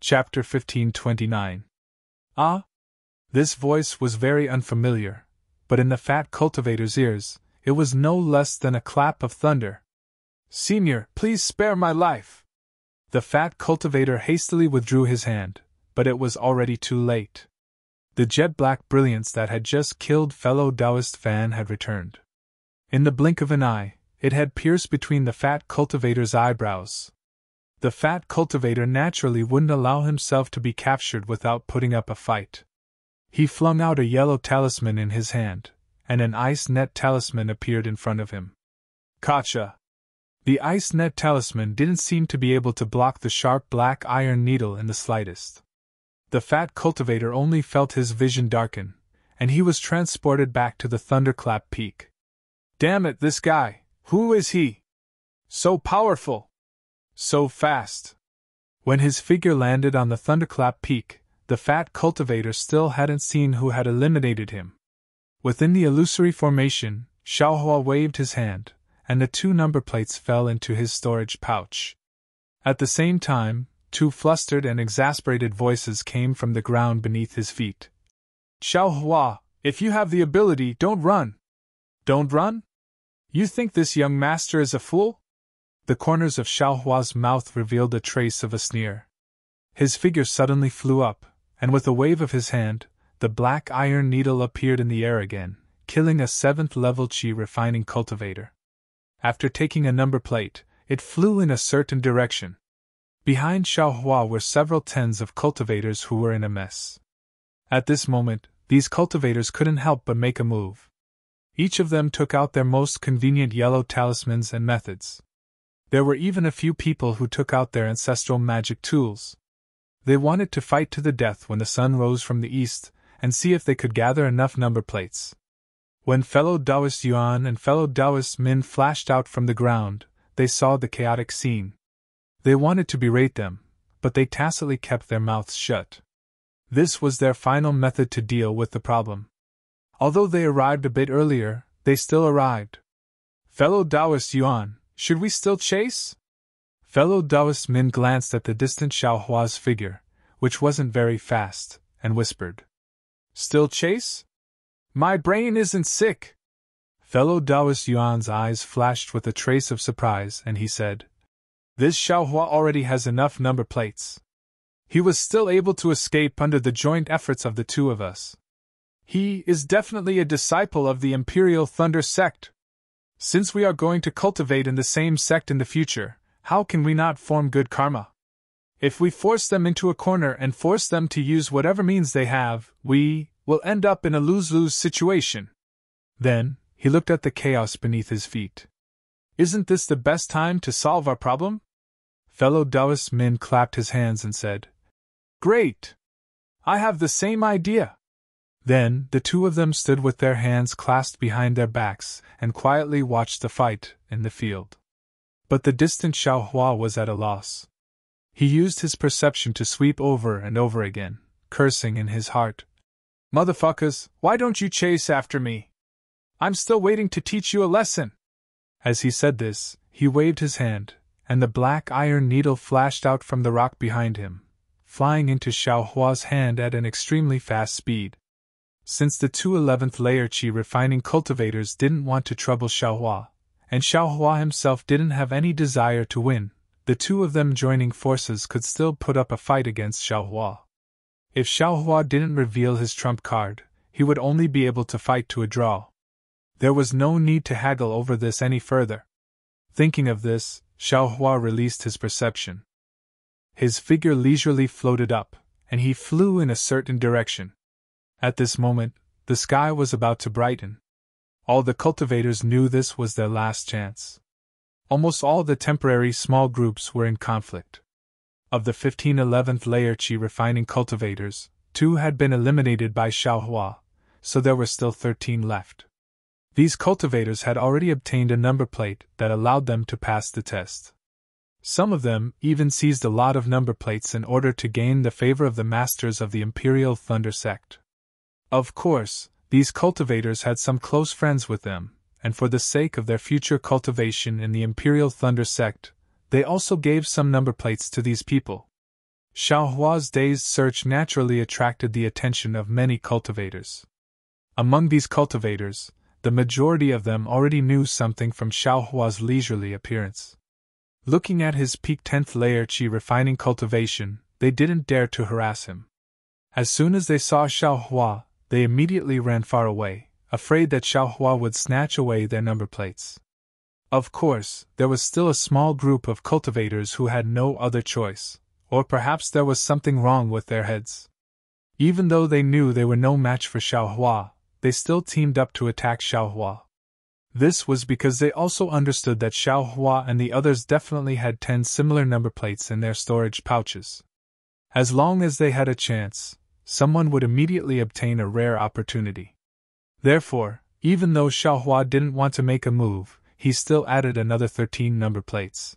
Chapter 1529. Ah! This voice was very unfamiliar, but in the fat cultivator's ears, it was no less than a clap of thunder. "Senior, please spare my life!" The fat cultivator hastily withdrew his hand, but it was already too late. The jet-black brilliance that had just killed fellow Taoist Fan had returned. In the blink of an eye, it had pierced between the fat cultivator's eyebrows. The fat cultivator naturally wouldn't allow himself to be captured without putting up a fight. He flung out a yellow talisman in his hand, and an ice net talisman appeared in front of him. Gotcha! The ice net talisman didn't seem to be able to block the sharp black iron needle in the slightest. The fat cultivator only felt his vision darken, and he was transported back to the Thunderclap Peak. Damn it, this guy! Who is he? So powerful! So fast! When his figure landed on the Thunderclap Peak, the fat cultivator still hadn't seen who had eliminated him. Within the illusory formation, Xiaohua waved his hand, and the 2 number plates fell into his storage pouch. At the same time, 2 flustered and exasperated voices came from the ground beneath his feet. "Xiaohua, if you have the ability, don't run!" "Don't run? You think this young master is a fool?" The corners of Xiaohua's mouth revealed a trace of a sneer. His figure suddenly flew up, and with a wave of his hand, the black iron needle appeared in the air again, killing a 7th level Qi refining cultivator. After taking a number plate, it flew in a certain direction. Behind Xiaohua were several tens of cultivators who were in a mess. At this moment, these cultivators couldn't help but make a move. Each of them took out their most convenient yellow talismans and methods. There were even a few people who took out their ancestral magic tools. They wanted to fight to the death when the sun rose from the east, and see if they could gather enough number plates. When fellow Taoist Yuan and fellow Taoist Min flashed out from the ground, they saw the chaotic scene. They wanted to berate them, but they tacitly kept their mouths shut. This was their final method to deal with the problem. Although they arrived a bit earlier, they still arrived. "Fellow Taoist Yuan, should we still chase?" Fellow Taoist Min glanced at the distant Xiaohua's figure, which wasn't very fast, and whispered, "Still chase? My brain isn't sick." Fellow Taoist Yuan's eyes flashed with a trace of surprise, and he said, "This Xiaohua already has enough number plates. He was still able to escape under the joint efforts of the 2 of us. He is definitely a disciple of the Imperial Thunder sect. Since we are going to cultivate in the same sect in the future, how can we not form good karma? If we force them into a corner and force them to use whatever means they have, we will end up in a lose-lose situation." Then, he looked at the chaos beneath his feet. "Isn't this the best time to solve our problem?" Fellow Taoist Min clapped his hands and said, "Great! I have the same idea." Then, the 2 of them stood with their hands clasped behind their backs and quietly watched the fight in the field. But the distant Xiaohua was at a loss. He used his perception to sweep over and over again, cursing in his heart. "Motherfuckers, why don't you chase after me? I'm still waiting to teach you a lesson." As he said this, he waved his hand, and the black iron needle flashed out from the rock behind him, flying into Xiaohua's hand at an extremely fast speed. Since the 2 11th layer Qi refining cultivators didn't want to trouble Xiaohua, and Xiaohua himself didn't have any desire to win, the 2 of them joining forces could still put up a fight against Xiaohua. If Xiaohua didn't reveal his trump card, he would only be able to fight to a draw. There was no need to haggle over this any further. Thinking of this, Xiaohua released his perception. His figure leisurely floated up, and he flew in a certain direction. At this moment, the sky was about to brighten. All the cultivators knew this was their last chance. Almost all the temporary small groups were in conflict. Of the 15 11th layer Qi refining cultivators, 2 had been eliminated by Xiaohua, so there were still 13 left. These cultivators had already obtained a number plate that allowed them to pass the test. Some of them even seized a lot of number plates in order to gain the favor of the masters of the Imperial Thunder sect. Of course, these cultivators had some close friends with them, and for the sake of their future cultivation in the Imperial Thunder sect, they also gave some number plates to these people. Xiaohua's dazed search naturally attracted the attention of many cultivators. Among these cultivators, the majority of them already knew something from Xiaohua's leisurely appearance. Looking at his peak 10th layer qi refining cultivation, they didn't dare to harass him. As soon as they saw Xiaohua, they immediately ran far away, afraid that Xiaohua would snatch away their number plates. Of course, there was still a small group of cultivators who had no other choice, or perhaps there was something wrong with their heads. Even though they knew they were no match for Xiaohua, they still teamed up to attack Xiaohua. This was because they also understood that Xiaohua and the others definitely had 10 similar number plates in their storage pouches. As long as they had a chance, someone would immediately obtain a rare opportunity. Therefore, even though Xiaohua didn't want to make a move, he still added another 13 number plates.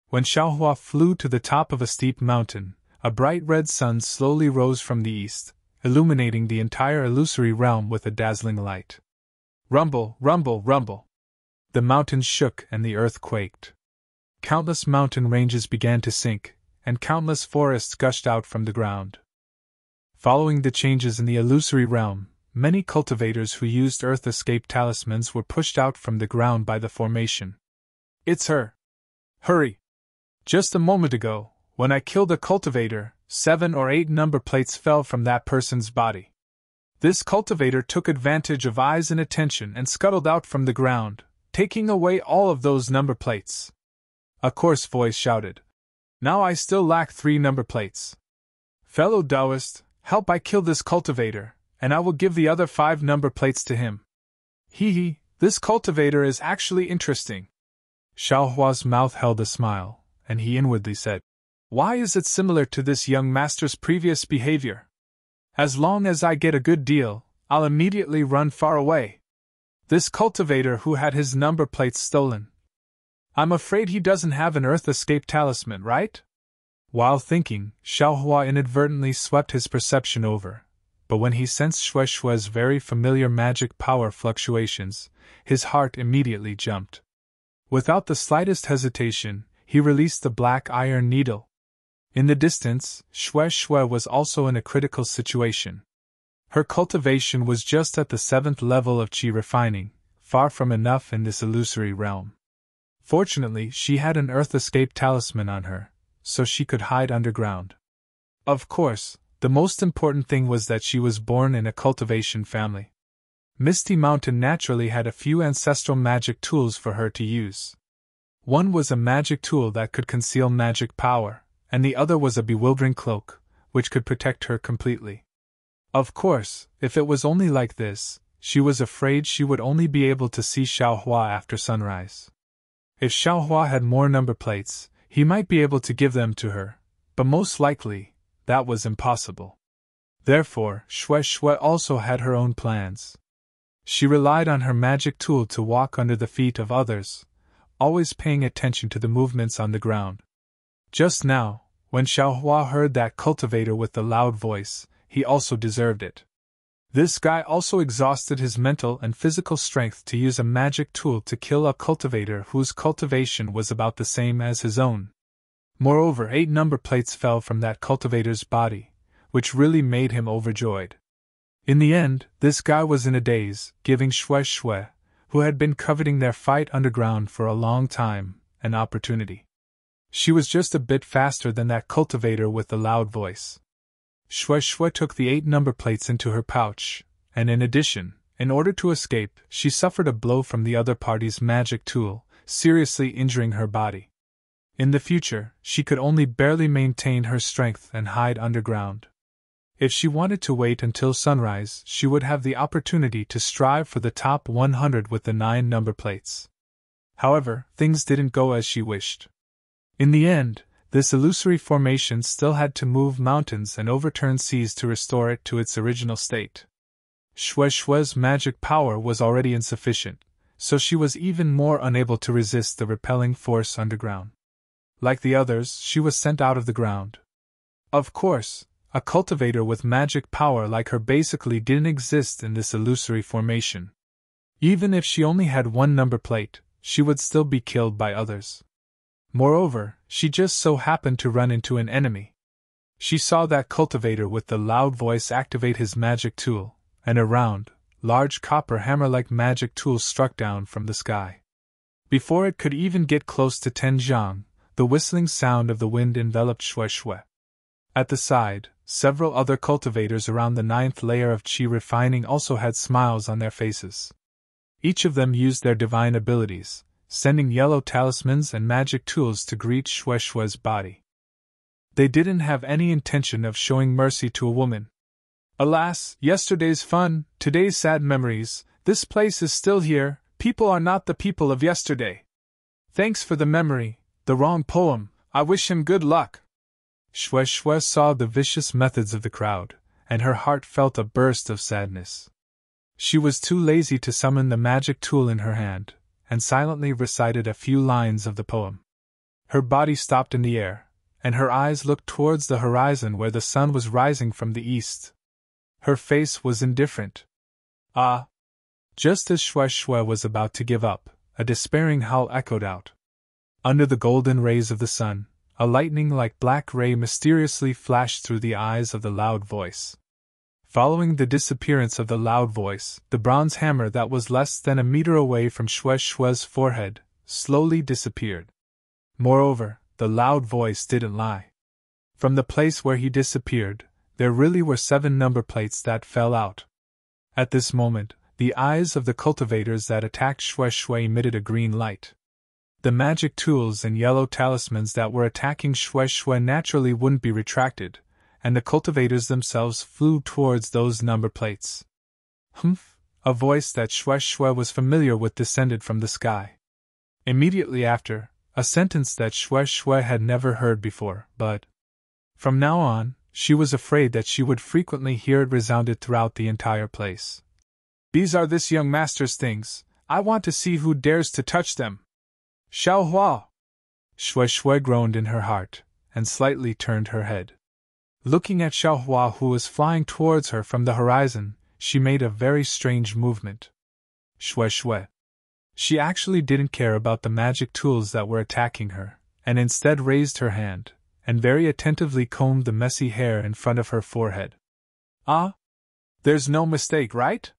When Xiaohua flew to the top of a steep mountain, a bright red sun slowly rose from the east, illuminating the entire illusory realm with a dazzling light. Rumble, rumble, rumble! The mountains shook and the earth quaked. Countless mountain ranges began to sink, and countless forests gushed out from the ground. Following the changes in the illusory realm, many cultivators who used Earth Escape talismans were pushed out from the ground by the formation. It's her! Hurry! Just a moment ago, when I killed a cultivator, 7 or 8 number plates fell from that person's body. This cultivator took advantage of eyes and attention and scuttled out from the ground, taking away all of those number plates. A coarse voice shouted. Now I still lack 3 number plates. Fellow Taoist, help I kill this cultivator, and I will give the other 5 number plates to him. Hee, this cultivator is actually interesting. Xiaohua's mouth held a smile, and he inwardly said, why is it similar to this young master's previous behavior? As long as I get a good deal, I'll immediately run far away. This cultivator who had his number plates stolen. I'm afraid he doesn't have an Earth Escape talisman, right? While thinking, Xiaohua inadvertently swept his perception over, but when he sensed Shue's very familiar magic power fluctuations, his heart immediately jumped. Without the slightest hesitation, he released the black iron needle. In the distance, Shui was also in a critical situation. Her cultivation was just at the 7th level of qi refining, far from enough in this illusory realm. Fortunately, she had an Earth Escape talisman on her, so she could hide underground. Of course, the most important thing was that she was born in a cultivation family. Misty Mountain naturally had a few ancestral magic tools for her to use. One was a magic tool that could conceal magic power, and the other was a bewildering cloak, which could protect her completely. Of course, if it was only like this, she was afraid she would only be able to see Xiaohua after sunrise. If Xiaohua had more number plates, he might be able to give them to her, but most likely, that was impossible. Therefore, Shui also had her own plans. She relied on her magic tool to walk under the feet of others, always paying attention to the movements on the ground. Just now, when Xiaohua heard that cultivator with the loud voice, he also deserved it. This guy also exhausted his mental and physical strength to use a magic tool to kill a cultivator whose cultivation was about the same as his own. Moreover, 8 number plates fell from that cultivator's body, which really made him overjoyed. In the end, this guy was in a daze, giving Shui, who had been coveting their fight underground for a long time, an opportunity. She was just a bit faster than that cultivator with the loud voice. Shui took the 8 number plates into her pouch, and in addition, in order to escape, she suffered a blow from the other party's magic tool, seriously injuring her body. In the future, she could only barely maintain her strength and hide underground. If she wanted to wait until sunrise, she would have the opportunity to strive for the top 100 with the 9 number plates. However, things didn't go as she wished. In the end, this illusory formation still had to move mountains and overturn seas to restore it to its original state. Shui's magic power was already insufficient, so she was even more unable to resist the repelling force underground. Like the others, she was sent out of the ground. Of course, a cultivator with magic power like her basically didn't exist in this illusory formation. Even if she only had 1 number plate, she would still be killed by others. Moreover, she just so happened to run into an enemy. She saw that cultivator with the loud voice activate his magic tool, and a round, large copper hammer-like magic tool struck down from the sky. Before it could even get close to Ten Zhang, the whistling sound of the wind enveloped Shui Shui. At the side, several other cultivators around the 9th layer of Qi refining also had smiles on their faces. Each of them used their divine abilities, sending yellow talismans and magic tools to greet Shui Shui's body. They didn't have any intention of showing mercy to a woman. Alas, yesterday's fun, today's sad memories, this place is still here, people are not the people of yesterday. Thanks for the memory, the wrong poem, I wish him good luck. Shui Shui saw the vicious methods of the crowd, and her heart felt a burst of sadness. She was too lazy to summon the magic tool in her hand, and silently recited a few lines of the poem. Her body stopped in the air, and her eyes looked towards the horizon where the sun was rising from the east. Her face was indifferent. Ah! Just as Shui Shui was about to give up, a despairing howl echoed out. Under the golden rays of the sun, a lightning-like black ray mysteriously flashed through the eyes of the loud voice. Following the disappearance of the loud voice, the bronze hammer that was less than a meter away from Shui Shui's forehead slowly disappeared. Moreover, the loud voice didn't lie. From the place where he disappeared, there really were 7 number plates that fell out. At this moment, the eyes of the cultivators that attacked Shui Shui emitted a green light. The magic tools and yellow talismans that were attacking Shui Shui naturally wouldn't be retracted, and the cultivators themselves flew towards those number plates. Humph! A voice that Shui Shui was familiar with descended from the sky. Immediately after, a sentence that Shui Shui had never heard before, but from now on, she was afraid that she would frequently hear it resounded throughout the entire place. These are this young master's things, I want to see who dares to touch them. Xiao Hua! Shui Shui groaned in her heart, and slightly turned her head. Looking at Xiao Hua who was flying towards her from the horizon, she made a very strange movement. Shui Shui. She actually didn't care about the magic tools that were attacking her, and instead raised her hand, and very attentively combed the messy hair in front of her forehead. Ah? There's no mistake, right?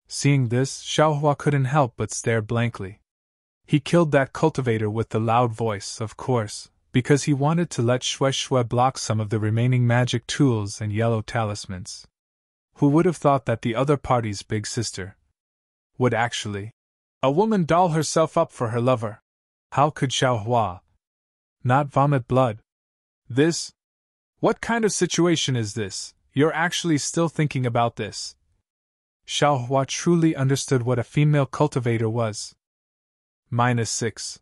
Seeing this, Xiao Hua couldn't help but stare blankly. He killed that cultivator with the loud voice, of course, because he wanted to let Shui Shui block some of the remaining magic tools and yellow talismans. Who would have thought that the other party's big sister would actually a woman doll herself up for her lover? How could Xiao Hua not vomit blood? This? What kind of situation is this? You're actually still thinking about this? Xiao Hua truly understood what a female cultivator was. -6.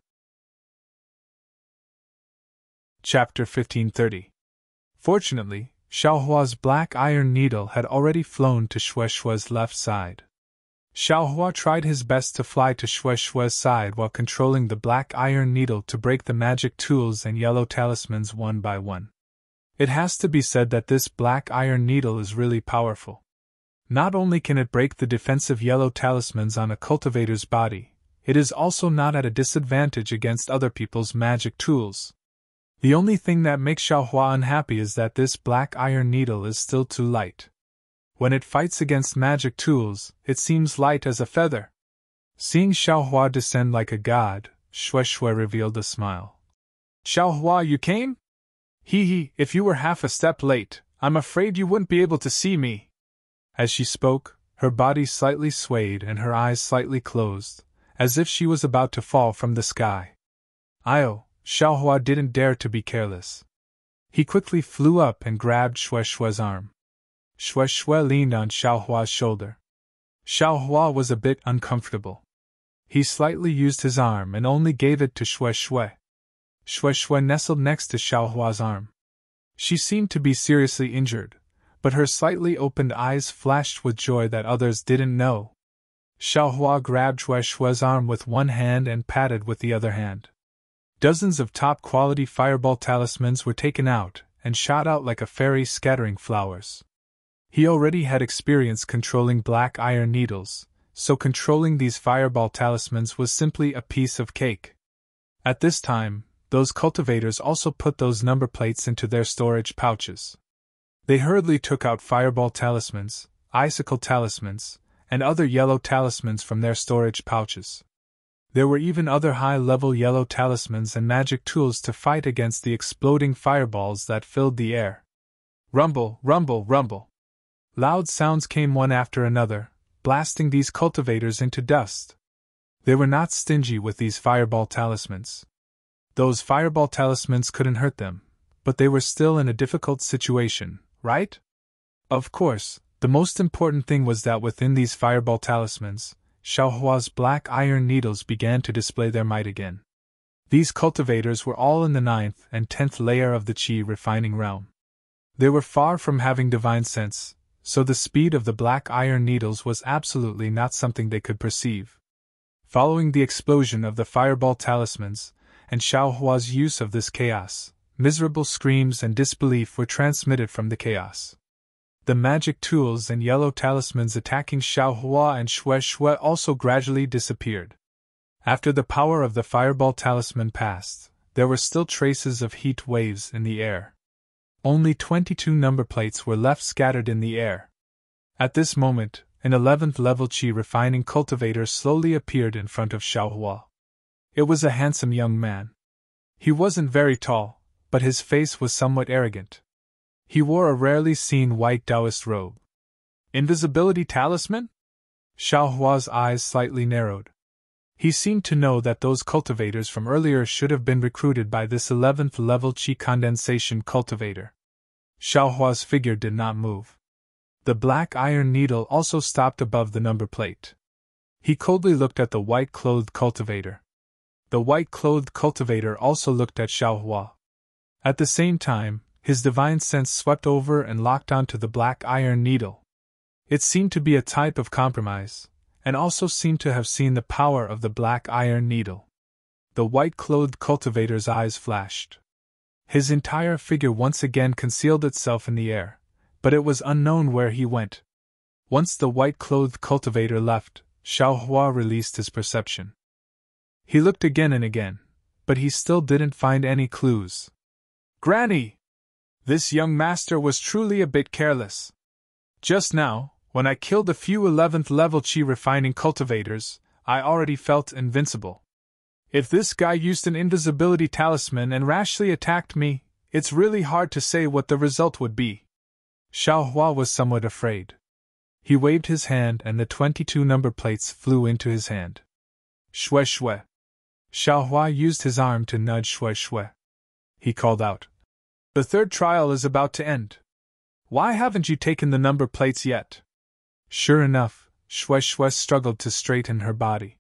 Chapter 1530. Fortunately, Xiao Hua's black iron needle had already flown to Shui Shui's left side. Xiao Hua tried his best to fly to Shui Shui's side while controlling the black iron needle to break the magic tools and yellow talismans one by one. It has to be said that this black iron needle is really powerful. Not only can it break the defensive yellow talismans on a cultivator's body, it is also not at a disadvantage against other people's magic tools. The only thing that makes Xiao Hua unhappy is that this black iron needle is still too light. When it fights against magic tools, it seems light as a feather. Seeing Xiao Hua descend like a god, Shui Shui revealed a smile. Xiao Hua, you came? Hee, if you were half a step late, I'm afraid you wouldn't be able to see me. As she spoke, her body slightly swayed and her eyes slightly closed, as if she was about to fall from the sky. Io, Xiao Hua didn't dare to be careless. He quickly flew up and grabbed Shui Shui's arm. Shui Shui leaned on Xiao Hua's shoulder. Xiao Hua was a bit uncomfortable. He slightly used his arm and only gave it to Shui Shui. Shui Shui nestled next to Xiao Hua's arm. She seemed to be seriously injured, but her slightly opened eyes flashed with joy that others didn't know. Xiao Hua grabbed Shui Shui's arm with one hand and patted with the other hand. Dozens of top-quality fireball talismans were taken out and shot out like a fairy scattering flowers. He already had experience controlling black iron needles, so controlling these fireball talismans was simply a piece of cake. At this time, those cultivators also put those number plates into their storage pouches. They hurriedly took out fireball talismans, icicle talismans, and other yellow talismans from their storage pouches. There were even other high-level yellow talismans and magic tools to fight against the exploding fireballs that filled the air. Rumble, rumble, rumble. Loud sounds came one after another, blasting these cultivators into dust. They were not stingy with these fireball talismans. Those fireball talismans couldn't hurt them, but they were still in a difficult situation, right? Of course, the most important thing was that within these fireball talismans, Xiaohua's black iron needles began to display their might again. These cultivators were all in the 9th and 10th layer of the qi refining realm. They were far from having divine sense, so the speed of the black iron needles was absolutely not something they could perceive. Following the explosion of the fireball talismans, and Xiaohua's use of this chaos, miserable screams and disbelief were transmitted from the chaos. The magic tools and yellow talismans attacking Xiaohua and Shui also gradually disappeared. After the power of the fireball talisman passed, there were still traces of heat waves in the air. Only 22 number plates were left scattered in the air. At this moment, an 11th level qi refining cultivator slowly appeared in front of Xiaohua. It was a handsome young man. He wasn't very tall, but his face was somewhat arrogant. He wore a rarely seen white Taoist robe. Invisibility talisman? Xiaohua's eyes slightly narrowed. He seemed to know that those cultivators from earlier should have been recruited by this 11th level qi condensation cultivator. Xiaohua's figure did not move. The black iron needle also stopped above the number plate. He coldly looked at the white-clothed cultivator. The white-clothed cultivator also looked at Xiaohua. At the same time, his divine sense swept over and locked onto the black iron needle. It seemed to be a type of compromise, and also seemed to have seen the power of the black iron needle. The white-clothed cultivator's eyes flashed. His entire figure once again concealed itself in the air, but it was unknown where he went. Once the white-clothed cultivator left, Xiaohua released his perception. He looked again and again, but he still didn't find any clues. Granny! This young master was truly a bit careless. Just now, when I killed a few 11th level qi refining cultivators, I already felt invincible. If this guy used an invisibility talisman and rashly attacked me, it's really hard to say what the result would be. Xiaohua was somewhat afraid. He waved his hand and the 22 number plates flew into his hand. Shui Shui. Xiaohua used his arm to nudge Shui Shui. He called out, "The third trial is about to end. Why haven't you taken the number plates yet?" Sure enough, Shui Shui struggled to straighten her body.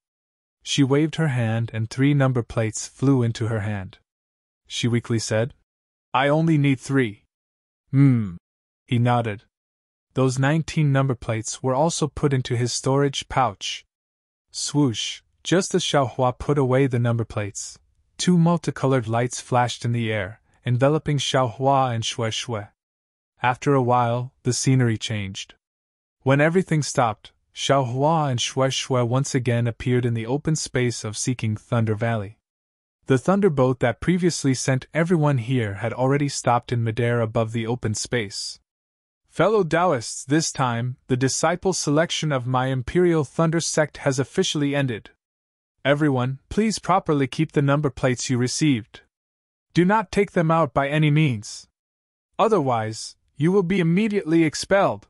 She waved her hand and 3 number plates flew into her hand. She weakly said, "I only need 3. He nodded. Those 19 number plates were also put into his storage pouch. Swoosh, just as Xiaohua put away the number plates, 2 multicolored lights flashed in the air, enveloping Xiaohua and Shui Shui. After a while, the scenery changed. When everything stopped, Xiaohua and Shui Shui once again appeared in the open space of Seeking Thunder Valley. The thunderboat that previously sent everyone here had already stopped in midair above the open space. Fellow Taoists, this time, the disciple selection of my Imperial Thunder sect has officially ended. Everyone, please properly keep the number plates you received. Do not take them out by any means. Otherwise, you will be immediately expelled."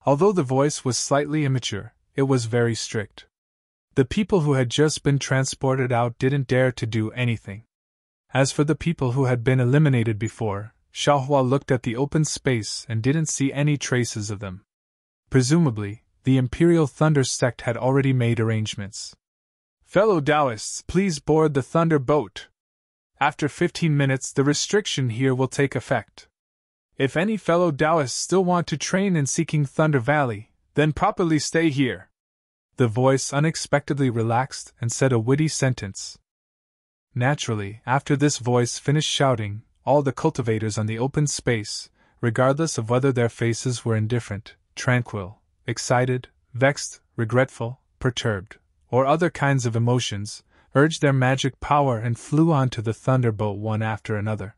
Although the voice was slightly immature, it was very strict. The people who had just been transported out didn't dare to do anything. As for the people who had been eliminated before, Xiaohua looked at the open space and didn't see any traces of them. Presumably, the Imperial Thunder sect had already made arrangements. "Fellow Taoists, please board the Thunder boat. After 15 minutes, the restriction here will take effect. If any fellow Taoists still want to train in Seeking Thunder Valley, then properly stay here." The voice unexpectedly relaxed and said a witty sentence. Naturally, after this voice finished shouting, all the cultivators on the open space, regardless of whether their faces were indifferent, tranquil, excited, vexed, regretful, perturbed, or other kinds of emotions, urged their magic power and flew onto the thunderbolt one after another.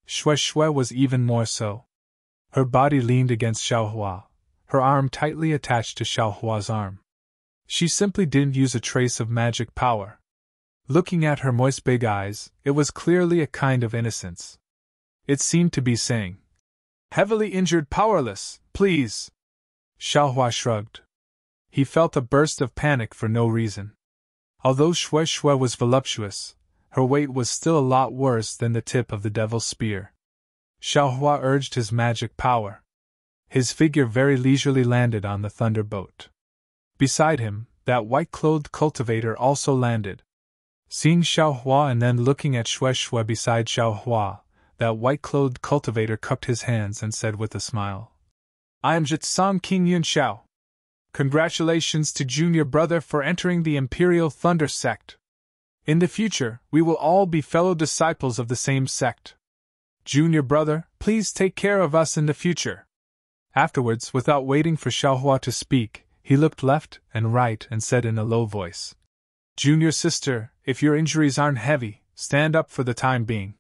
Shui Shui was even more so. Her body leaned against Xiaohua, her arm tightly attached to Xiaohua's arm. She simply didn't use a trace of magic power. Looking at her moist big eyes, it was clearly a kind of innocence. It seemed to be saying, "Heavily injured, powerless, please." Xiaohua shrugged. He felt a burst of panic for no reason. Although Shui Shui was voluptuous, her weight was still a lot worse than the tip of the devil's spear. Xiaohua urged his magic power. His figure very leisurely landed on the thunderbolt. Beside him, that white-clothed cultivator also landed. Seeing Xiaohua and then looking at Shui Shui beside Xiaohua, that white-clothed cultivator cupped his hands and said with a smile, "I am Jitsang King Yunxiao. Congratulations to junior brother for entering the Imperial Thunder Sect. In the future, we will all be fellow disciples of the same sect. Junior brother, please take care of us in the future." Afterwards, without waiting for Xiaohua to speak, he looked left and right and said in a low voice, "Junior sister, if your injuries aren't heavy, stand up for the time being.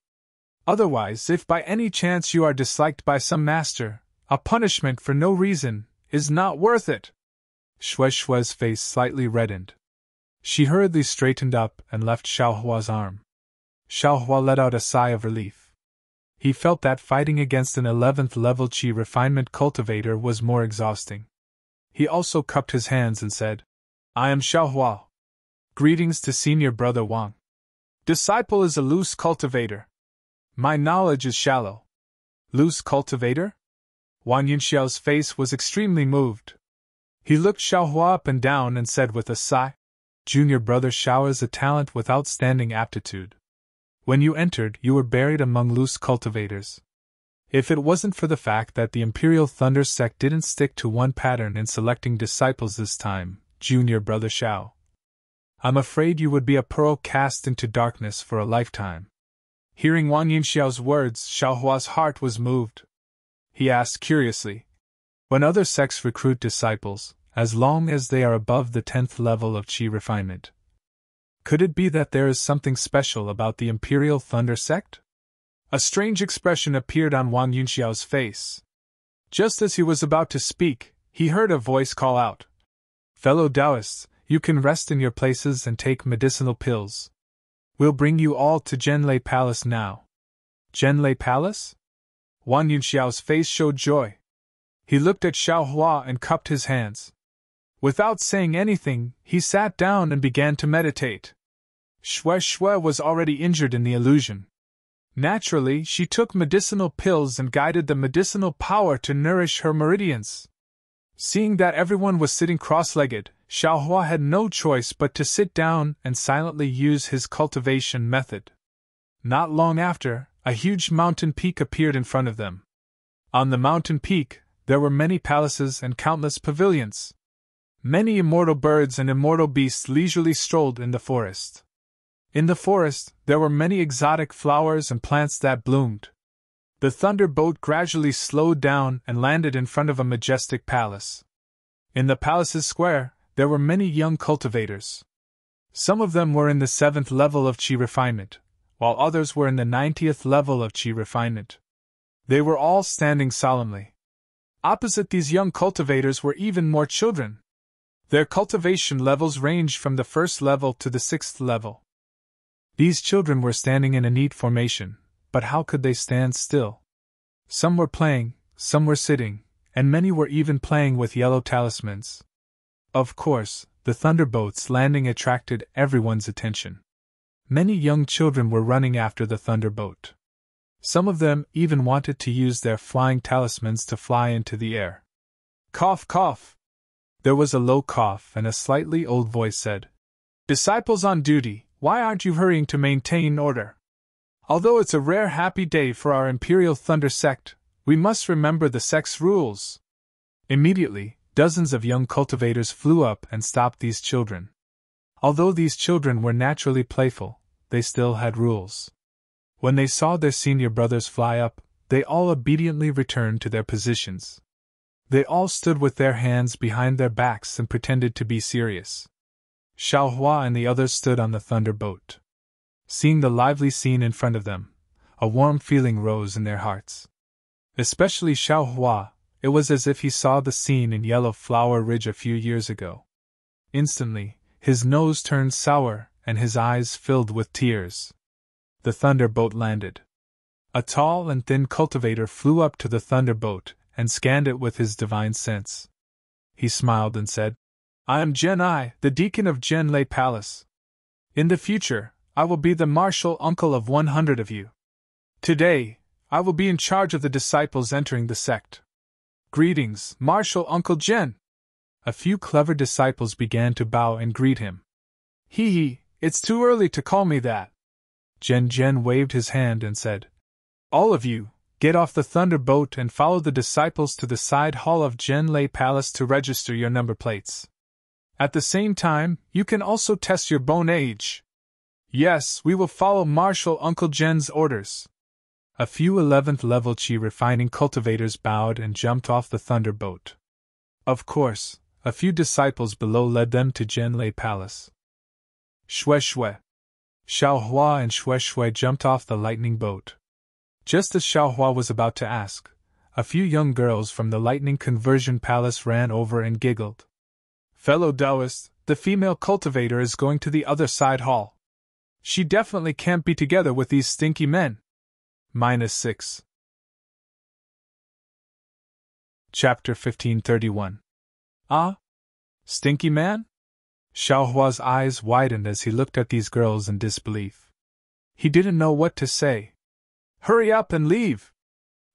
Otherwise, if by any chance you are disliked by some master, a punishment for no reason is not worth it." Shui Shui's face slightly reddened. She hurriedly straightened up and left Xiaohua's arm. Xiaohua let out a sigh of relief. He felt that fighting against an 11th level Qi refinement cultivator was more exhausting. He also cupped his hands and said, "I am Xiaohua. Greetings to senior brother Wang. Disciple is a loose cultivator. My knowledge is shallow." Loose cultivator? Wang Yunxiao's face was extremely moved. He looked Xiaohua up and down and said with a sigh, "Junior brother Xiao is a talent with outstanding aptitude. When you entered, you were buried among loose cultivators. If it wasn't for the fact that the Imperial Thunder Sect didn't stick to one pattern in selecting disciples this time, junior brother Xiao, I'm afraid you would be a pearl cast into darkness for a lifetime." Hearing Wang Yunxiao's words, Xiaohua's heart was moved. He asked curiously, "When other sects recruit disciples, as long as they are above the 10th level of Qi refinement, could it be that there is something special about the Imperial Thunder Sect?" A strange expression appeared on Wang Yunxiao's face. Just as he was about to speak, he heard a voice call out, "Fellow Taoists, you can rest in your places and take medicinal pills. We'll bring you all to Zhenlei Palace now." Zhenlei Palace? Wang Yunxiao's face showed joy. He looked at Xiaohua and cupped his hands. Without saying anything, he sat down and began to meditate. Shui Shui was already injured in the illusion. Naturally, she took medicinal pills and guided the medicinal power to nourish her meridians. Seeing that everyone was sitting cross-legged, Xiaohua had no choice but to sit down and silently use his cultivation method. Not long after, a huge mountain peak appeared in front of them. On the mountain peak, there were many palaces and countless pavilions. Many immortal birds and immortal beasts leisurely strolled in the forest. In the forest, there were many exotic flowers and plants that bloomed. The thunderbolt gradually slowed down and landed in front of a majestic palace. In the palace's square, there were many young cultivators. Some of them were in the 7th level of Qi refinement, while others were in the 90th level of Qi refinement. They were all standing solemnly. Opposite these young cultivators were even more children. Their cultivation levels ranged from the 1st level to the 6th level. These children were standing in a neat formation, but how could they stand still? Some were playing, some were sitting, and many were even playing with yellow talismans. Of course, the thunderbolts landing attracted everyone's attention. Many young children were running after the thunderbolt. Some of them even wanted to use their flying talismans to fly into the air. Cough, cough! There was a low cough and a slightly old voice said, "Disciples on duty, why aren't you hurrying to maintain order? Although it's a rare happy day for our Imperial Thunder Sect, we must remember the sect's rules." Immediately, dozens of young cultivators flew up and stopped these children. Although these children were naturally playful, they still had rules. When they saw their senior brothers fly up, they all obediently returned to their positions. They all stood with their hands behind their backs and pretended to be serious. Xiaohua and the others stood on the thunderboat. Seeing the lively scene in front of them, a warm feeling rose in their hearts. Especially Xiaohua, it was as if he saw the scene in Yellow Flower Ridge a few years ago. Instantly, his nose turned sour and his eyes filled with tears. The thunderboat landed. A tall and thin cultivator flew up to the thunderboat and scanned it with his divine sense. He smiled and said, "I am Gen I, the deacon of Gen Lei Palace. In the future, I will be the martial uncle of 100 of you. Today, I will be in charge of the disciples entering the sect. Greetings, Martial Uncle Gen." A few clever disciples began to bow and greet him. Hee, it's too early to call me that. Gen waved his hand and said, "All of you, get off the thunderboat and follow the disciples to the side hall of Gen Lei Palace to register your number plates. At the same time, you can also test your bone age." "Yes, we will follow Martial Uncle Gen's orders." A few 11th level Qi refining cultivators bowed and jumped off the thunderboat. Of course, a few disciples below led them to Gen Lei Palace. Shui. Xiaohua and Shui jumped off the lightning boat. Just as Xiaohua was about to ask, a few young girls from the Lightning Conversion Palace ran over and giggled. "Fellow Taoist, the female cultivator is going to the other side hall. She definitely can't be together with these stinky men." -6. Chapter 1531. Ah? Stinky man? Xiaohua's eyes widened as he looked at these girls in disbelief. He didn't know what to say. "Hurry up and leave!"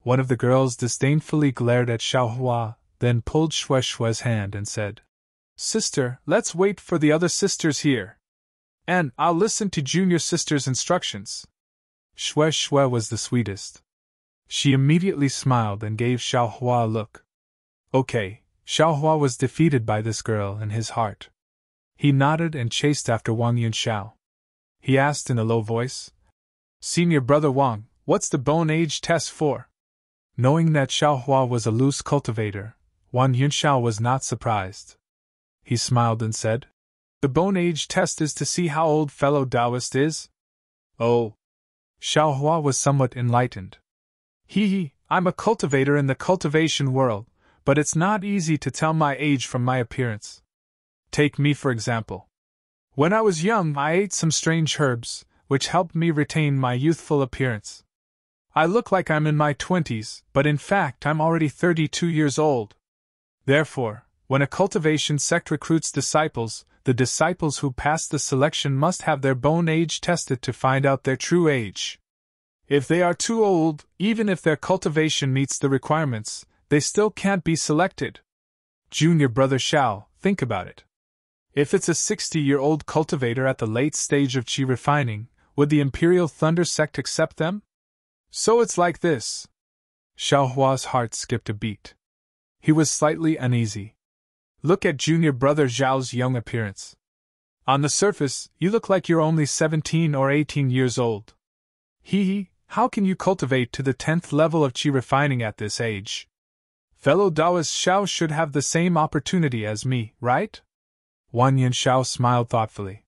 One of the girls disdainfully glared at Xiaohua, then pulled Shui's hand and said, "Sister, let's wait for the other sisters here. And I'll listen to junior sister's instructions." Shui was the sweetest. She immediately smiled and gave Xiaohua a look. Okay, Xiaohua was defeated by this girl in his heart. He nodded and chased after Wang Yunxiao. He asked in a low voice, "Senior brother Wang, what's the bone age test for?" Knowing that Xiaohua was a loose cultivator, Wang Yunxiao was not surprised. He smiled and said, "The bone age test is to see how old fellow Taoist is?" "Oh." Xiaohua was somewhat enlightened. I'm a cultivator in the cultivation world, but it's not easy to tell my age from my appearance. Take me for example. When I was young, I ate some strange herbs, which helped me retain my youthful appearance. I look like I'm in my 20s, but in fact I'm already 32 years old. Therefore, when a cultivation sect recruits disciples, the disciples who pass the selection must have their bone age tested to find out their true age. If they are too old, even if their cultivation meets the requirements, they still can't be selected. Junior brother Xiao, think about it. If it's a 60-year-old cultivator at the late stage of qi refining, would the Imperial Thunder sect accept them? So it's like this. Xiaohua's heart skipped a beat. He was slightly uneasy. Look at junior brother Zhao's young appearance. On the surface, you look like you're only 17 or 18 years old. How can you cultivate to the 10th level of qi refining at this age? Fellow Taoist Xiao should have the same opportunity as me, right? Wang Yunxiao smiled thoughtfully.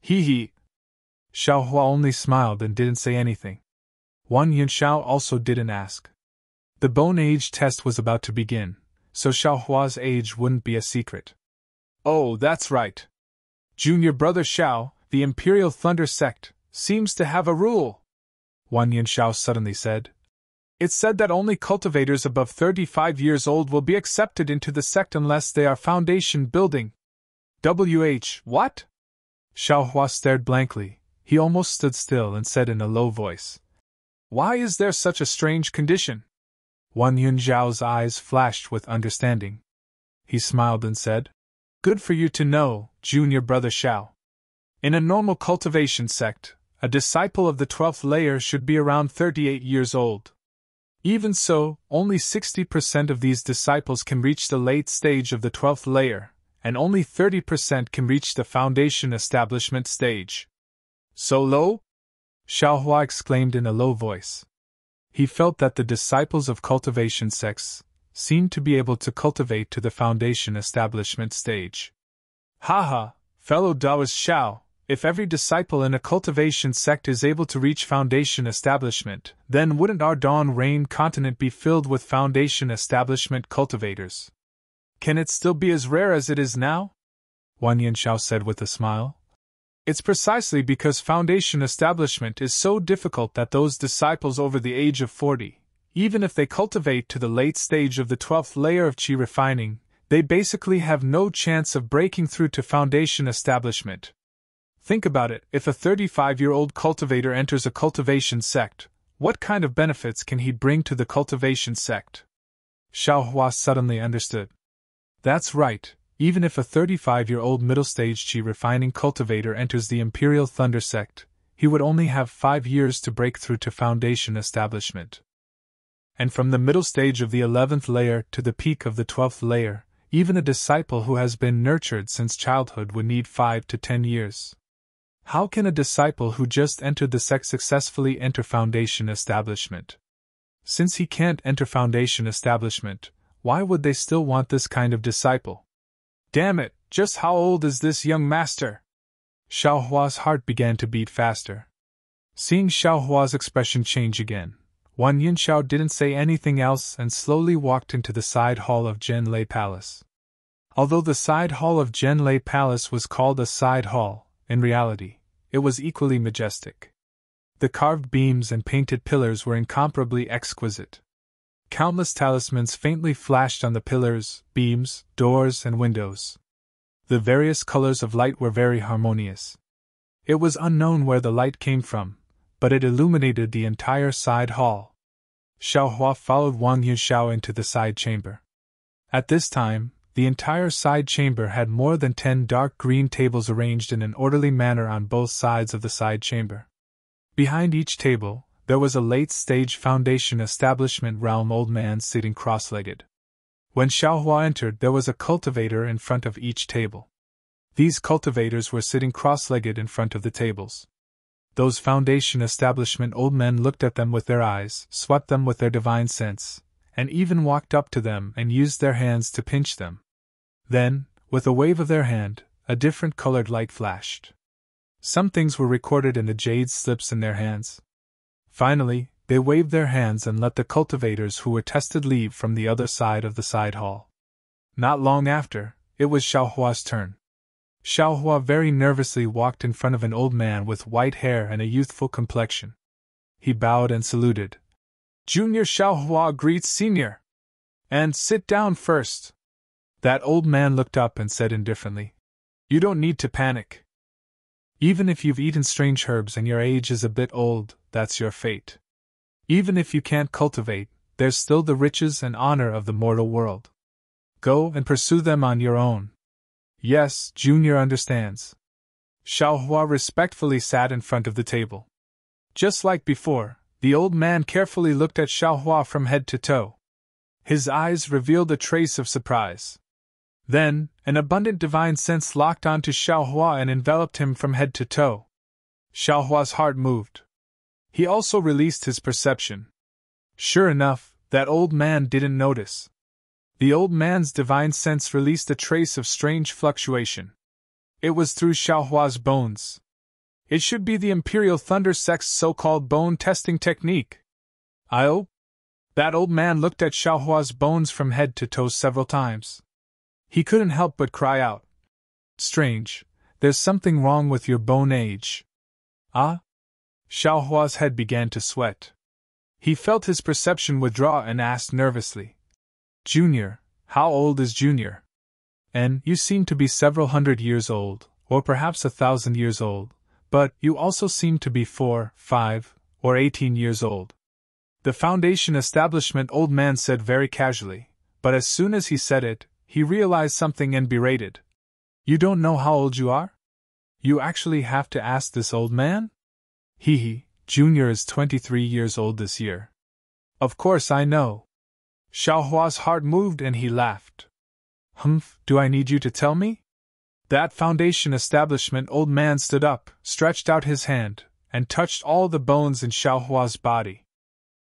Xiaohua only smiled and didn't say anything. Wang Yunxiao also didn't ask. The bone age test was about to begin, so Xiaohua's age wouldn't be a secret. Oh, that's right. Junior brother Xiao, the Imperial Thunder sect, seems to have a rule. Wang Yunxiao suddenly said. It's said that only cultivators above 35 years old will be accepted into the sect unless they are foundation building. What? Xiaohua stared blankly. He almost stood still and said in a low voice. Why is there such a strange condition? Wang Yunxiao's eyes flashed with understanding. He smiled and said, Good for you to know, junior brother Xiao. In a normal cultivation sect, a disciple of the 12th layer should be around 38 years old. Even so, only 60% of these disciples can reach the late stage of the 12th layer, and only 30% can reach the foundation establishment stage. So low? Xiaohua exclaimed in a low voice. He felt that the disciples of cultivation sects seemed to be able to cultivate to the foundation establishment stage. Haha, Fellow Taoist Xiao, if every disciple in a cultivation sect is able to reach foundation establishment, then wouldn't our Dawn Rain continent be filled with foundation establishment cultivators? Can it still be as rare as it is now? Wang Yanxiao said with a smile. It's precisely because foundation establishment is so difficult that those disciples over the age of 40, even if they cultivate to the late stage of the 12th layer of qi refining, they basically have no chance of breaking through to foundation establishment. Think about it, if a 35-year-old cultivator enters a cultivation sect, what kind of benefits can he bring to the cultivation sect? Xiao Hua suddenly understood. That's right, even if a 35-year-old middle-stage qi refining cultivator enters the Imperial Thunder sect, he would only have 5 years to break through to foundation establishment. And from the middle stage of the 11th layer to the peak of the 12th layer, even a disciple who has been nurtured since childhood would need 5 to 10 years. How can a disciple who just entered the sect successfully enter foundation establishment? Since he can't enter foundation establishment, why would they still want this kind of disciple? Damn it, just how old is this young master? Xiao Hua's heart began to beat faster. Seeing Xiao Hua's expression change again, Wang Yanxiao didn't say anything else and slowly walked into the side hall of Zhenlei Palace. Although the side hall of Zhenlei Palace was called a side hall, in reality, it was equally majestic. The carved beams and painted pillars were incomparably exquisite. Countless talismans faintly flashed on the pillars, beams, doors, and windows. The various colors of light were very harmonious. It was unknown where the light came from, but it illuminated the entire side hall. Xiao Hua followed Wang Yanxiao into the side chamber. At this time, the entire side chamber had more than 10 dark green tables arranged in an orderly manner on both sides of the side chamber. Behind each table, there was a late-stage foundation establishment realm old man sitting cross-legged. When Xiao Hua entered, there was a cultivator in front of each table. These cultivators were sitting cross-legged in front of the tables. Those foundation establishment old men looked at them with their eyes, swept them with their divine sense, and even walked up to them and used their hands to pinch them. Then, with a wave of their hand, a different colored light flashed. Some things were recorded in the jade slips in their hands. Finally, they waved their hands and let the cultivators who were tested leave from the other side of the side hall. Not long after, it was Xiao Hua's turn. Xiao Hua very nervously walked in front of an old man with white hair and a youthful complexion. He bowed and saluted. Junior Xiao Hua greets Senior. And sit down first. That old man looked up and said indifferently, You don't need to panic. Even if you've eaten strange herbs and your age is a bit old, that's your fate. Even if you can't cultivate, there's still the riches and honor of the mortal world. Go and pursue them on your own. Yes, Junior understands. Xiao Hua respectfully sat in front of the table. Just like before, the old man carefully looked at Xiao Hua from head to toe. His eyes revealed a trace of surprise. Then, an abundant divine sense locked onto Xiao Hua and enveloped him from head to toe. Xiao Hua's heart moved. He also released his perception. Sure enough, that old man didn't notice. The old man's divine sense released a trace of strange fluctuation. It was through Xiao Hua's bones. It should be the Imperial Thunder sect's so-called bone testing technique. Oh? That old man looked at Xiao Hua's bones from head to toe several times. He couldn't help but cry out. Strange, there's something wrong with your bone age. Ah? Xiao Hua's head began to sweat. He felt his perception withdraw and asked nervously. Junior, how old is Junior? And you seem to be several hundred years old, or perhaps 1,000 years old, but you also seem to be 4, 5, or 18 years old. The foundation establishment old man said very casually, but as soon as he said it, he realized something and berated. You don't know how old you are? You actually have to ask this old man? Hee, Junior is 23 years old this year. Of course I know. Xiao Hua's heart moved and he laughed. Humph, do I need you to tell me? That foundation establishment old man stood up, stretched out his hand, and touched all the bones in Xiao Hua's body.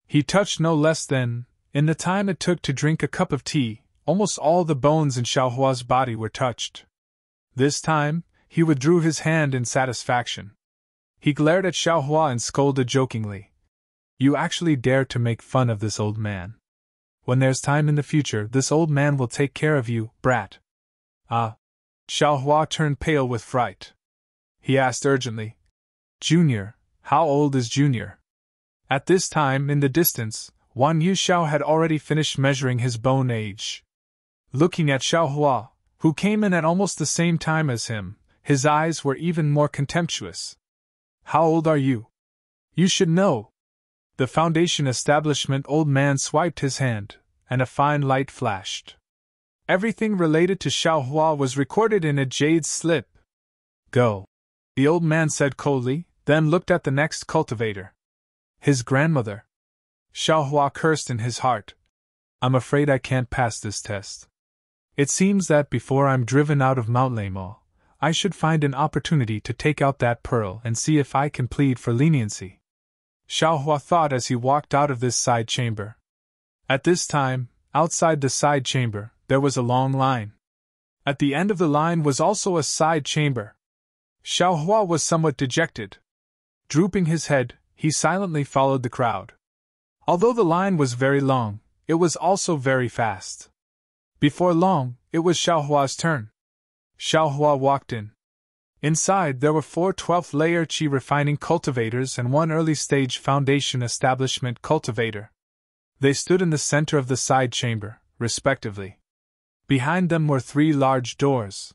He touched no less than, in the time it took to drink a cup of tea, almost all the bones in Xiao Hua's body were touched. This time, He withdrew his hand in satisfaction. He glared at Xiaohua and scolded jokingly. You actually dare to make fun of this old man. When there's time in the future, this old man will take care of you, brat. Ah. Xiaohua turned pale with fright. He asked urgently, Junior, how old is Junior? At this time, in the distance, Wan Yuxiao had already finished measuring his bone age. Looking at Xiaohua, who came in at almost the same time as him, his eyes were even more contemptuous. How old are you? You should know. The Foundation establishment old man swiped his hand, and a fine light flashed. Everything related to Xiaohua was recorded in a jade slip. Go. The old man said coldly, then looked at the next cultivator. His grandmother. Xiaohua cursed in his heart. I'm afraid I can't pass this test. It seems that before I'm driven out of Mount Leimo, I should find an opportunity to take out that pearl and see if I can plead for leniency. Xiaohua thought as he walked out of this side chamber. At this time, outside the side chamber, there was a long line. At the end of the line was also a side chamber. Xiaohua was somewhat dejected. Drooping his head, he silently followed the crowd. Although the line was very long, it was also very fast. Before long, it was Xiaohua's turn. Xiaohua walked in. Inside there were 4 12th-layer qi refining cultivators and 1 early-stage foundation establishment cultivator. They stood in the center of the side chamber, respectively. Behind them were 3 large doors.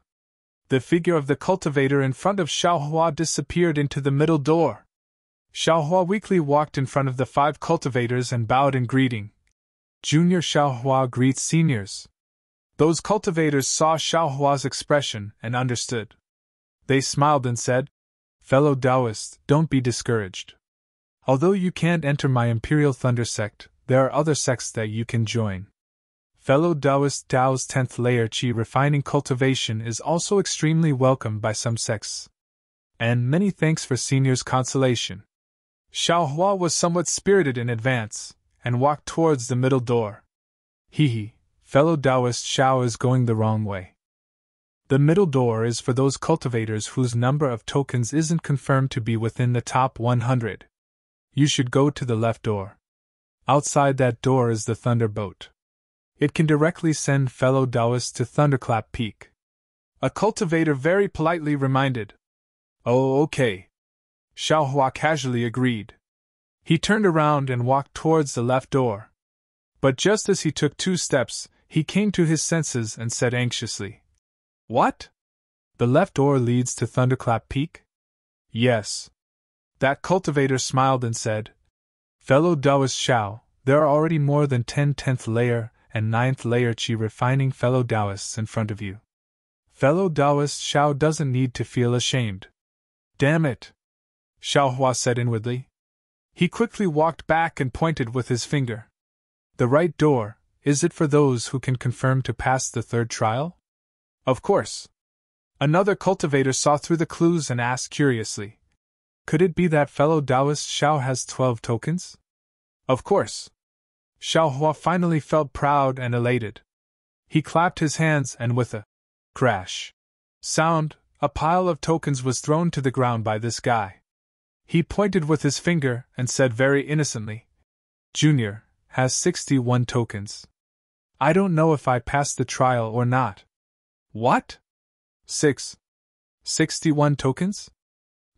The figure of the cultivator in front of Xiaohua disappeared into the middle door. Xiaohua weakly walked in front of the 5 cultivators and bowed in greeting. Junior Xiaohua greets seniors. Those cultivators saw Xiaohua's expression and understood. They smiled and said, Fellow Taoist, don't be discouraged. Although you can't enter my Imperial Thunder sect, there are other sects that you can join. Fellow Taoist, Tao's 10th layer qi refining cultivation is also extremely welcomed by some sects. And many thanks for senior's consolation. Xiaohua was somewhat spirited in advance, and walked towards the middle door. Hee, fellow Taoist Xiao is going the wrong way. The middle door is for those cultivators whose number of tokens isn't confirmed to be within the top 100. You should go to the left door. Outside that door is the Thunderboat. It can directly send fellow Taoists to Thunderclap Peak. A cultivator very politely reminded. Oh, okay. Xiaohua casually agreed. He turned around and walked towards the left door. But just as he took 2 steps, he came to his senses and said anxiously, What? The left door leads to Thunderclap Peak? Yes. That cultivator smiled and said, Fellow Taoist Xiao, there are already more than 10 10th layer and 9th layer qi refining fellow Taoists in front of you. Fellow Taoist Xiao doesn't need to feel ashamed. Damn it! Xiaohua said inwardly. He quickly walked back and pointed with his finger. The right door, is it for those who can confirm to pass the 3rd trial? Of course. Another cultivator saw through the clues and asked curiously. Could it be that fellow Taoist Xiao has 12 tokens? Of course. Xiaohua finally felt proud and elated. He clapped his hands and with a crash sound, a pile of tokens was thrown to the ground by this guy. He pointed with his finger and said very innocently, Junior has 61 tokens. I don't know if I passed the trial or not. What? 61 tokens?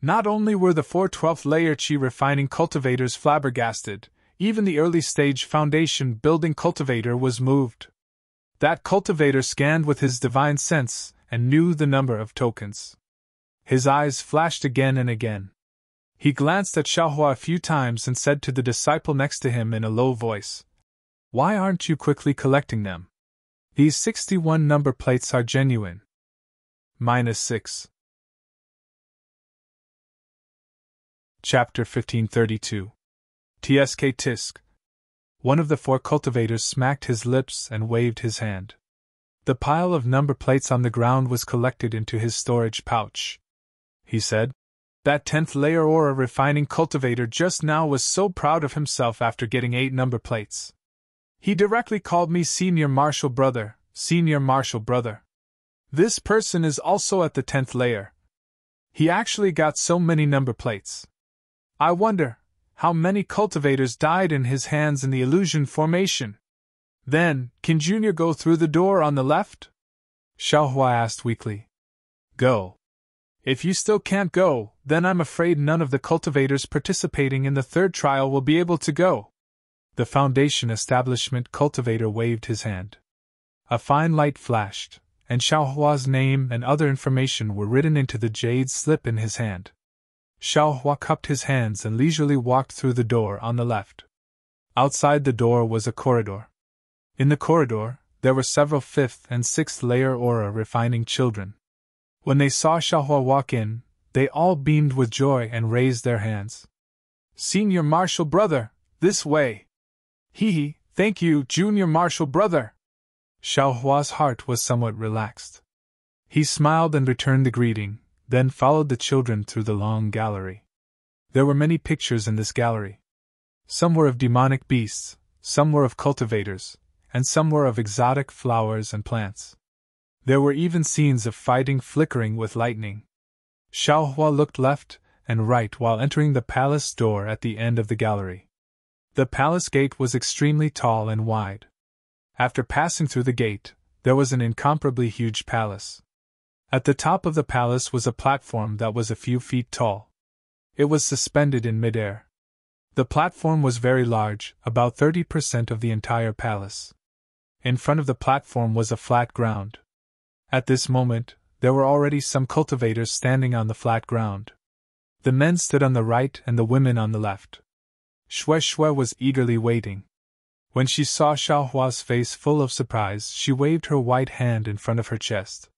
Not only were the 4 12th layer qi refining cultivators flabbergasted, even the early stage foundation building cultivator was moved. That cultivator scanned with his divine sense and knew the number of tokens. His eyes flashed again and again. He glanced at Xiaohua a few times and said to the disciple next to him in a low voice, Why aren't you quickly collecting them? These 61 number plates are genuine. -6. Chapter 1532. Tsk Tisk. One of the 4 cultivators smacked his lips and waved his hand. The pile of number plates on the ground was collected into his storage pouch. He said, That 10th layer aura refining cultivator just now was so proud of himself after getting 8 number plates. He directly called me Senior Marshal Brother, Senior Marshal Brother. This person is also at the 10th layer, He actually got so many number plates. I wonder how many cultivators died in his hands in the illusion formation. Then, can Junior go through the door on the left? Xiaohua asked weakly. Go. If you still can't go, then I'm afraid none of the cultivators participating in the third trial will be able to go. The Foundation Establishment cultivator waved his hand. A fine light flashed, and Xiaohua's name and other information were written into the jade slip in his hand. Xiaohua cupped his hands and leisurely walked through the door on the left. Outside the door was a corridor. In the corridor, there were several 5th and 6th layer aura refining children. When they saw Xiaohua walk in, they all beamed with joy and raised their hands. Senior Marshal Brother, this way! Hee, thank you, Junior Marshal Brother! Xiaohua's heart was somewhat relaxed. He smiled and returned the greeting, then followed the children through the long gallery. There were many pictures in this gallery. Some were of demonic beasts, some were of cultivators, and some were of exotic flowers and plants. There were even scenes of fighting flickering with lightning. Xiaohua looked left and right while entering the palace door at the end of the gallery. The palace gate was extremely tall and wide. After passing through the gate, there was an incomparably huge palace. At the top of the palace was a platform that was a few feet tall. It was suspended in midair. The platform was very large, about 30% of the entire palace. In front of the platform was a flat ground. At this moment, there were already some cultivators standing on the flat ground. The men stood on the right and the women on the left. Shue was eagerly waiting. When she saw Xiaohua's face full of surprise, she waved her white hand in front of her chest.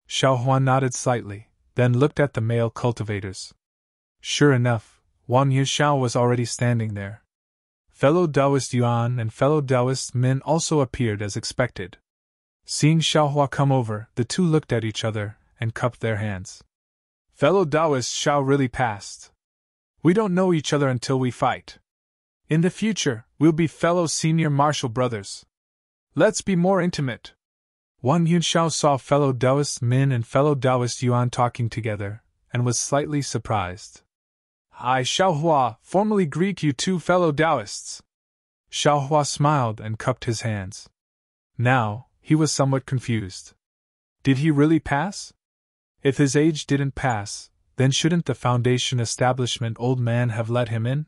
Xiaohua nodded slightly, then looked at the male cultivators. Sure enough, Wang Yuxiao was already standing there. Fellow Taoist Yuan and fellow Taoist Min also appeared as expected. Seeing Xiaohua come over, the two looked at each other and cupped their hands. Fellow Taoist Xiao really passed. We don't know each other until we fight. In the future, we'll be fellow senior martial brothers. Let's be more intimate. Wang Yunxiao saw fellow Taoist Min and fellow Taoist Yuan talking together, and was slightly surprised. I, Xiaohua, formally greet you two fellow Taoists. Xiaohua smiled and cupped his hands. Now, he was somewhat confused. Did he really pass? If his age didn't pass, then shouldn't the Foundation Establishment old man have let him in?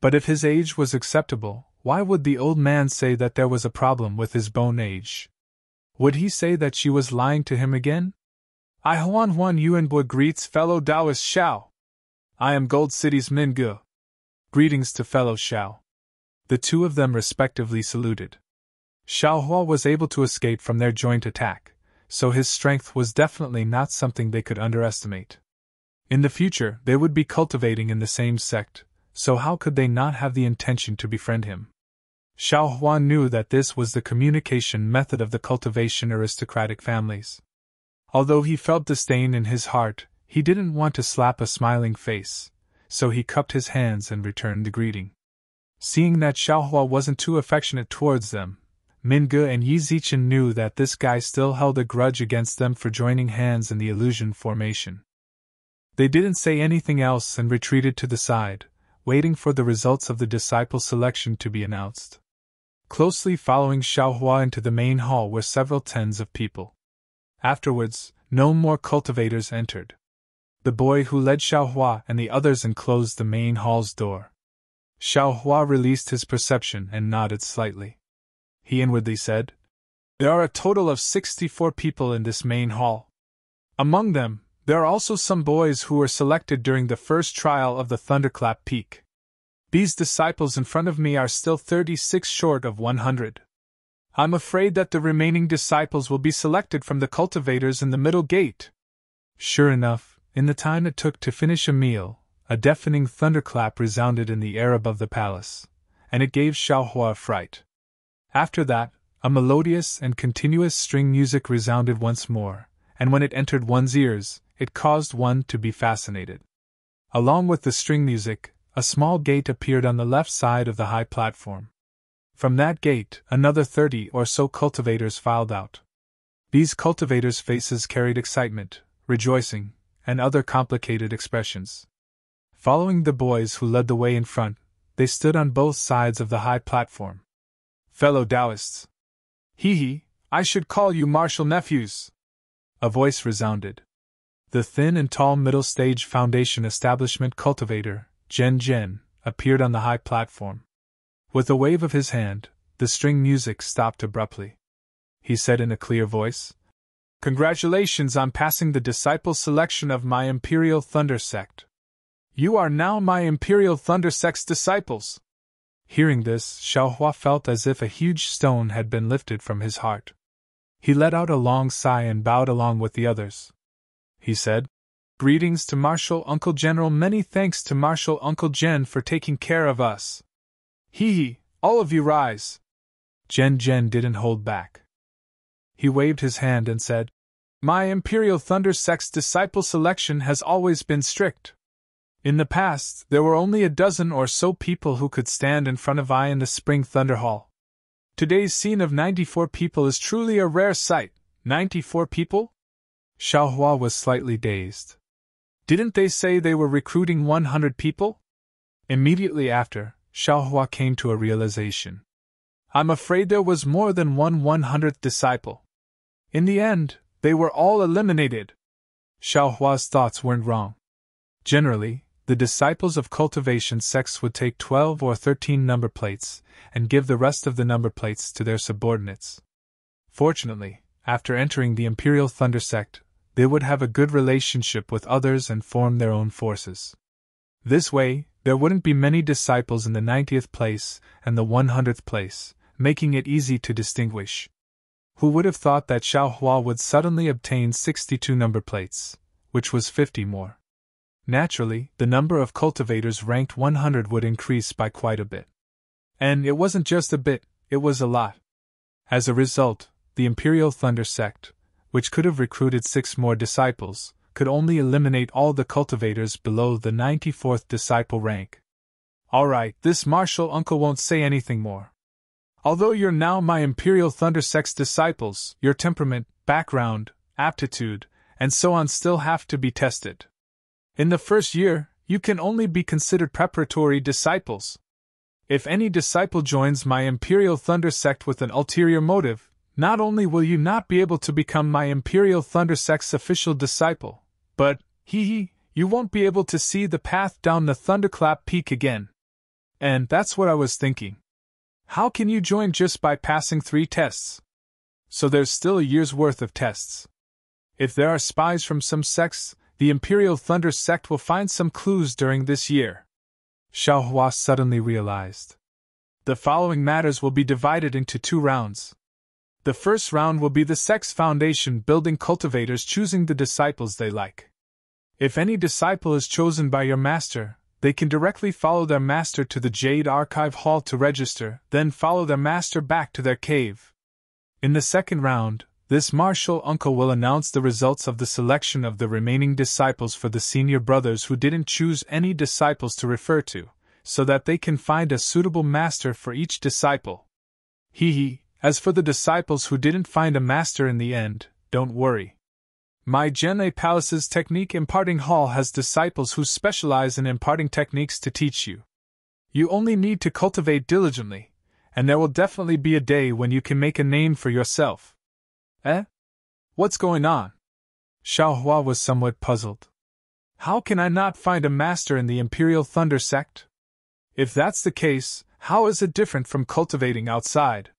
But if his age was acceptable, why would the old man say that there was a problem with his bone age? Would he say that she was lying to him again? I Huan Yuanbo greets fellow Taoist Xiao. I am Gold City's Mingu. Greetings to fellow Xiao. The two of them respectively saluted. Xiaohua was able to escape from their joint attack, so his strength was definitely not something they could underestimate. In the future, they would be cultivating in the same sect, so how could they not have the intention to befriend him? Xiaohua knew that this was the communication method of the cultivation aristocratic families. Although he felt disdain in his heart, he didn't want to slap a smiling face, so he cupped his hands and returned the greeting. Seeing that Xiaohua wasn't too affectionate towards them, Minge and Yi Zichen knew that this guy still held a grudge against them for joining hands in the illusion formation. They didn't say anything else and retreated to the side, waiting for the results of the disciple selection to be announced. Closely following Xiaohua into the main hall were several tens of people. Afterwards, no more cultivators entered. The boy who led Xiaohua and the others enclosed the main hall's door. Xiaohua released his perception and nodded slightly. He inwardly said, There are a total of 64 people in this main hall. Among them, there are also some boys who were selected during the first trial of the Thunderclap Peak. These disciples in front of me are still 36 short of 100. I'm afraid that the remaining disciples will be selected from the cultivators in the middle gate. Sure enough, in the time it took to finish a meal, a deafening thunderclap resounded in the air above the palace, and it gave Xiaohua a fright. After that, a melodious and continuous string music resounded once more, and when it entered one's ears, it caused one to be fascinated. Along with the string music, a small gate appeared on the left side of the high platform. From that gate, another 30 or so cultivators filed out. These cultivators' faces carried excitement, rejoicing, and other complicated expressions. Following the boys who led the way in front, they stood on both sides of the high platform. Fellow Taoists! Hee, I should call you martial nephews! A voice resounded. The thin and tall middle stage foundation establishment cultivator, Jen, appeared on the high platform. With a wave of his hand, the string music stopped abruptly. He said in a clear voice, "Congratulations on passing the disciple selection of my Imperial Thunder Sect. You are now my Imperial Thunder Sect's disciples." Hearing this, Xiaohua felt as if a huge stone had been lifted from his heart. He let out a long sigh and bowed along with the others. He said, "Greetings to Martial Uncle General. Many thanks to Martial Uncle Jen for taking care of us. Hee, all of you rise." Jen didn't hold back. He waved his hand and said, "My Imperial Thunder Sect's disciple selection has always been strict. In the past, there were only a dozen or so people who could stand in front of I in the Spring Thunder Hall. Today's scene of 94 people is truly a rare sight." 94 people? Xiaohua was slightly dazed. Didn't they say they were recruiting 100 people? Immediately after, Xiaohua came to a realization. I'm afraid there was more than one 100th disciple. In the end, they were all eliminated. Xiaohua's thoughts weren't wrong. Generally, the disciples of cultivation sects would take 12 or 13 number plates, and give the rest of the number plates to their subordinates. Fortunately, after entering the Imperial Thunder Sect, they would have a good relationship with others and form their own forces. This way, there wouldn't be many disciples in the 90th place and the 100th place, making it easy to distinguish. Who would have thought that Xiaohua would suddenly obtain 62 number plates, which was 50 more? Naturally, the number of cultivators ranked 100 would increase by quite a bit. And it wasn't just a bit, it was a lot. As a result, the Imperial Thunder Sect, which could have recruited 6 more disciples, could only eliminate all the cultivators below the 94th disciple rank. Alright, this martial uncle won't say anything more. Although you're now my Imperial Thunder Sect's disciples, your temperament, background, aptitude, and so on still have to be tested. In the first year, you can only be considered preparatory disciples. If any disciple joins my Imperial Thunder Sect with an ulterior motive, not only will you not be able to become my Imperial Thunder Sect's official disciple, but, you won't be able to see the path down the Thunderclap Peak again. And that's what I was thinking. How can you join just by passing 3 tests? So there's still a year's worth of tests. If there are spies from some sects, the Imperial Thunder Sect will find some clues during this year. Xiaohua suddenly realized. The following matters will be divided into 2 rounds. The first round will be the Sect's foundation building cultivators choosing the disciples they like. If any disciple is chosen by your master, they can directly follow their master to the Jade Archive Hall to register, then follow their master back to their cave. In the second round, this martial uncle will announce the results of the selection of the remaining disciples for the senior brothers who didn't choose any disciples to refer to, so that they can find a suitable master for each disciple. As for the disciples who didn't find a master in the end, don't worry. My Genei Palace's Technique Imparting Hall has disciples who specialize in imparting techniques to teach you. You only need to cultivate diligently, and there will definitely be a day when you can make a name for yourself. What's going on? Xiaohua was somewhat puzzled. How can I not find a master in the Imperial Thunder Sect? If that's the case, how is it different from cultivating outside?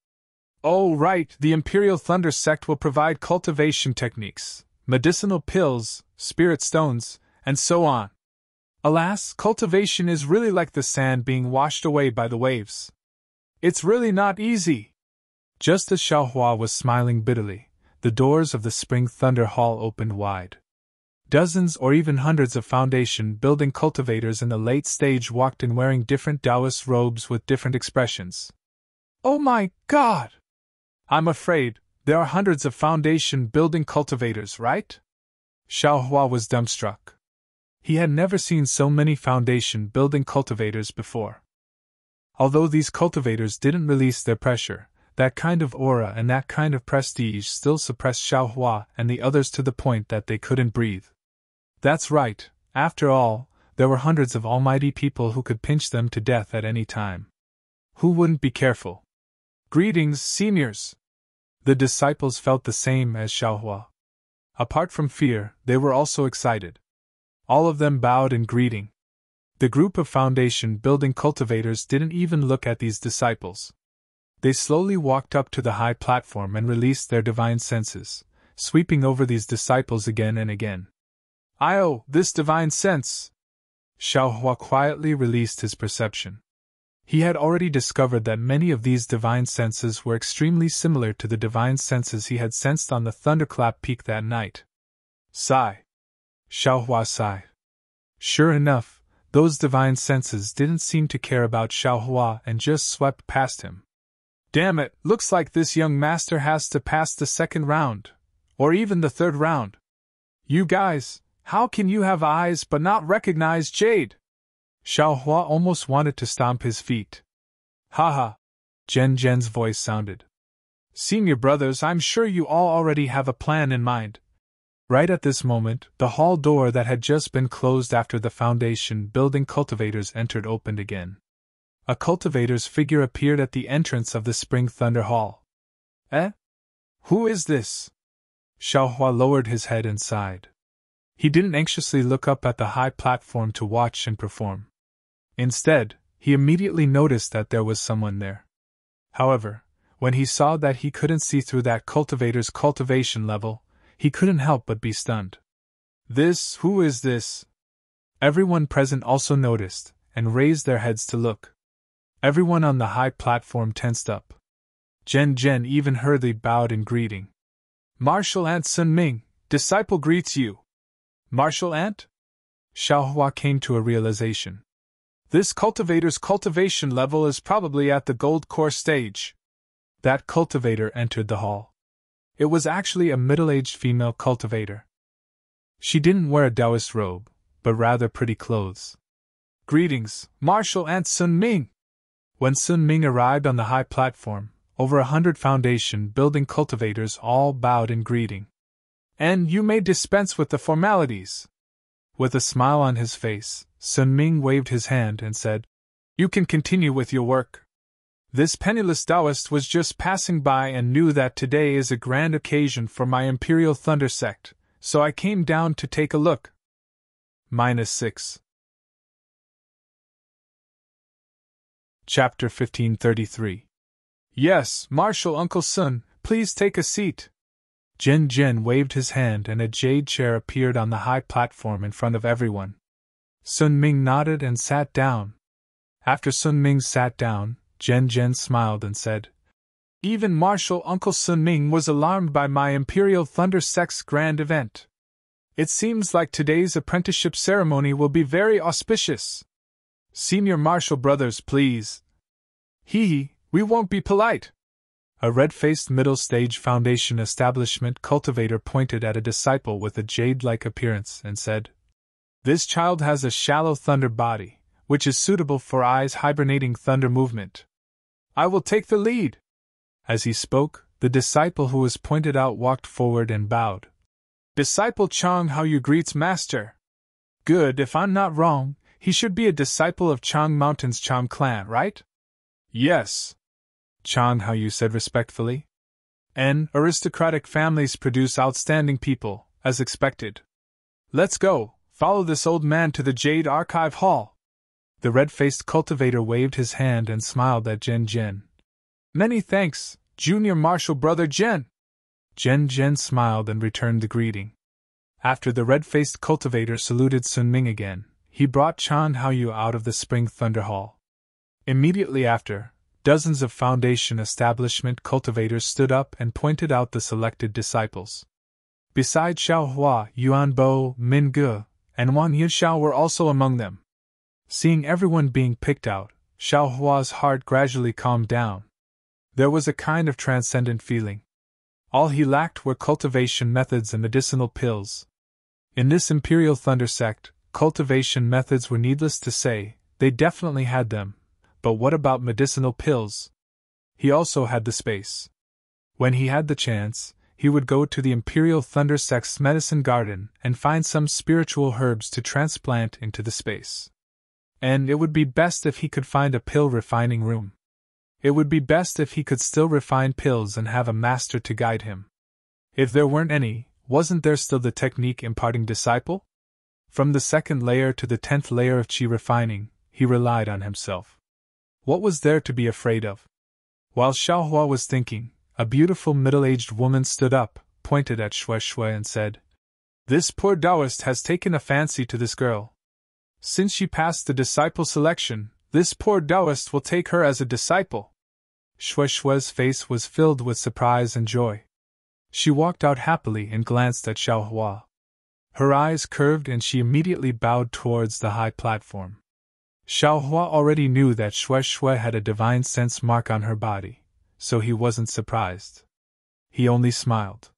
Oh right, the Imperial Thunder Sect will provide cultivation techniques, medicinal pills, spirit stones, and so on. Alas, cultivation is really like the sand being washed away by the waves. It's really not easy. Just as Xiaohua was smiling bitterly, the doors of the Spring Thunder Hall opened wide. Dozens or even hundreds of foundation building cultivators in the late stage walked in wearing different Taoist robes with different expressions. Oh my God! I'm afraid there are hundreds of foundation building cultivators, right? Xiaohua was dumbstruck. He had never seen so many foundation building cultivators before. Although these cultivators didn't release their pressure, that kind of aura and that kind of prestige still suppressed Xiaohua and the others to the point that they couldn't breathe. That's right, after all, there were hundreds of almighty people who could pinch them to death at any time. Who wouldn't be careful? Greetings, seniors! The disciples felt the same as Xiaohua. Apart from fear, they were also excited. All of them bowed in greeting. The group of foundation building cultivators didn't even look at these disciples. They slowly walked up to the high platform and released their divine senses, sweeping over these disciples again and again. "Io, this divine sense!" Xiaohua quietly released his perception. He had already discovered that many of these divine senses were extremely similar to the divine senses he had sensed on the thunderclap peak that night. Sigh. Xiaohua sighed. Sure enough, those divine senses didn't seem to care about Xiaohua and just swept past him. Damn it, looks like this young master has to pass the second round, or even the third round. You guys, how can you have eyes but not recognize Jade? Xiaohua almost wanted to stomp his feet. Haha, Zhen's voice sounded. Senior brothers, I'm sure you all already have a plan in mind. Right at this moment, the hall door that had just been closed after the foundation building cultivators entered opened again. A cultivator's figure appeared at the entrance of the Spring Thunder Hall. Eh? Who is this? Xiaohua lowered his head and sighed. He didn't anxiously look up at the high platform to watch and perform. Instead, he immediately noticed that there was someone there. However, when he saw that he couldn't see through that cultivator's cultivation level, he couldn't help but be stunned. Who is this? Everyone present also noticed, and raised their heads to look. Everyone on the high platform tensed up. Zhen even hurriedly bowed in greeting. Martial Ant Sun Ming, disciple greets you. Martial Ant? Xiaohua came to a realization. This cultivator's cultivation level is probably at the gold core stage. That cultivator entered the hall. It was actually a middle-aged female cultivator. She didn't wear a Taoist robe, but rather pretty clothes. Greetings, Martial Ant Sun Ming! When Sun Ming arrived on the high platform, over 100 foundation building cultivators all bowed in greeting. And you may dispense with the formalities. With a smile on his face, Sun Ming waved his hand and said, You can continue with your work. This penniless Taoist was just passing by and knew that today is a grand occasion for my Imperial Thunder sect, so I came down to take a look. -6. Chapter 1533. Yes, Martial Uncle Sun, please take a seat. Zhen waved his hand and a jade chair appeared on the high platform in front of everyone. Sun Ming nodded and sat down. After Sun Ming sat down, Zhen smiled and said, Even Martial Uncle Sun Ming was alarmed by my Imperial Thunder Sect's grand event. It seems like today's apprenticeship ceremony will be very auspicious. Senior Martial brothers, please. We won't be polite. A red-faced middle-stage foundation establishment cultivator pointed at a disciple with a jade-like appearance and said, This child has a shallow thunder body, which is suitable for eyes hibernating thunder movement. I will take the lead. As he spoke, the disciple who was pointed out walked forward and bowed. Disciple Chang Haoyu greets Master. Good, if I'm not wrong, he should be a disciple of Chang Mountain's Chang clan, right? Yes. Chang Haoyu said respectfully. Aristocratic families produce outstanding people, as expected. Let's go, follow this old man to the Jade Archive Hall. The red-faced cultivator waved his hand and smiled at Zhen. Many thanks, Junior Martial Brother Zhen. Zhen smiled and returned the greeting. After the red-faced cultivator saluted Sun Ming again, he brought Chang Haoyu out of the Spring Thunder Hall. Immediately after, dozens of foundation establishment cultivators stood up and pointed out the selected disciples. Besides Xiaohua, Yuanbo, Mingge, and Wang Yinxiao were also among them. Seeing everyone being picked out, Xiaohua's heart gradually calmed down. There was a kind of transcendent feeling. All he lacked were cultivation methods and medicinal pills. In this Imperial Thunder sect, cultivation methods were needless to say, they definitely had them. But what about medicinal pills? He also had the space. When he had the chance, he would go to the Imperial Thunder Sect's medicine garden and find some spiritual herbs to transplant into the space. And it would be best if he could find a pill refining room. It would be best if he could still refine pills and have a master to guide him. If there weren't any, wasn't there still the technique imparting disciple? From the 2nd layer to the 10th layer of qi refining, he relied on himself. What was there to be afraid of? While Xiaohua was thinking, a beautiful middle-aged woman stood up, pointed at Shui Shui and said, "This poor Taoist has taken a fancy to this girl. Since she passed the disciple selection, this poor Taoist will take her as a disciple." Shui Shui's face was filled with surprise and joy. She walked out happily and glanced at Xiaohua. Her eyes curved and she immediately bowed towards the high platform. Xiaohua already knew that Shui Shui had a divine sense mark on her body, so he wasn't surprised. He only smiled.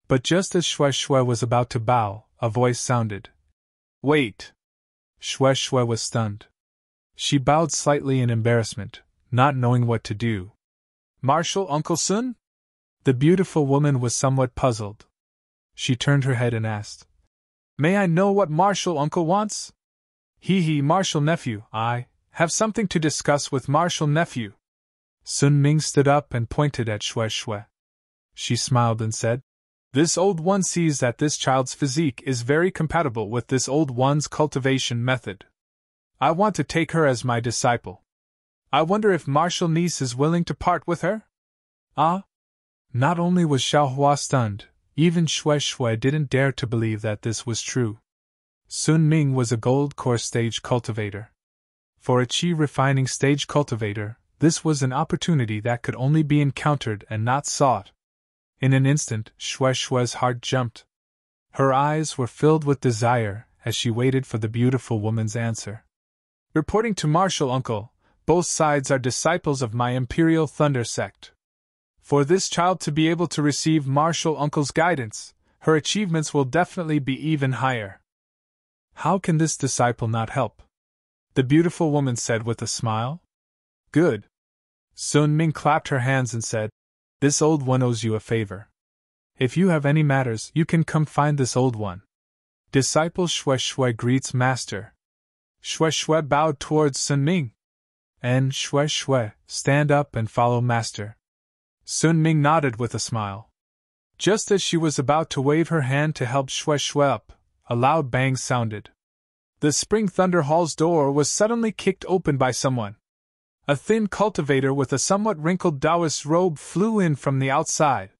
But just as Shui Shui was about to bow, a voice sounded. "Wait!" Shui Shui was stunned. She bowed slightly in embarrassment, not knowing what to do. "Martial Uncle Sun?" The beautiful woman was somewhat puzzled. She turned her head and asked, "May I know what Martial Uncle wants?" "He, Martial Nephew, I have something to discuss with Martial Nephew." Sun Ming stood up and pointed at Shui Shui. She smiled and said, "This old one sees that this child's physique is very compatible with this old one's cultivation method. I want to take her as my disciple. I wonder if Martial Niece is willing to part with her?" Ah! Not only was Xiaohua stunned, even Shui Shui didn't dare to believe that this was true. Sun Ming was a gold core stage cultivator. For a qi refining stage cultivator, this was an opportunity that could only be encountered and not sought. In an instant, Shui Shui's heart jumped. Her eyes were filled with desire as she waited for the beautiful woman's answer. "Reporting to Martial Uncle, both sides are disciples of my Imperial Thunder Sect. For this child to be able to receive Martial Uncle's guidance, her achievements will definitely be even higher. How can this disciple not help?" the beautiful woman said with a smile. "Good." Sun Ming clapped her hands and said, "This old one owes you a favor. If you have any matters, you can come find this old one. Disciple Shui Shui greets Master." Shui Shui bowed towards Sun Ming. "And Shui Shui, stand up and follow Master." Sun Ming nodded with a smile. Just as she was about to wave her hand to help Shui Shui up, a loud bang sounded. The Spring Thunder Hall's door was suddenly kicked open by someone. A thin cultivator with a somewhat wrinkled Taoist robe flew in from the outside.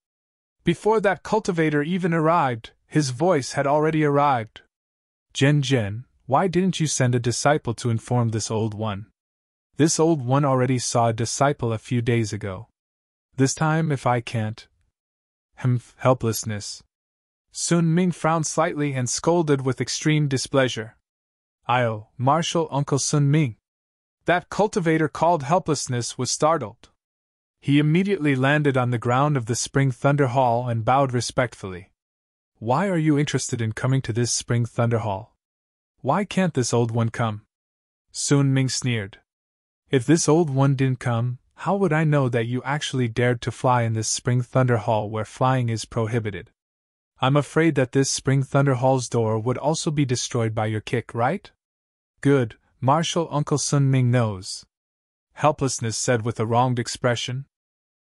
Before that cultivator even arrived, his voice had already arrived. "Zhen, why didn't you send a disciple to inform this old one? This old one already saw a disciple a few days ago. This time if I can't..." Helplessness. Sun Ming frowned slightly and scolded with extreme displeasure. "Io, Martial Uncle Sun Ming." That cultivator called helplessness was startled. He immediately landed on the ground of the Spring Thunder Hall and bowed respectfully. "Why are you interested in coming to this Spring Thunder Hall? Why can't this old one come?" Sun Ming sneered. "If this old one didn't come, how would I know that you actually dared to fly in this Spring Thunder Hall where flying is prohibited? I'm afraid that this Spring Thunder Hall's door would also be destroyed by your kick, right?" "Good, Martial Uncle Sun Ming knows," Helplessness said with a wronged expression.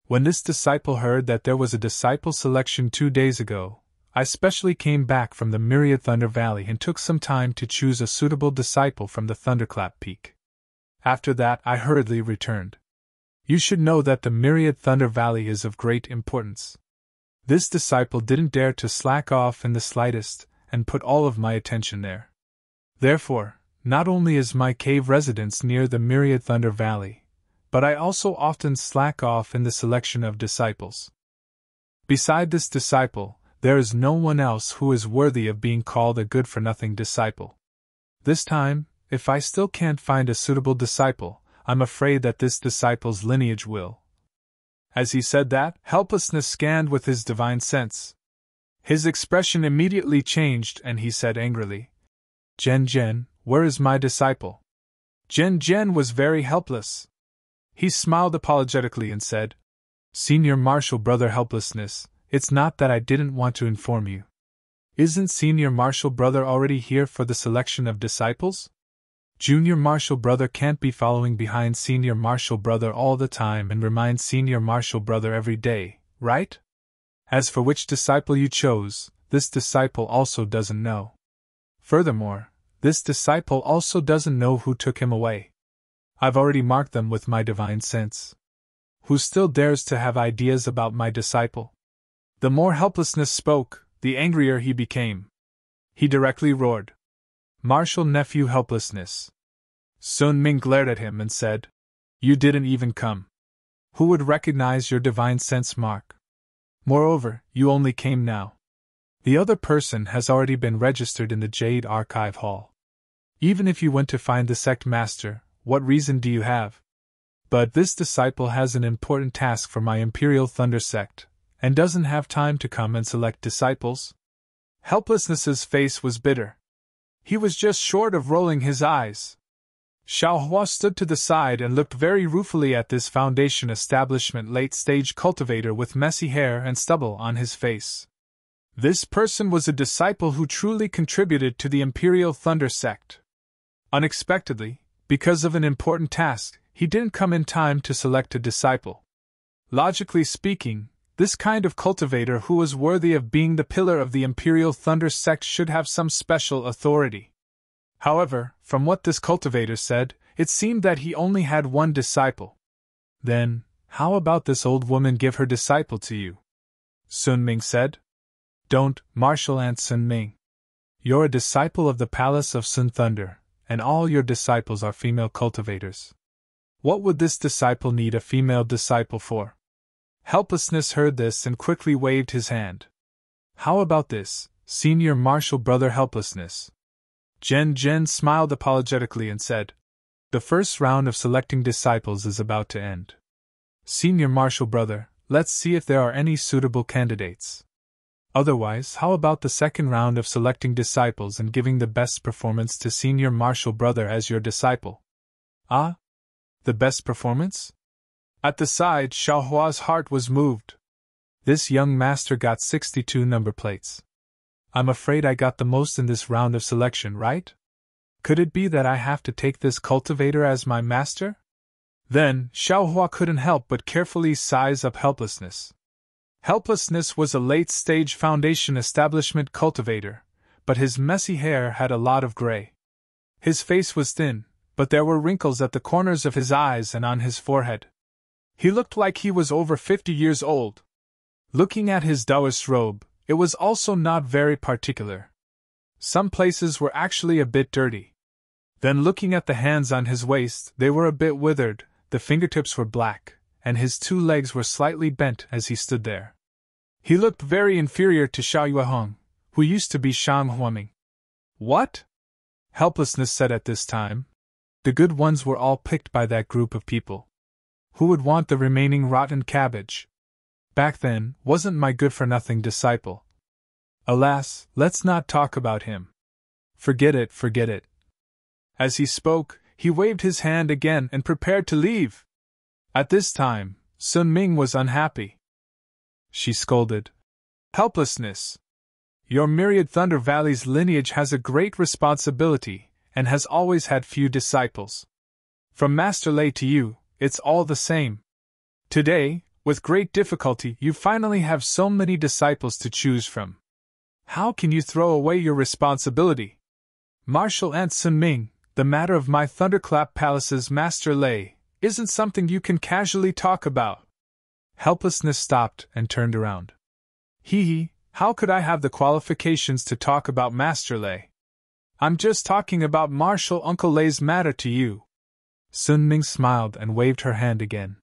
"When this disciple heard that there was a disciple selection 2 days ago, I specially came back from the Myriad Thunder Valley and took some time to choose a suitable disciple from the Thunderclap Peak. After that I hurriedly returned. You should know that the Myriad Thunder Valley is of great importance. This disciple didn't dare to slack off in the slightest, and put all of my attention there. Therefore, not only is my cave residence near the Myriad Thunder Valley, but I also often slack off in the selection of disciples. Beside this disciple, there is no one else who is worthy of being called a good-for-nothing disciple. This time, if I still can't find a suitable disciple, I'm afraid that this disciple's lineage will..." As he said that, Helplessness scanned with his divine sense. His expression immediately changed and he said angrily, Zhen, where is my disciple?" Zhen was very helpless. He smiled apologetically and said, "Senior Martial Brother Helplessness, it's not that I didn't want to inform you. Isn't Senior Marshal Brother already here for the selection of disciples? Junior Marshal Brother can't be following behind Senior Marshal Brother all the time and remind Senior Marshal Brother every day, right? As for which disciple you chose, this disciple also doesn't know. Furthermore, this disciple also doesn't know who took him away. I've already marked them with my divine sense. Who still dares to have ideas about my disciple? The more Helplessness spoke, the angrier he became. He directly roared, "Marshal Nephew Helplessness!" Sun Ming glared at him and said, "You didn't even come. Who would recognize your divine sense mark? Moreover, you only came now. The other person has already been registered in the Jade Archive Hall. Even if you went to find the sect master, what reason do you have? But this disciple has an important task for my Imperial Thunder sect, and doesn't have time to come and select disciples." Helplessness's face was bitter. He was just short of rolling his eyes. Xiaohua stood to the side and looked very ruefully at this Foundation establishment late-stage cultivator with messy hair and stubble on his face. This person was a disciple who truly contributed to the Imperial Thunder sect. Unexpectedly, because of an important task, he didn't come in time to select a disciple. Logically speaking, this kind of cultivator who was worthy of being the pillar of the Imperial Thunder sect should have some special authority. However, from what this cultivator said, it seemed that he only had one disciple. Then, how about this old woman give her disciple to you? Sun Ming said. Don't, Marshal Aunt Sun Ming. You're a disciple of the Palace of Sun Thunder, and all your disciples are female cultivators. What would this disciple need a female disciple for? Helplessness heard this and quickly waved his hand. How about this, Senior Marshal Brother Helplessness? Jen smiled apologetically and said, "The first round of selecting disciples is about to end. Senior Marshal Brother, let's see if there are any suitable candidates. Otherwise, how about the second round of selecting disciples and giving the best performance to Senior Marshal Brother as your disciple?" Ah? The best performance? At the side, Xiaohua's heart was moved. This young master got 62 number plates. I'm afraid I got the most in this round of selection, right? Could it be that I have to take this cultivator as my master? Then, Xiaohua couldn't help but carefully size up Helplessness. Helplessness was a late-stage Foundation establishment cultivator, but his messy hair had a lot of gray. His face was thin, but there were wrinkles at the corners of his eyes and on his forehead. He looked like he was over 50 years old. Looking at his Taoist robe, it was also not very particular. Some places were actually a bit dirty. Then looking at the hands on his waist, they were a bit withered, the fingertips were black, and his 2 legs were slightly bent as he stood there. He looked very inferior to Xiao Yuehong, who used to be Shang Huaming. What? Helplessness said at this time. The good ones were all picked by that group of people. Who would want the remaining rotten cabbage? Back then, wasn't my good-for-nothing disciple. Alas, let's not talk about him. Forget it. As he spoke, he waved his hand again and prepared to leave. At this time, Sun Ming was unhappy. She scolded. Helplessness! Your Myriad Thunder Valley's lineage has a great responsibility, and has always had few disciples. From Master Lei to you, it's all the same. Today, with great difficulty, you finally have so many disciples to choose from. How can you throw away your responsibility? Marshal Aunt Sun Ming, the matter of my Thunderclap Palace's Master Lei isn't something you can casually talk about. Helplessness stopped and turned around. Hee, how could I have the qualifications to talk about Master Lei? I'm just talking about Marshal Uncle Lei's matter to you. Sun Ming smiled and waved her hand again.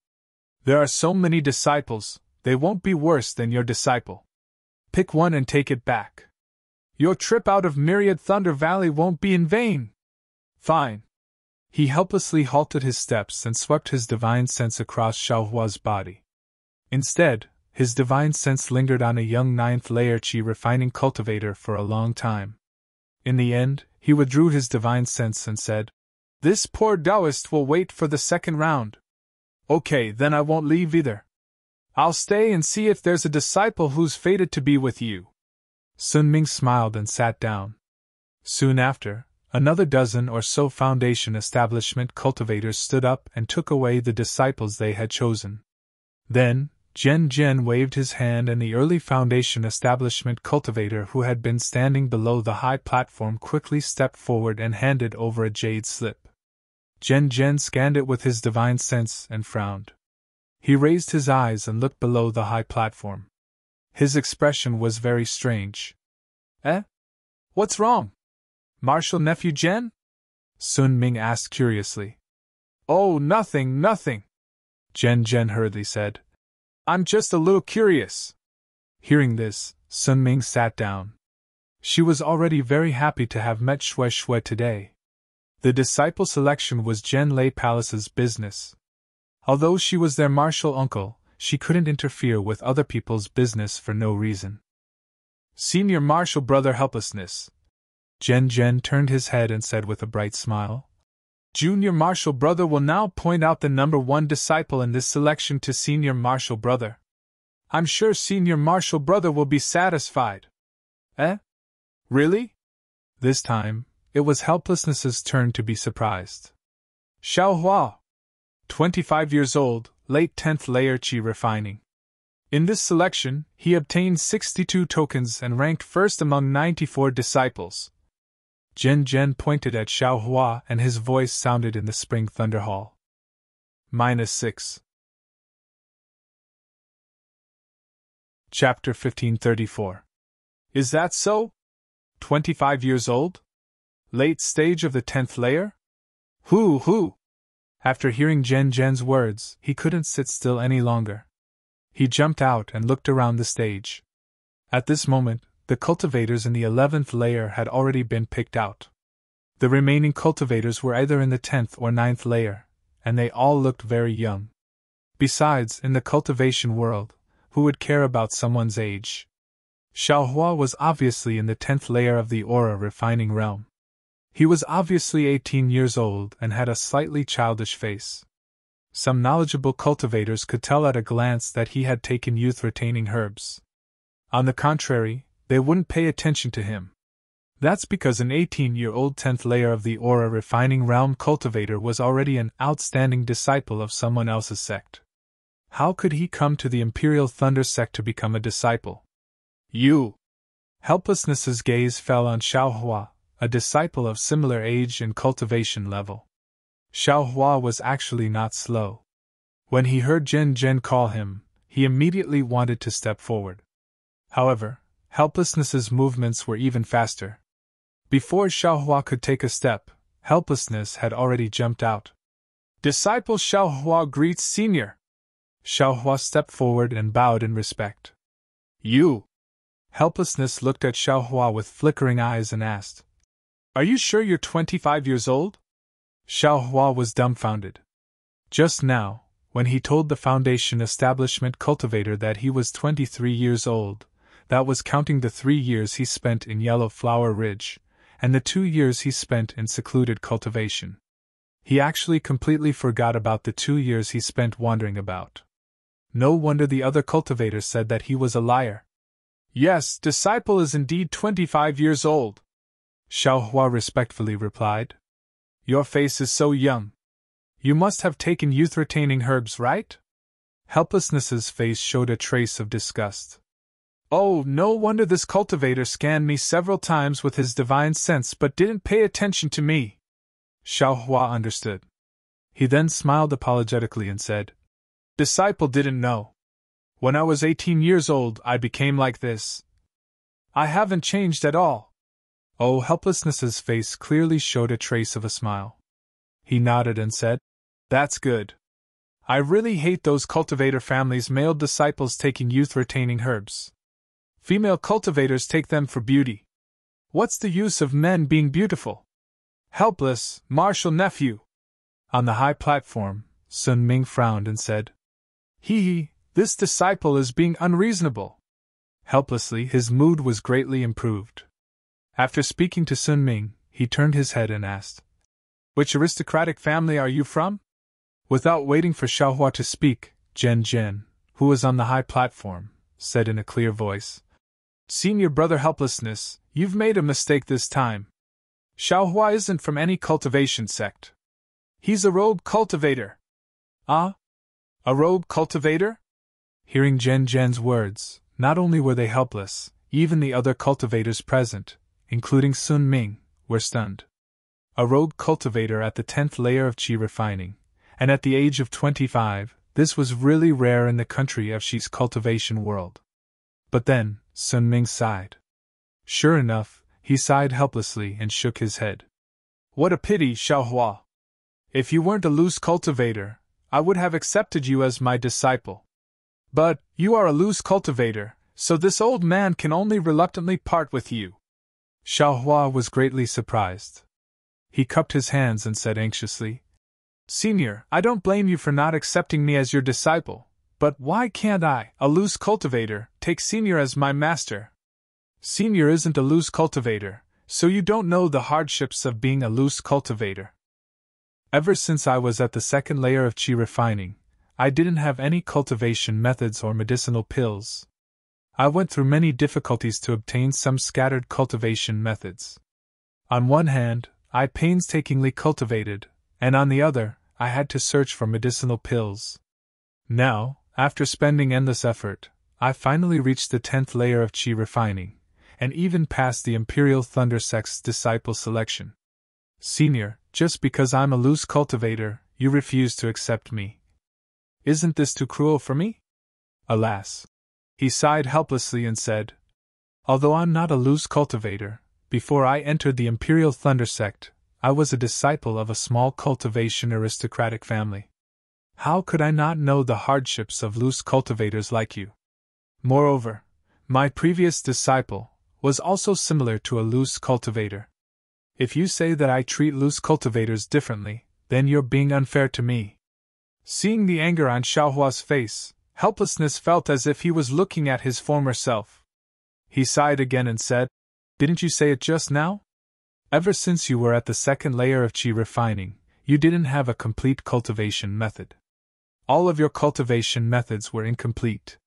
There are so many disciples, they won't be worse than your disciple. Pick one and take it back. Your trip out of Myriad Thunder Valley won't be in vain. Fine. He helplessly halted his steps and swept his divine sense across Xiaohua's body. Instead, his divine sense lingered on a young 9th layer Qi refining cultivator for a long time. In the end, he withdrew his divine sense and said, This poor Taoist will wait for the second round. Okay, then I won't leave either. I'll stay and see if there's a disciple who's fated to be with you. Sun Ming smiled and sat down. Soon after, another dozen or so foundation establishment cultivators stood up and took away the disciples they had chosen. Then, Zhen Zhen waved his hand and the early foundation establishment cultivator who had been standing below the high platform quickly stepped forward and handed over a jade slip. Zhen Zhen scanned it with his divine sense and frowned. He raised his eyes and looked below the high platform. His expression was very strange. Eh? What's wrong? Martial nephew Zhen? Sun Ming asked curiously. Oh, nothing, nothing, Zhen Zhen hurriedly said. I'm just a little curious. Hearing this, Sun Ming sat down. She was already very happy to have met Shui Shui today. The disciple selection was Zhen Lei Palace's business. Although she was their martial uncle, she couldn't interfere with other people's business for no reason. Senior martial brother helplessness. Zhen Zhen turned his head and said with a bright smile. Junior martial brother will now point out the number 1 disciple in this selection to senior martial brother. I'm sure senior martial brother will be satisfied. Eh? Really? This time, it was helplessness's turn to be surprised. Xiao Hua, 25 years old, late 10th layer Qi refining. In this selection, he obtained 62 tokens and ranked first among 94 disciples. Zhen Zhen pointed at Xiao Hua and his voice sounded in the Spring Thunder Hall. -6. Chapter 1534. Is that so? 25 years old? Late stage of the 10th layer? Hoo! After hearing Zhen Zhen's words, he couldn't sit still any longer. He jumped out and looked around the stage. At this moment, the cultivators in the 11th layer had already been picked out. The remaining cultivators were either in the 10th or 9th layer, and they all looked very young. Besides, in the cultivation world, who would care about someone's age? Xiao Hua was obviously in the 10th layer of the aura refining realm. He was obviously 18 years old and had a slightly childish face. Some knowledgeable cultivators could tell at a glance that he had taken youth-retaining herbs. On the contrary, they wouldn't pay attention to him. That's because an 18-year-old 10th layer of the aura refining realm cultivator was already an outstanding disciple of someone else's sect. How could he come to the Imperial Thunder sect to become a disciple? You! Helplessness's gaze fell on Xiao Hua, a disciple of similar age and cultivation level. Xiao Hua was actually not slow. When he heard Zhen Zhen call him, he immediately wanted to step forward. However, Helplessness's movements were even faster. Before Xiao Hua could take a step, Helplessness had already jumped out. Disciple Xiao Hua greets Senior. Xiao Hua stepped forward and bowed in respect. You! Helplessness looked at Xiao Hua with flickering eyes and asked, Are you sure you're 25 years old? Xiao Hua was dumbfounded. Just now, when he told the Foundation Establishment cultivator that he was 23 years old, that was counting the 3 years he spent in Yellow Flower Ridge, and the 2 years he spent in secluded cultivation. He actually completely forgot about the 2 years he spent wandering about. No wonder the other cultivators said that he was a liar. Yes, disciple is indeed 25 years old, Xiao Hua respectfully replied. Your face is so young. You must have taken youth-retaining herbs, right? Helplessness's face showed a trace of disgust. Oh, no wonder this cultivator scanned me several times with his divine sense but didn't pay attention to me. Xiao Hua understood. He then smiled apologetically and said, Disciple didn't know. When I was 18 years old, I became like this. I haven't changed at all. Oh, Helplessness's face clearly showed a trace of a smile. He nodded and said, That's good. I really hate those cultivator families' male disciples taking youth-retaining herbs. Female cultivators take them for beauty. What's the use of men being beautiful? Helpless, martial nephew. On the high platform, Sun Ming frowned and said, This disciple is being unreasonable. Helplessly, his mood was greatly improved. After speaking to Sun Ming, he turned his head and asked, Which aristocratic family are you from? Without waiting for Xiao Hua to speak, Zhen Zhen, who was on the high platform, said in a clear voice, "Senior Brother Helplessness, you've made a mistake this time. Xiaohua isn't from any cultivation sect. He's a rogue cultivator." "Ah? A rogue cultivator?" Hearing Zhen Zhen's words, not only were they helpless, even the other cultivators present, including Sun Ming, were stunned. A rogue cultivator at the 10th layer of qi refining, and at the age of 25, this was really rare in the country of Xi's cultivation world. But then, Sun Ming sighed. Sure enough, he sighed helplessly and shook his head. "What a pity, Xiaohua. If you weren't a loose cultivator, I would have accepted you as my disciple. But, you are a loose cultivator, so this old man can only reluctantly part with you." Xiaohua was greatly surprised. He cupped his hands and said anxiously, "Senior, I don't blame you for not accepting me as your disciple, but why can't I, a loose cultivator, take Senior as my master?" "Senior isn't a loose cultivator, so you don't know the hardships of being a loose cultivator. Ever since I was at the 2nd layer of qi refining, I didn't have any cultivation methods or medicinal pills. I went through many difficulties to obtain some scattered cultivation methods. On one hand, I painstakingly cultivated, and on the other, I had to search for medicinal pills. Now, after spending endless effort, I finally reached the 10th layer of qi refining, and even passed the Imperial Thunder Sect's disciple selection. Senior, just because I'm a loose cultivator, you refuse to accept me. Isn't this too cruel for me? Alas." He sighed helplessly and said, "Although I'm not a loose cultivator, before I entered the Imperial Thunder Sect, I was a disciple of a small cultivation aristocratic family. How could I not know the hardships of loose cultivators like you? Moreover, my previous disciple was also similar to a loose cultivator. If you say that I treat loose cultivators differently, then you're being unfair to me." Seeing the anger on Xiaohua's face, Helplessness felt as if he was looking at his former self. He sighed again and said, "Didn't you say it just now? Ever since you were at the 2nd layer of qi refining, you didn't have a complete cultivation method. All of your cultivation methods were incomplete.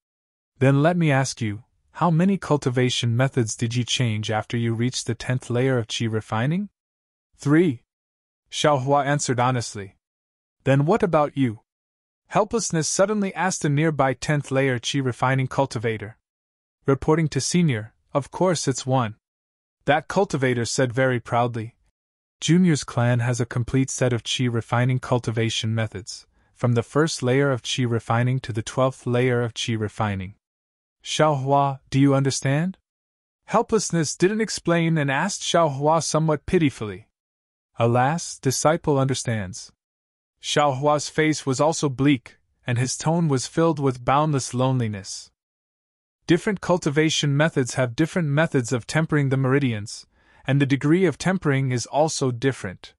Then let me ask you, how many cultivation methods did you change after you reached the 10th layer of qi refining?" "3. Xiaohua answered honestly. "Then what about you?" Helplessness suddenly asked a nearby 10th layer qi refining cultivator. Reporting to Senior, "Of course it's 1. That cultivator said very proudly, "Junior's clan has a complete set of qi refining cultivation methods, from the 1st layer of qi refining to the 12th layer of qi refining. Xiaohua, do you understand?" Helplessness didn't explain and asked Xiaohua somewhat pitifully. "Alas, disciple understands." Xiaohua's face was also bleak, and his tone was filled with boundless loneliness. Different cultivation methods have different methods of tempering the meridians, and the degree of tempering is also different.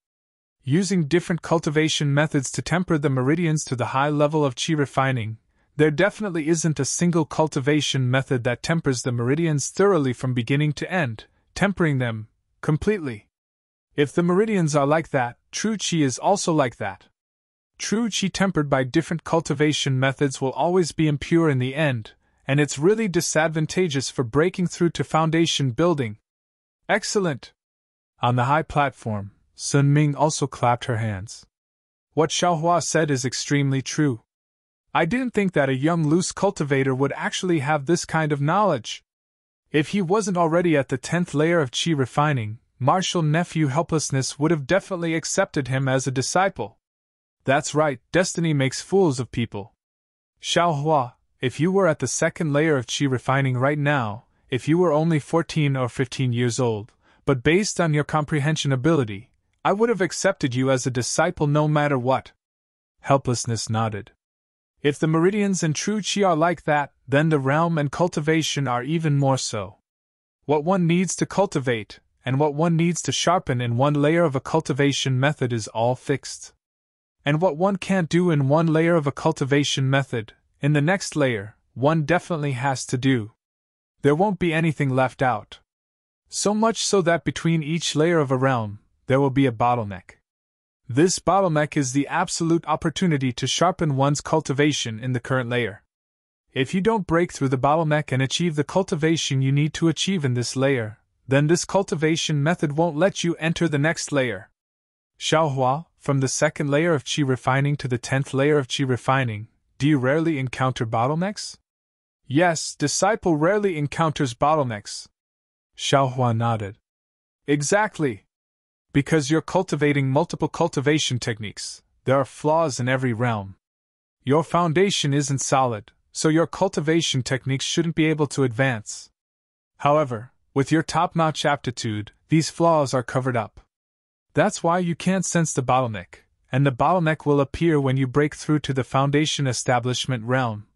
Using different cultivation methods to temper the meridians to the high level of qi refining, there definitely isn't a single cultivation method that tempers the meridians thoroughly from beginning to end, tempering them completely. If the meridians are like that, true qi is also like that. True qi tempered by different cultivation methods will always be impure in the end, and it's really disadvantageous for breaking through to foundation building. Excellent! On the high platform, Sun Ming also clapped her hands. What Xiaohua said is extremely true. I didn't think that a young loose cultivator would actually have this kind of knowledge. If he wasn't already at the 10th layer of qi refining, Martial Nephew Helplessness would have definitely accepted him as a disciple. That's right, destiny makes fools of people. Xiaohua, if you were at the 2nd layer of qi refining right now, if you were only 14 or 15 years old, but based on your comprehension ability, I would have accepted you as a disciple no matter what." Helplessness nodded. If the meridians and true qi are like that, then the realm and cultivation are even more so. What one needs to cultivate, and what one needs to sharpen in one layer of a cultivation method is all fixed. And what one can't do in one layer of a cultivation method, in the next layer, one definitely has to do. There won't be anything left out. So much so that between each layer of a realm, there will be a bottleneck. This bottleneck is the absolute opportunity to sharpen one's cultivation in the current layer. If you don't break through the bottleneck and achieve the cultivation you need to achieve in this layer, then this cultivation method won't let you enter the next layer. Xiaohua, from the second layer of qi refining to the 10th layer of qi refining, do you rarely encounter bottlenecks? Yes, disciple rarely encounters bottlenecks. Xiaohua nodded. Exactly. Because you're cultivating multiple cultivation techniques, there are flaws in every realm. Your foundation isn't solid, so your cultivation techniques shouldn't be able to advance. However, with your top-notch aptitude, these flaws are covered up. That's why you can't sense the bottleneck, and the bottleneck will appear when you break through to the foundation establishment realm.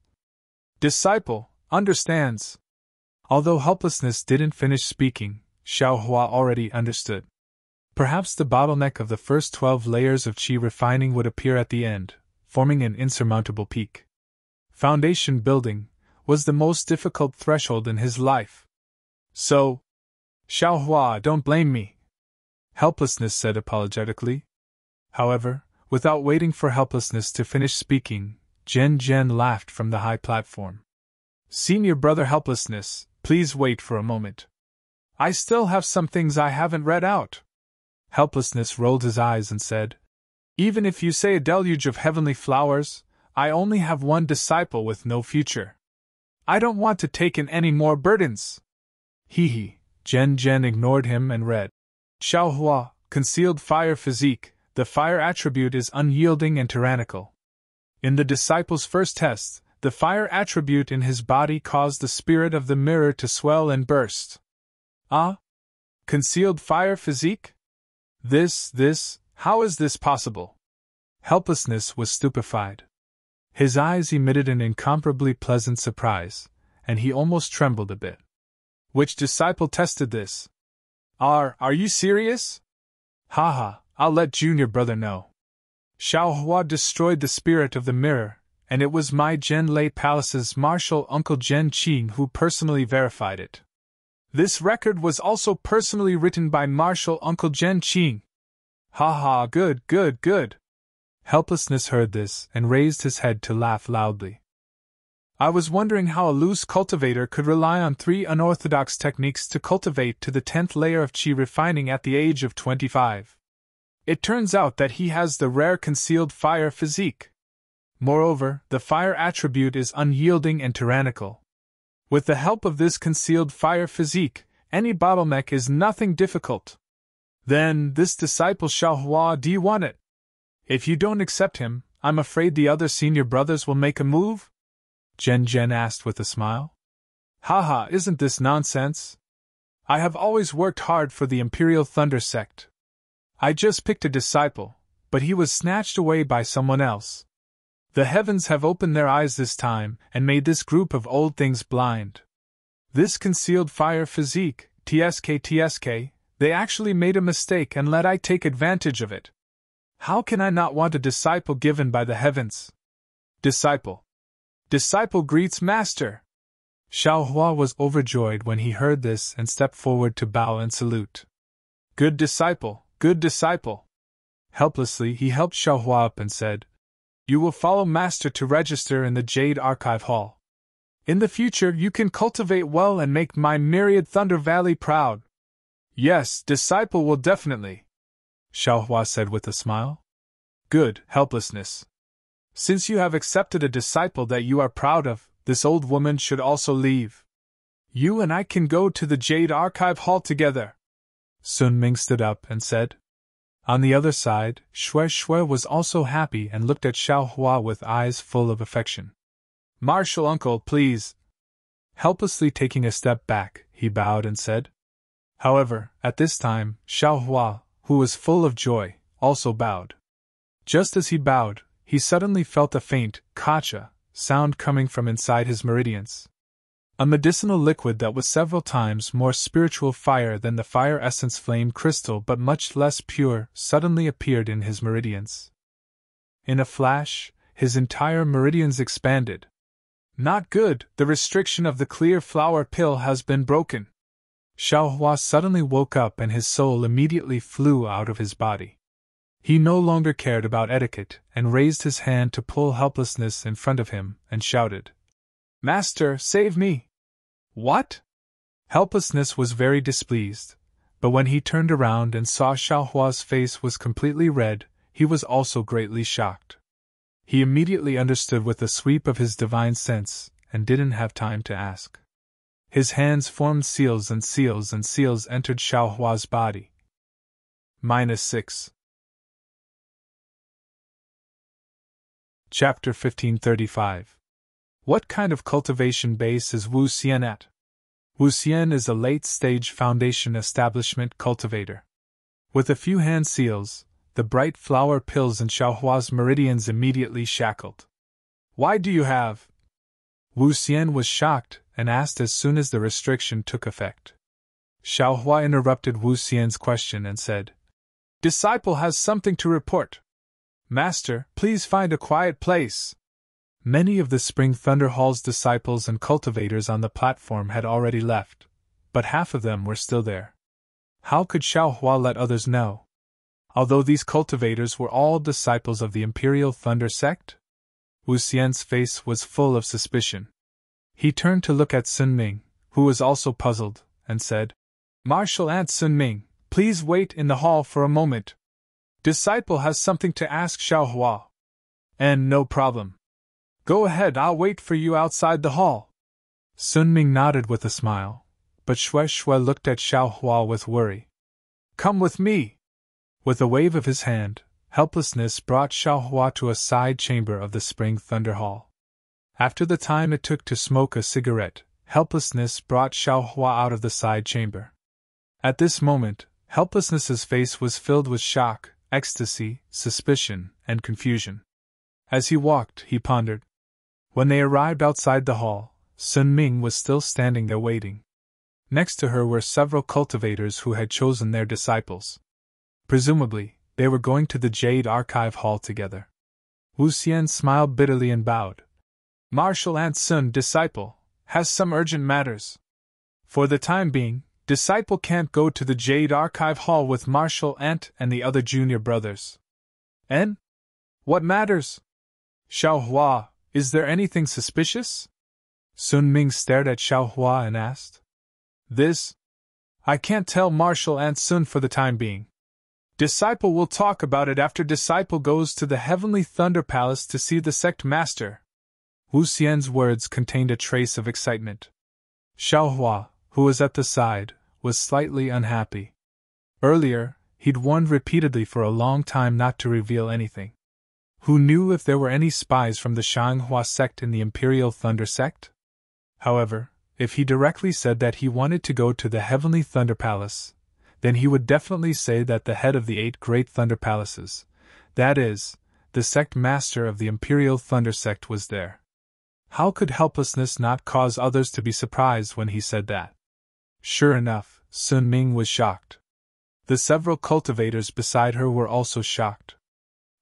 Disciple understands. Although helplessness didn't finish speaking, Xiaohua already understood. Perhaps the bottleneck of the first 12 layers of qi refining would appear at the end, forming an insurmountable peak. Foundation building was the most difficult threshold in his life. So, Xiaohua, don't blame me, Helplessness said apologetically. However, without waiting for Helplessness to finish speaking, Zhen laughed from the high platform. Senior brother Helplessness, please wait for a moment. I still have some things I haven't read out. Helplessness rolled his eyes and said, Even if you say a deluge of heavenly flowers, I only have one disciple with no future. I don't want to take in any more burdens. Hee. Zhen ignored him and read. Xiaohua, concealed fire physique, the fire attribute is unyielding and tyrannical. In the disciple's first test, the fire attribute in his body caused the spirit of the mirror to swell and burst. Ah? Concealed fire physique? How is this possible? Helplessness was stupefied. His eyes emitted an incomparably pleasant surprise, and he almost trembled a bit. Which disciple tested this? Are you serious? Haha, I'll let junior brother know. Xiaohua destroyed the spirit of the mirror, and it was my Zhenlei Palace's martial uncle Zhen Qing who personally verified it. This record was also personally written by martial uncle Zhen Qing. Haha, good. Helplessness heard this and raised his head to laugh loudly. I was wondering how a loose cultivator could rely on 3 unorthodox techniques to cultivate to the 10th layer of qi refining at the age of 25. It turns out that he has the rare concealed fire physique. Moreover, the fire attribute is unyielding and tyrannical. With the help of this concealed fire physique, any bottleneck is nothing difficult. Then, this disciple Xiaohua, do you want it? If you don't accept him, I'm afraid the other senior brothers will make a move? Zhen asked with a smile. Haha, isn't this nonsense? I have always worked hard for the Imperial Thunder Sect. I just picked a disciple, but he was snatched away by someone else. The heavens have opened their eyes this time and made this group of old things blind. This concealed fire physique, TSK, they actually made a mistake and let I take advantage of it. How can I not want a disciple given by the heavens? Disciple greets master. Xiaohua was overjoyed when he heard this and stepped forward to bow and salute. Good disciple. Helplessly he helped Xiaohua up and said, You will follow master to register in the Jade Archive Hall. In the future you can cultivate well and make my myriad Thunder Valley proud. Yes, disciple will definitely, Xiaohua said with a smile. Good, Helplessness. Since you have accepted a disciple that you are proud of, this old woman should also leave. You and I can go to the Jade Archive Hall together. Sun Ming stood up and said. On the other side, Shui was also happy and looked at Xiaohua with eyes full of affection. Martial uncle, please. Helplessly taking a step back, he bowed and said. However, at this time, Xiaohua, who was full of joy, also bowed. Just as he bowed, he suddenly felt a faint, kacha, sound coming from inside his meridians. A medicinal liquid that was several times more spiritual fire than the fire essence flame crystal but much less pure suddenly appeared in his meridians. In a flash, his entire meridians expanded. Not good, the restriction of the clear flower pill has been broken. Xiaohua suddenly woke up and his soul immediately flew out of his body. He no longer cared about etiquette and raised his hand to pull Helplessness in front of him and shouted. Master, save me! What? Helplessness was very displeased, but when he turned around and saw Xiaohua's face was completely red, he was also greatly shocked. He immediately understood with a sweep of his divine sense, and didn't have time to ask. His hands formed seals and seals and seals entered Xiaohua's body. -6. Chapter 1535. What kind of cultivation base is Wu Xian at? Wu Xian is a late-stage foundation establishment cultivator. With a few hand seals, the bright flower pills in Xiaohua's meridians immediately shackled. Why do you have? Wu Xian was shocked and asked as soon as the restriction took effect. Xiaohua interrupted Wu Xian's question and said, Disciple has something to report. Master, please find a quiet place. Many of the Spring Thunder Hall's disciples and cultivators on the platform had already left, but half of them were still there. How could Xiaohua let others know? Although these cultivators were all disciples of the Imperial Thunder sect? Wu Xian's face was full of suspicion. He turned to look at Sun Ming, who was also puzzled, and said, Martial Aunt Sun Ming, please wait in the hall for a moment. Disciple has something to ask Xiaohua. And no problem. Go ahead, I'll wait for you outside the hall. Sun Ming nodded with a smile, but Xue Xue looked at Xiaohua with worry. Come with me. With a wave of his hand, helplessness brought Xiaohua to a side chamber of the Spring Thunder Hall. After the time it took to smoke a cigarette, helplessness brought Xiaohua out of the side chamber. At this moment, helplessness's face was filled with shock, ecstasy, suspicion, and confusion. As he walked, he pondered. When they arrived outside the hall, Sun Ming was still standing there waiting. Next to her were several cultivators who had chosen their disciples. Presumably, they were going to the Jade Archive Hall together. Wu Xian smiled bitterly and bowed. Martial Aunt Sun, disciple, has some urgent matters. For the time being, disciple can't go to the Jade Archive Hall with Martial Aunt and the other junior brothers. And? What matters? Xiaohua, is there anything suspicious? Sun Ming stared at Xiaohua and asked. This? I can't tell Martial Aunt Sun for the time being. Disciple will talk about it after Disciple goes to the Heavenly Thunder Palace to see the sect master. Wu Xian's words contained a trace of excitement. Xiaohua, who was at the side, was slightly unhappy. Earlier, he'd warned repeatedly for a long time not to reveal anything. Who knew if there were any spies from the Shanghua sect in the Imperial Thunder sect? However, if he directly said that he wanted to go to the Heavenly Thunder Palace, then he would definitely say that the head of the 8 Great Thunder Palaces, that is, the sect master of the Imperial Thunder sect, was there. How could helplessness not cause others to be surprised when he said that? Sure enough, Sun Ming was shocked. The several cultivators beside her were also shocked.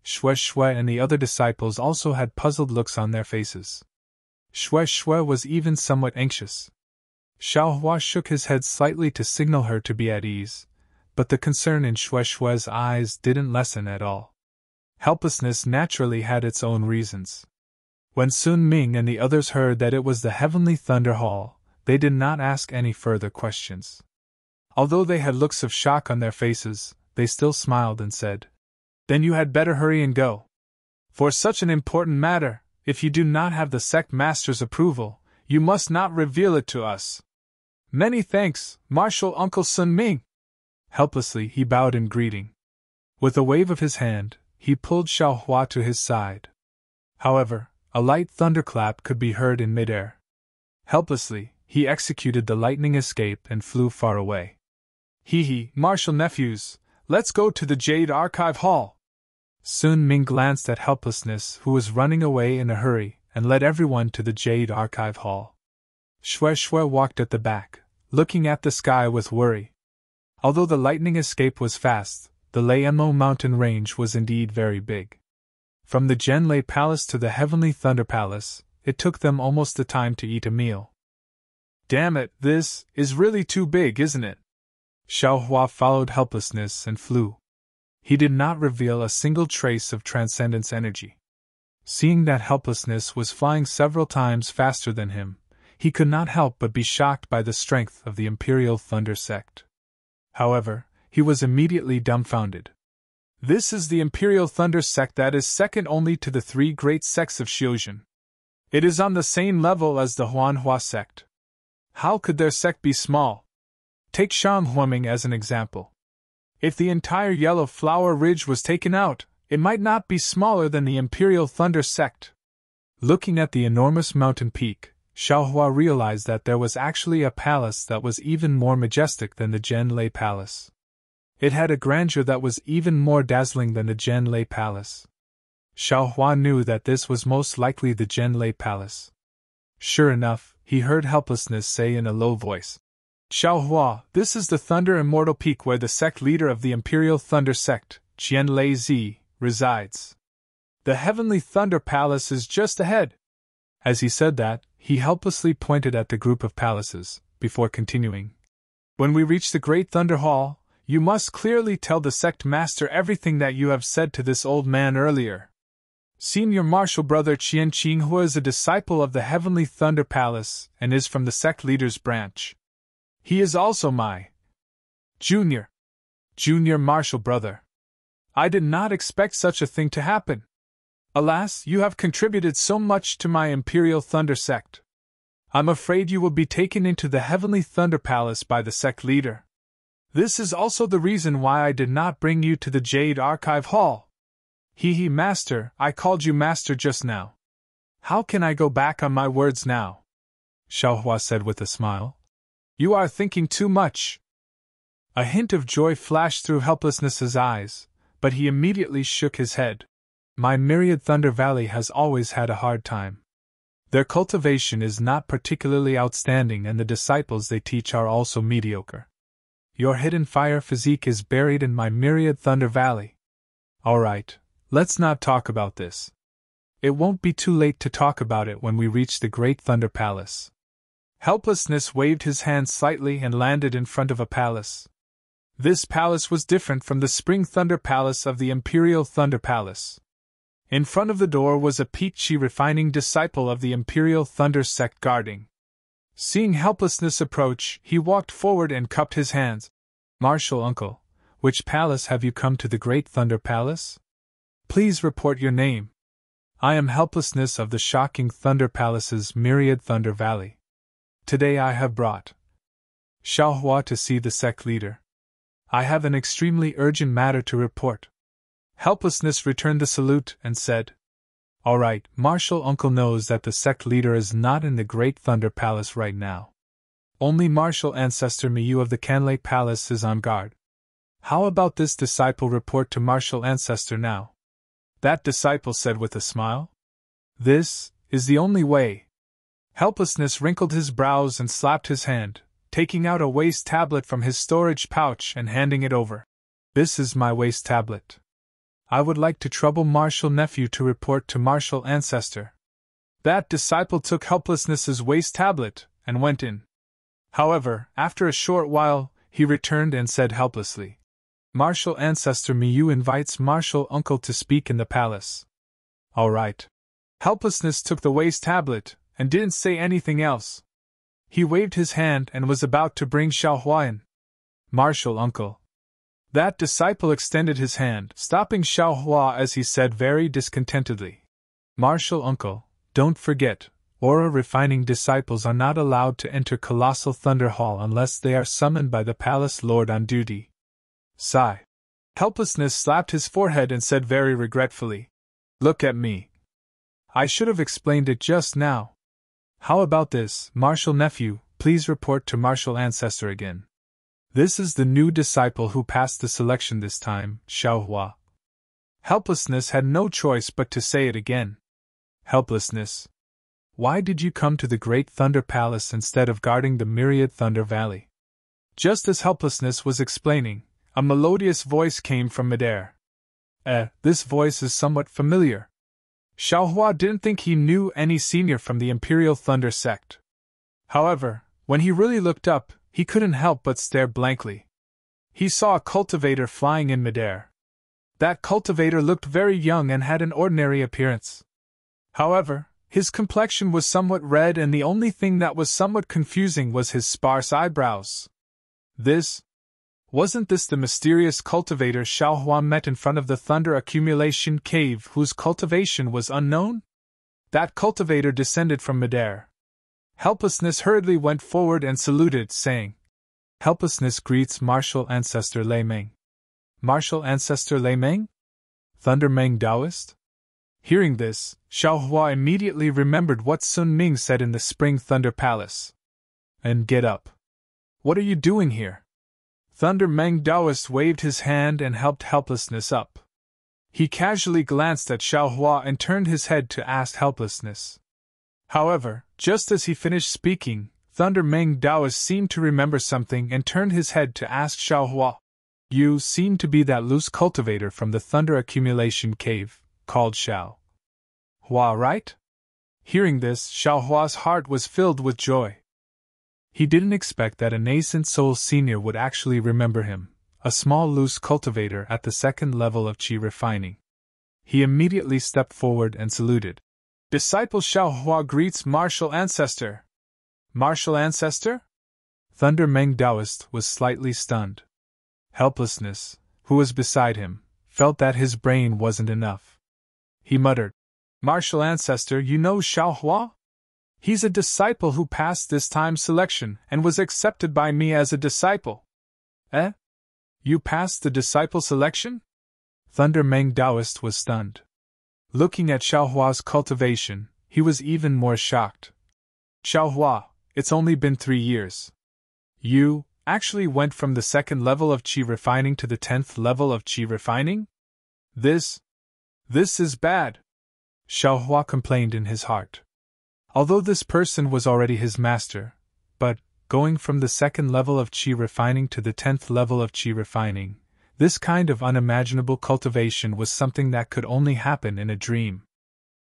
Xue Xue and the other disciples also had puzzled looks on their faces. Xue Xue was even somewhat anxious. Xiaohua shook his head slightly to signal her to be at ease, but the concern in Xue Xue's eyes didn't lessen at all. Helplessness naturally had its own reasons. When Sun Ming and the others heard that it was the Heavenly Thunder Hall, they did not ask any further questions. Although they had looks of shock on their faces, they still smiled and said, Then you had better hurry and go. For such an important matter, if you do not have the sect master's approval, you must not reveal it to us. Many thanks, Martial Uncle Sun Ming. Helplessly, he bowed in greeting. With a wave of his hand, he pulled Xiaohua to his side. However, a light thunderclap could be heard in midair. Helplessly, he executed the lightning escape and flew far away. Hee, martial nephews, let's go to the Jade Archive Hall. Sun Ming glanced at Helplessness, who was running away in a hurry, and led everyone to the Jade Archive Hall. Xue Xue walked at the back, looking at the sky with worry. Although the lightning escape was fast, the Liemo mountain range was indeed very big. From the Zhenlei Palace to the Heavenly Thunder Palace, it took them almost the time to eat a meal. Damn it, this is really too big, isn't it? Xiaohua followed Helplessness and flew. He did not reveal a single trace of transcendence energy. Seeing that helplessness was flying several times faster than him, he could not help but be shocked by the strength of the Imperial Thunder sect. However, he was immediately dumbfounded. This is the Imperial Thunder sect that is second only to the three great sects of Xiuzhen. It is on the same level as the Huanhua sect. How could their sect be small? Take Shanghuaming as an example. If the entire Yellow Flower Ridge was taken out, it might not be smaller than the Imperial Thunder sect. Looking at the enormous mountain peak, Xiaohua realized that there was actually a palace that was even more majestic than the Zhenlei Palace. It had a grandeur that was even more dazzling than the Zhenlei Palace. Xiaohua knew that this was most likely the Zhenlei Palace. Sure enough, he heard Helplessness say in a low voice, "Xiaohua, this is the Thunder Immortal Peak where the sect leader of the Imperial Thunder sect, Qianlei Zi, resides. The Heavenly Thunder Palace is just ahead." As he said that, he helplessly pointed at the group of palaces, before continuing. "When we reach the Great Thunder Hall, you must clearly tell the sect master everything that you have said to this old man earlier. Senior Martial Brother Qian Qinghua is a disciple of the Heavenly Thunder Palace and is from the sect leader's branch. He is also my junior Martial Brother. I did not expect such a thing to happen. Alas, you have contributed so much to my Imperial Thunder sect. I'm afraid you will be taken into the Heavenly Thunder Palace by the sect leader. This is also the reason why I did not bring you to the Jade Archive Hall. Master, I called you master just now. How can I go back on my words now?" Xiaohua said with a smile. "You are thinking too much." A hint of joy flashed through Helplessness's eyes, but he immediately shook his head. "My myriad Thunder Valley has always had a hard time. Their cultivation is not particularly outstanding and the disciples they teach are also mediocre. Your hidden fire physique is buried in my myriad Thunder Valley. All right, let's not talk about this. It won't be too late to talk about it when we reach the Great Thunder Palace." Helplessness waved his hand slightly and landed in front of a palace. This palace was different from the Spring Thunder Palace of the Imperial Thunder Palace. In front of the door was a peaked refining disciple of the Imperial Thunder sect guarding. Seeing Helplessness approach, he walked forward and cupped his hands. "Martial Uncle, which palace have you come to? The Great Thunder Palace? Please report your name." "I am Helplessness of the Shocking Thunder Palace's Myriad Thunder Valley. Today I have brought Xiaohua to see the sect leader. I have an extremely urgent matter to report." Helplessness returned the salute and said, "All right, Martial Uncle knows that the sect leader is not in the Great Thunder Palace right now. Only Martial Ancestor Miyu of the Canlei Palace is on guard. How about this disciple report to Martial Ancestor now?" That disciple said with a smile. "This is the only way." Helplessness wrinkled his brows and slapped his hand, taking out a waste tablet from his storage pouch and handing it over. "This is my waste tablet. I would like to trouble Martial Nephew to report to Martial Ancestor." That disciple took Helplessness's waste tablet and went in. However, after a short while, he returned and said helplessly, "Martial Ancestor Miyu invites Martial Uncle to speak in the palace." "All right." Helplessness took the waste tablet and didn't say anything else. He waved his hand and was about to bring Xiaohua in. "Martial Uncle." That disciple extended his hand, stopping Xiaohua as he said very discontentedly, "Martial Uncle, don't forget, aura refining disciples are not allowed to enter Colossal Thunder Hall unless they are summoned by the Palace Lord on duty." Sigh. Helplessness slapped his forehead and said very regretfully, "Look at me. I should have explained it just now. How about this, Martial Nephew, please report to Martial Ancestor again. This is the new disciple who passed the selection this time, Xiaohua." Helplessness had no choice but to say it again. "Helplessness. Why did you come to the Great Thunder Palace instead of guarding the Myriad Thunder Valley?" Just as Helplessness was explaining, a melodious voice came from midair. This voice is somewhat familiar. Xiaohua didn't think he knew any senior from the Imperial Thunder sect. However, when he really looked up, he couldn't help but stare blankly. He saw a cultivator flying in midair. That cultivator looked very young and had an ordinary appearance. However, his complexion was somewhat red, and the only thing that was somewhat confusing was his sparse eyebrows. Wasn't this the mysterious cultivator Xiaohua met in front of the thunder accumulation cave, whose cultivation was unknown? That cultivator descended from midair. Helplessness hurriedly went forward and saluted, saying, "Helplessness greets martial ancestor Lei Meng." Martial ancestor Lei Meng? Thunder Meng Taoist? Hearing this, Xiaohua immediately remembered what Sun Ming said in the Spring Thunder Palace. "And get up. What are you doing here?" Thunder Meng Taoist waved his hand and helped Helplessness up. He casually glanced at Xiaohua and turned his head to ask Helplessness. However, just as he finished speaking, Thunder Meng Taoist seemed to remember something and turned his head to ask Xiaohua, "You seem to be that loose cultivator from the thunder accumulation cave, called Xiaohua, right?" Hearing this, Xiaohua's heart was filled with joy. He didn't expect that a nascent soul senior would actually remember him, a small loose cultivator at the second level of qi refining. He immediately stepped forward and saluted. "Disciple Xiaohua greets martial ancestor." "Martial ancestor?" Thunder Meng Taoist was slightly stunned. Helplessness, who was beside him, felt that his brain wasn't enough. He muttered, "Martial ancestor, you know Xiaohua? He's a disciple who passed this time selection and was accepted by me as a disciple." "Eh? You passed the disciple selection?" Thunder Meng Taoist was stunned. Looking at Xiaohua's cultivation, he was even more shocked. "Xiaohua, it's only been 3 years. You actually went from the second level of qi refining to the 10th level of qi refining? This is bad," Xiaohua complained in his heart. Although this person was already his master, but, going from the second level of qi refining to the 10th level of qi refining, this kind of unimaginable cultivation was something that could only happen in a dream.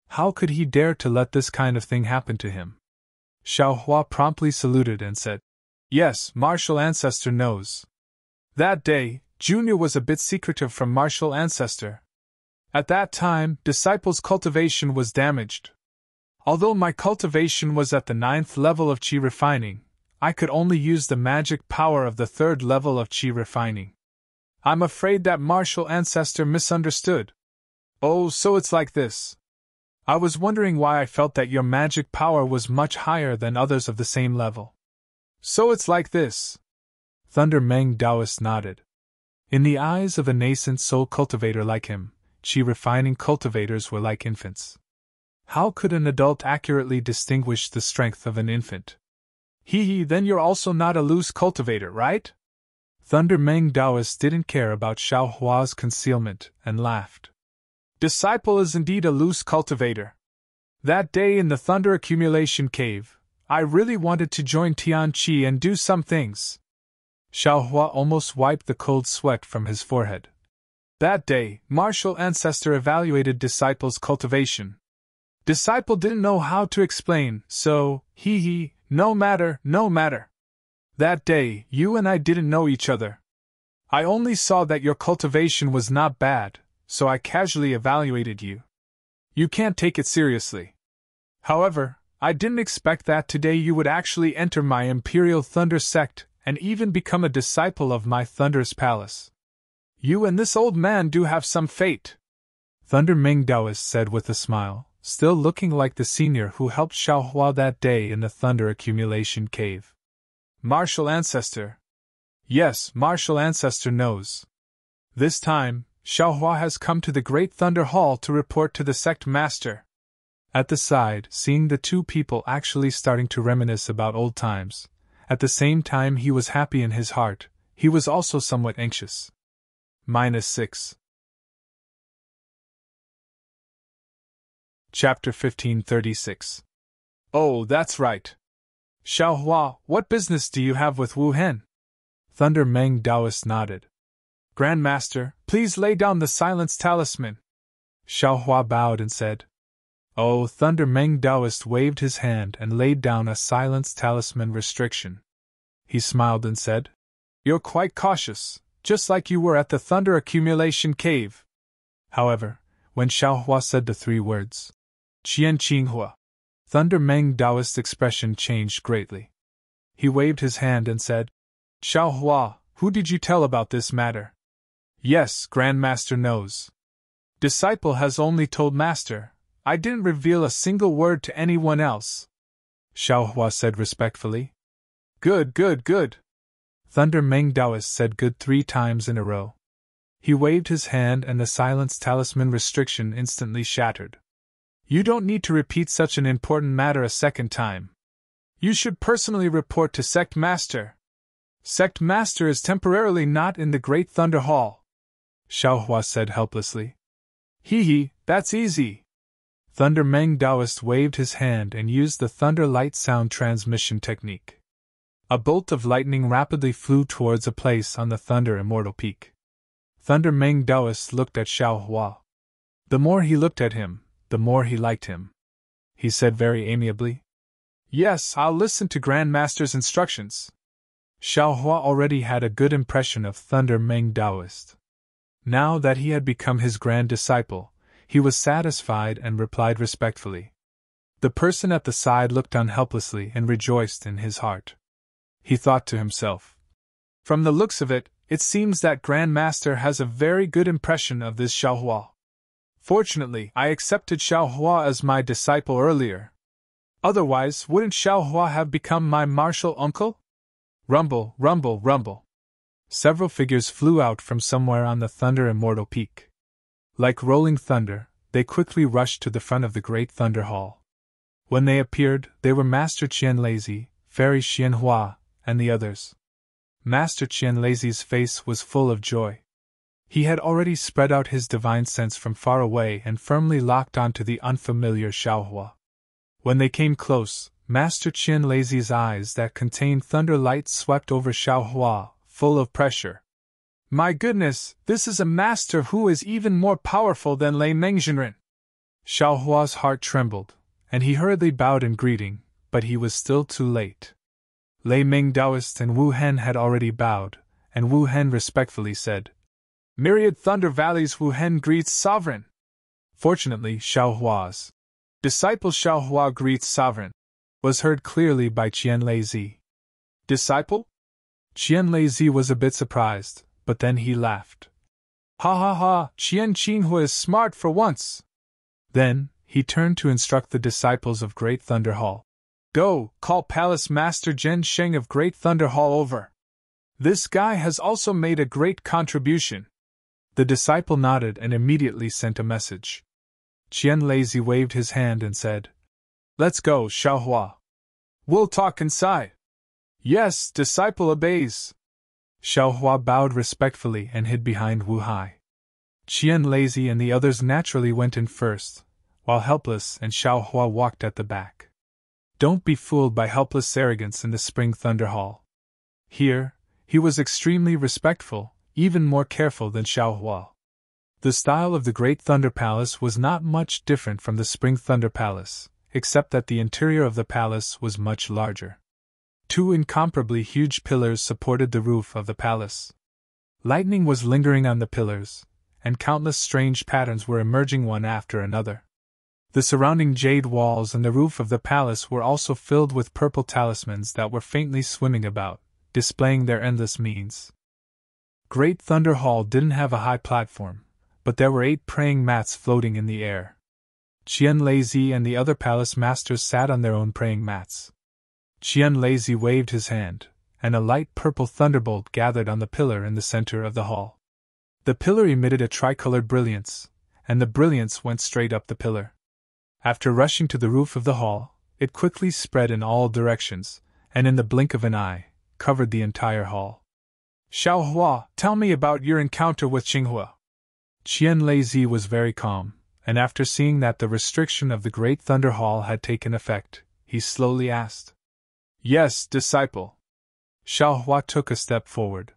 How could he dare to let this kind of thing happen to him? Xiaohua promptly saluted and said, "Yes, martial ancestor knows. That day, Junior was a bit secretive from martial ancestor. At that time, disciple's cultivation was damaged. Although my cultivation was at the 9th level of qi refining, I could only use the magic power of the 3rd level of qi refining. I'm afraid that martial ancestor misunderstood." "Oh, so it's like this. I was wondering why I felt that your magic power was much higher than others of the same level." "So it's like this." Thunder Meng Taoist nodded. In the eyes of a nascent soul cultivator like him, qi refining cultivators were like infants. How could an adult accurately distinguish the strength of an infant? Then you're also not a loose cultivator, right?" Thunder Meng Taoist didn't care about Xiaohua's concealment and laughed. "Disciple is indeed a loose cultivator. That day in the thunder accumulation cave, I really wanted to join Tianqi and do some things." Xiaohua almost wiped the cold sweat from his forehead. "That day, martial ancestor evaluated disciple's cultivation. Disciple didn't know how to explain, so, no matter. That day, you and I didn't know each other. I only saw that your cultivation was not bad, so I casually evaluated you. You can't take it seriously. However, I didn't expect that today you would actually enter my Imperial Thunder sect and even become a disciple of my Thunder's Palace. You and this old man do have some fate," Thunder Ming Taoist said with a smile, still looking like the senior who helped Xiaohua that day in the thunder accumulation cave. "Martial ancestor." "Yes, martial ancestor knows. This time, Xiaohua has come to the Great Thunder Hall to report to the sect master." At the side, seeing the two people actually starting to reminisce about old times, at the same time he was happy in his heart, he was also somewhat anxious. -6. Chapter 1536. "Oh, that's right. Xiaohua, what business do you have with Wu Hen?" Thunder Meng Taoist nodded. "Grandmaster, please lay down the silence talisman." Xiaohua bowed and said. "Oh," Thunder Meng Taoist waved his hand and laid down a silence talisman restriction. He smiled and said, "You're quite cautious, just like you were at the thunder accumulation cave." However, when Xiaohua said the 3 words, Qian Qinghua. Thunder Meng Taoist's expression changed greatly. He waved his hand and said, Xiao Hua, who did you tell about this matter? Yes, Grandmaster knows. Disciple has only told Master. I didn't reveal a single word to anyone else. Xiao Hua said respectfully. Good, good, good. Thunder Meng Taoist said good 3 times in a row. He waved his hand and the silence talisman restriction instantly shattered. You don't need to repeat such an important matter a second time. You should personally report to Sect Master. Sect Master is temporarily not in the Great Thunder Hall. Xiao Hua said helplessly. Hee, that's easy. Thunder Meng Taoist waved his hand and used the thunder light sound transmission technique. A bolt of lightning rapidly flew towards a place on the Thunder Immortal Peak. Thunder Meng Taoist looked at Xiao Hua. The more he looked at him, the more he liked him. He said very amiably, Yes, I'll listen to Grandmaster's instructions. Xiao Hua already had a good impression of Thunder Meng Taoist. Now that he had become his grand disciple, he was satisfied and replied respectfully. The person at the side looked on helplessly and rejoiced in his heart. He thought to himself, From the looks of it, it seems that Grandmaster has a very good impression of this Xiao Hua. Fortunately, I accepted Xiao Hua as my disciple earlier. Otherwise, wouldn't Xiao Hua have become my martial uncle? Rumble, rumble, rumble. Several figures flew out from somewhere on the Thunder Immortal Peak. Like rolling thunder, they quickly rushed to the front of the Great Thunder Hall. When they appeared, they were Master Qian Lazy, Fairy Xian Hua, and the others. Master Qian Lazy's face was full of joy. He had already spread out his divine sense from far away and firmly locked onto the unfamiliar Xiao Hua. When they came close, Master Qian Lazy's eyes that contained thunder light swept over Xiao Hua, full of pressure. My goodness, this is a master who is even more powerful than Lei Mengzhenren. Xiao Hua's heart trembled, and he hurriedly bowed in greeting, but he was still too late. Lei Ming Taoist and Wu Hen had already bowed, and Wu Hen respectfully said, Myriad Thunder Valleys Wu Hen greets Sovereign. Fortunately, Xiao Hua's disciple Xiao Hua greets Sovereign was heard clearly by Qian Lazy. Disciple? Qian Lazy was a bit surprised, but then he laughed. Ha ha ha, Qian Qinghua is smart for once. Then, he turned to instruct the disciples of Great Thunder Hall. Go, call Palace Master Zhen Sheng of Great Thunder Hall over. This guy has also made a great contribution. The disciple nodded and immediately sent a message. Qian Lazy waved his hand and said, Let's go, Xiao Hua. We'll talk inside. Yes, disciple obeys. Xiao Hua bowed respectfully and hid behind Wu Hai. Qian Lazy and the others naturally went in first, while Helpless and Xiao Hua walked at the back. Don't be fooled by Helpless' arrogance in the Spring Thunder Hall. Here, he was extremely respectful, even more careful than Xiao Hua. The style of the Great Thunder Palace was not much different from the Spring Thunder Palace, except that the interior of the palace was much larger. 2 incomparably huge pillars supported the roof of the palace. Lightning was lingering on the pillars, and countless strange patterns were emerging one after another. The surrounding jade walls and the roof of the palace were also filled with purple talismans that were faintly swimming about, displaying their endless means. Great Thunder Hall didn't have a high platform, but there were 8 praying mats floating in the air. Qian Lazy and the other palace masters sat on their own praying mats. Qian Lazy waved his hand, and a light purple thunderbolt gathered on the pillar in the center of the hall. The pillar emitted a tricolored brilliance, and the brilliance went straight up the pillar. After rushing to the roof of the hall, it quickly spread in all directions, and in the blink of an eye, covered the entire hall. Xiao Hua, tell me about your encounter with Qinghua. Qian Lazy was very calm, and after seeing that the restriction of the Great Thunder Hall had taken effect, he slowly asked. Yes, disciple. Xiao Hua took a step forward.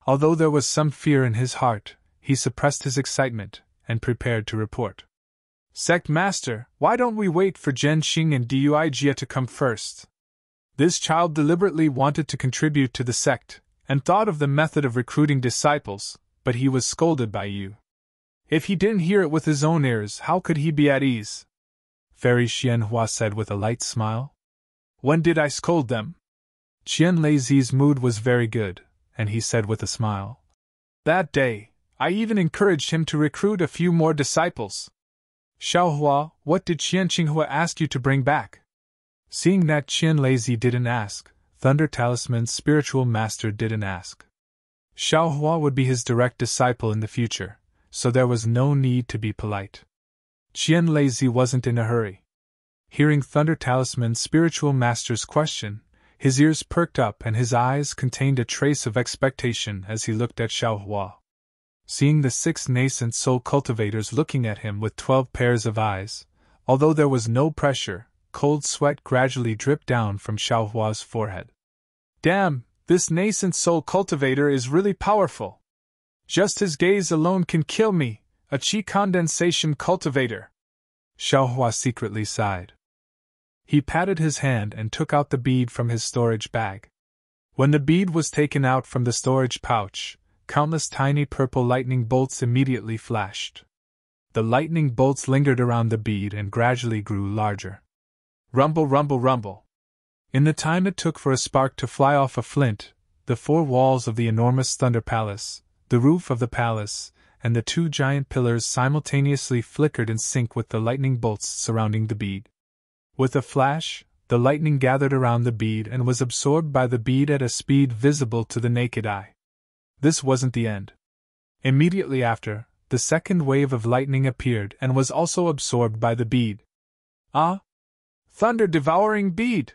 Although there was some fear in his heart, he suppressed his excitement, and prepared to report. Sect Master, why don't we wait for Zhen Xing and Dui Jia to come first? This child deliberately wanted to contribute to the sect, and thought of the method of recruiting disciples, but he was scolded by you. If he didn't hear it with his own ears, how could he be at ease? Fairy Xianhua said with a light smile. When did I scold them? Qianlei's mood was very good, and he said with a smile. That day, I even encouraged him to recruit a few more disciples. Xiaohua, what did Qianqinghua ask you to bring back? Seeing that Qianlei didn't ask, Thunder Talisman's spiritual master didn't ask. Xiaohua would be his direct disciple in the future, so there was no need to be polite. Qianlei wasn't in a hurry. Hearing Thunder Talisman's spiritual master's question, his ears perked up and his eyes contained a trace of expectation as he looked at Xiaohua. Seeing the 6 nascent soul cultivators looking at him with 12 pairs of eyes, although there was no pressure, cold sweat gradually dripped down from Xiaohua's forehead. Damn, this nascent soul cultivator is really powerful. Just his gaze alone can kill me, a qi condensation cultivator. Xiaohua secretly sighed. He patted his hand and took out the bead from his storage bag. When the bead was taken out from the storage pouch, countless tiny purple lightning bolts immediately flashed. The lightning bolts lingered around the bead and gradually grew larger. Rumble, rumble, rumble. In the time it took for a spark to fly off a flint, the 4 walls of the enormous Thunder Palace, the roof of the palace, and the 2 giant pillars simultaneously flickered in sync with the lightning bolts surrounding the bead. With a flash, the lightning gathered around the bead and was absorbed by the bead at a speed visible to the naked eye. This wasn't the end. Immediately after, the second wave of lightning appeared and was also absorbed by the bead. Ah! Thunder-devouring bead!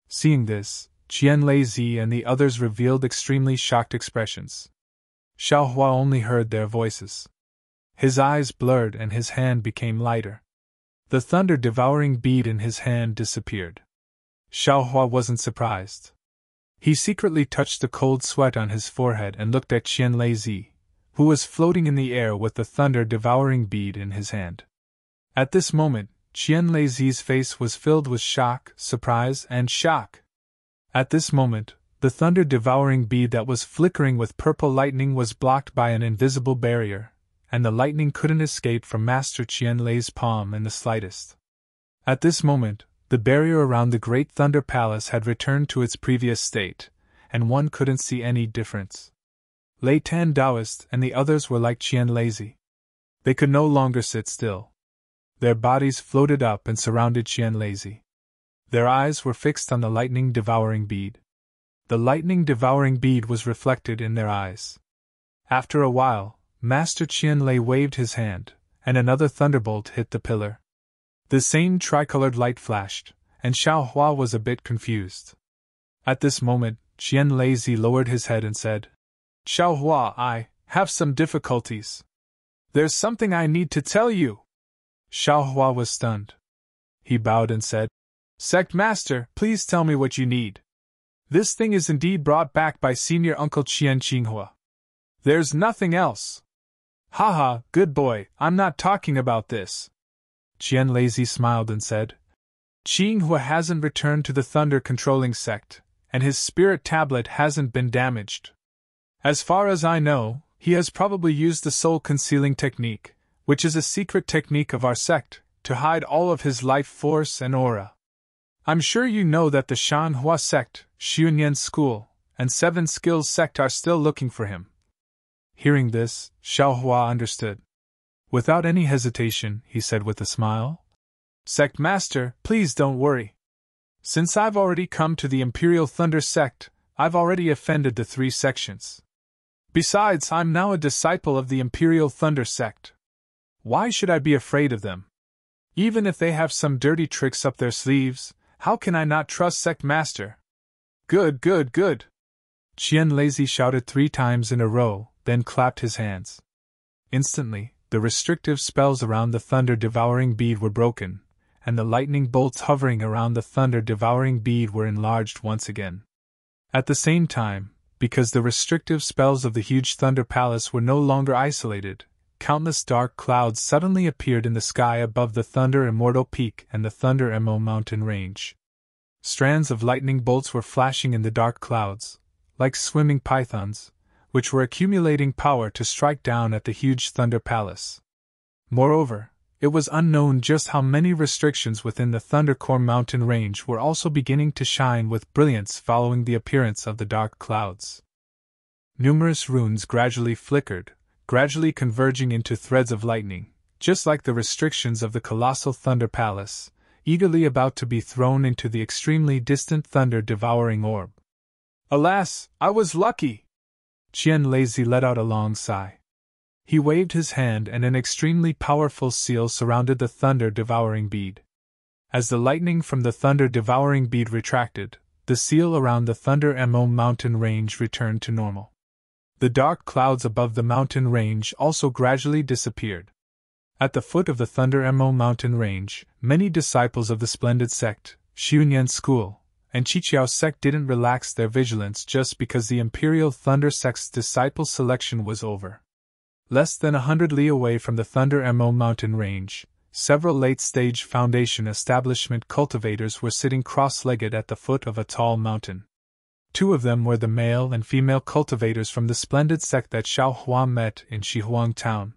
Seeing this, Qianlei and the others revealed extremely shocked expressions. Xiaohua only heard their voices. His eyes blurred and his hand became lighter. The thunder-devouring bead in his hand disappeared. Xiaohua wasn't surprised. He secretly touched the cold sweat on his forehead and looked at Qianlei, who was floating in the air with the thunder-devouring bead in his hand. At this moment, Qianlei's face was filled with shock, surprise, and shock. At this moment, the thunder-devouring bead that was flickering with purple lightning was blocked by an invisible barrier, and the lightning couldn't escape from Master Qianlei's palm in the slightest. At this moment, the barrier around the Great Thunder Palace had returned to its previous state, and one couldn't see any difference. Lei Tan Taoist and the others were like Qianlei. They could no longer sit still. Their bodies floated up and surrounded Qianlei. Their eyes were fixed on the lightning-devouring bead. The lightning-devouring bead was reflected in their eyes. After a while, Master Qianlei waved his hand, and another thunderbolt hit the pillar. The same tricolored light flashed, and Xiaohua was a bit confused. At this moment, Qianlei lowered his head and said, Xiaohua, I have some difficulties. There's something I need to tell you. Xiaohua was stunned. He bowed and said, Sect Master, please tell me what you need. This thing is indeed brought back by Senior Uncle Qianqinghua. There's nothing else. Haha, good boy, I'm not talking about this. Qianlei smiled and said, Qinghua hasn't returned to the thunder-controlling sect, and his spirit tablet hasn't been damaged. As far as I know, he has probably used the soul-concealing technique, which is a secret technique of our sect, to hide all of his life force and aura. I'm sure you know that the Shanhua sect, Xunyan school, and 7 skills sect are still looking for him. Hearing this, Xiaohua understood. Without any hesitation, he said with a smile, Sect Master, please don't worry. Since I've already come to the Imperial Thunder sect, I've already offended the 3 sections. Besides, I'm now a disciple of the Imperial Thunder sect. Why should I be afraid of them? Even if they have some dirty tricks up their sleeves, how can I not trust Sect Master? Good, good, good! Qianlei shouted 3 times in a row, then clapped his hands. Instantly, the restrictive spells around the thunder-devouring bead were broken, and the lightning bolts hovering around the thunder-devouring bead were enlarged once again. At the same time, because the restrictive spells of the huge Thunder Palace were no longer isolated, countless dark clouds suddenly appeared in the sky above the Thunder Immortal Peak and the Thunder Emo mountain range. Strands of lightning bolts were flashing in the dark clouds, like swimming pythons, which were accumulating power to strike down at the huge Thunder Palace. Moreover, it was unknown just how many restrictions within the Thundercore mountain range were also beginning to shine with brilliance following the appearance of the dark clouds. Numerous runes gradually flickered, gradually converging into threads of lightning, just like the restrictions of the colossal Thunder Palace, eagerly about to be thrown into the extremely distant thunder-devouring orb. Alas, I was lucky! Qian Lazy let out a long sigh. He waved his hand and an extremely powerful seal surrounded the thunder-devouring bead. As the lightning from the thunder-devouring bead retracted, the seal around the Thunder Mo mountain range returned to normal. The dark clouds above the mountain range also gradually disappeared. At the foot of the Thunder Mo mountain range, many disciples of the splendid sect, Xiunyan school, and Qiqiao sect didn't relax their vigilance just because the Imperial Thunder sect's disciple selection was over. Less than 100 li away from the Thunder Mo mountain range, several late-stage Foundation establishment cultivators were sitting cross-legged at the foot of a tall mountain. Two of them were the male and female cultivators from the splendid sect that Xiao Hua met in Shihuang town.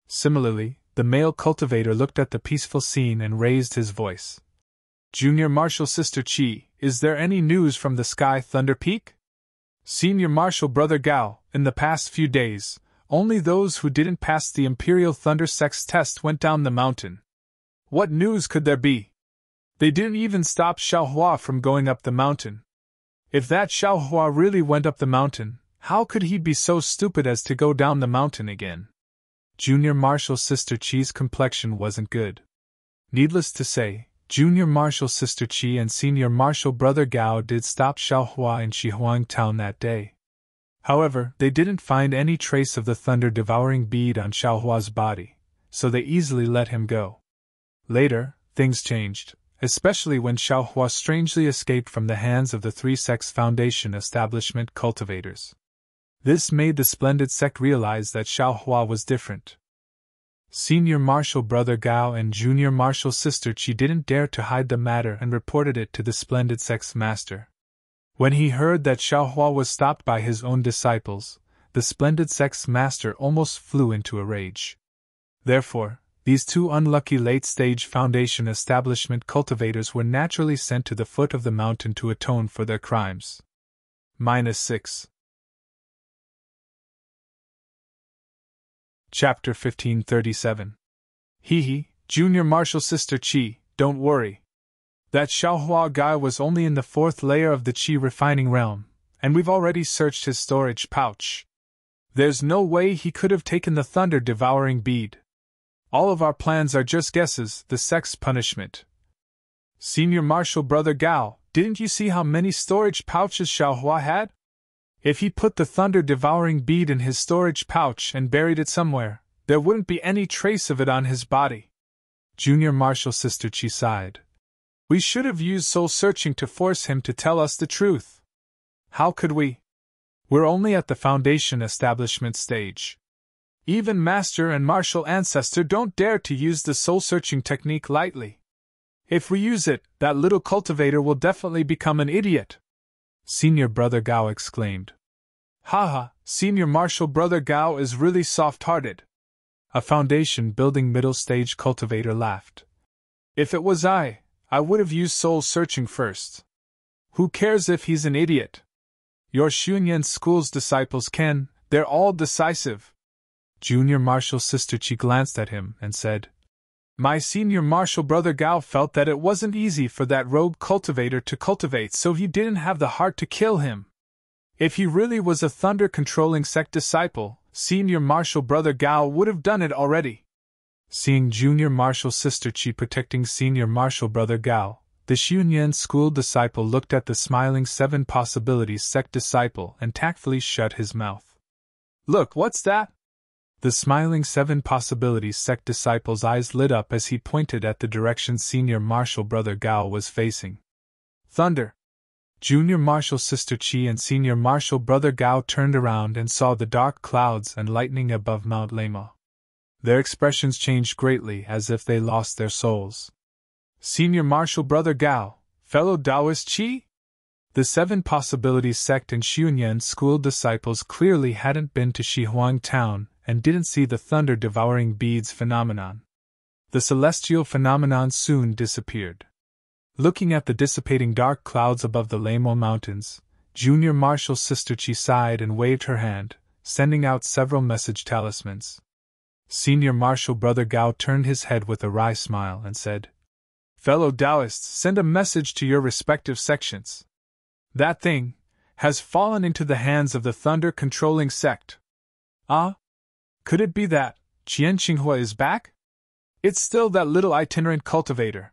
Similarly, the male cultivator looked at the peaceful scene and raised his voice. Junior Martial Sister Qi, is there any news from the Sky Thunder Peak? Senior Martial Brother Gao, in the past few days, only those who didn't pass the Imperial Thunder Sect's test went down the mountain. What news could there be? They didn't even stop Xiaohua from going up the mountain. If that Xiaohua really went up the mountain, how could he be so stupid as to go down the mountain again? Junior Martial Sister Qi's complexion wasn't good. Needless to say, Junior Martial Sister Qi and Senior Martial Brother Gao did stop Xiaohua in Shihuang town that day. However, they didn't find any trace of the thunder-devouring bead on Xiaohua's body, so they easily let him go. Later, things changed, especially when Xiaohua strangely escaped from the hands of the Three Sects Foundation establishment cultivators. This made the splendid sect realize that Xiaohua was different. Senior Martial Brother Gao and Junior Martial Sister Qi didn't dare to hide the matter and reported it to the splendid sect's master. When he heard that Xiaohua was stopped by his own disciples, the splendid sect's master almost flew into a rage. Therefore, these two unlucky late-stage Foundation establishment cultivators were naturally sent to the foot of the mountain to atone for their crimes. -6. Chapter 1537. Hee, Junior Martial Sister Qi, don't worry. That Xiaohua guy was only in the 4th layer of the Qi refining realm, and we've already searched his storage pouch. There's no way he could have taken the thunder-devouring bead. All of our plans are just guesses, the sect's punishment. Senior Martial Brother Gao, didn't you see how many storage pouches Xiaohua had? If he put the thunder-devouring bead in his storage pouch and buried it somewhere, there wouldn't be any trace of it on his body. Junior Martial Sister Qi sighed. We should have used soul-searching to force him to tell us the truth. How could we? We're only at the Foundation establishment stage. Even Master and Martial Ancestor don't dare to use the soul-searching technique lightly. If we use it, that little cultivator will definitely become an idiot. Senior Brother Gao exclaimed. Haha, Senior Martial Brother Gao is really soft-hearted. A Foundation building middle-stage cultivator laughed. If it was I would have used soul-searching first. Who cares if he's an idiot? Your Xunyan school's disciples can, they're all decisive. Junior Martial Sister Qi glanced at him and said, My Senior Martial Brother Gao felt that it wasn't easy for that rogue cultivator to cultivate, so he didn't have the heart to kill him. If he really was a thunder-controlling sect disciple, Senior Martial Brother Gao would have done it already. Seeing Junior Martial Sister Qi protecting Senior Martial Brother Gao, the Xunyan school disciple looked at the smiling 7 Possibilities sect disciple and tactfully shut his mouth. Look, what's that? The smiling 7 Possibilities sect disciple's eyes lit up as he pointed at the direction Senior Martial Brother Gao was facing. Thunder! Junior Martial Sister Qi and Senior Martial Brother Gao turned around and saw the dark clouds and lightning above Mount Lama. Their expressions changed greatly as if they lost their souls. Senior Martial Brother Gao, fellow Taoist Qi? The 7 Possibilities sect and Xunyan school disciples clearly hadn't been to Shihuang town and didn't see the thunder-devouring beads phenomenon. The celestial phenomenon soon disappeared. Looking at the dissipating dark clouds above the Lamo Mountains, Junior Marshall's sister Chi sighed and waved her hand, sending out several message talismans. Senior Marshal Brother Gao turned his head with a wry smile and said, "Fellow Taoists, send a message to your respective sections. That thing has fallen into the hands of the thunder-controlling sect." "Ah? Could it be that Qian Qinghua is back? It's still that little itinerant cultivator."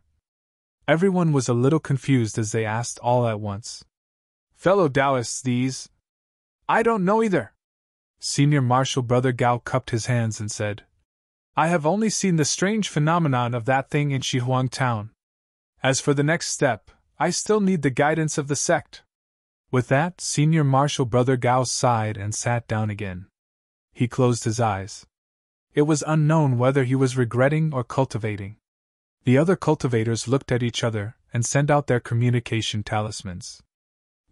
Everyone was a little confused as they asked all at once. "Fellow Taoists, these? I don't know either." Senior Marshal Brother Gao cupped his hands and said, "I have only seen the strange phenomenon of that thing in Shihuang Town. As for the next step, I still need the guidance of the sect." With that, Senior Marshal Brother Gao sighed and sat down again. He closed his eyes. It was unknown whether he was regretting or cultivating. The other cultivators looked at each other and sent out their communication talismans.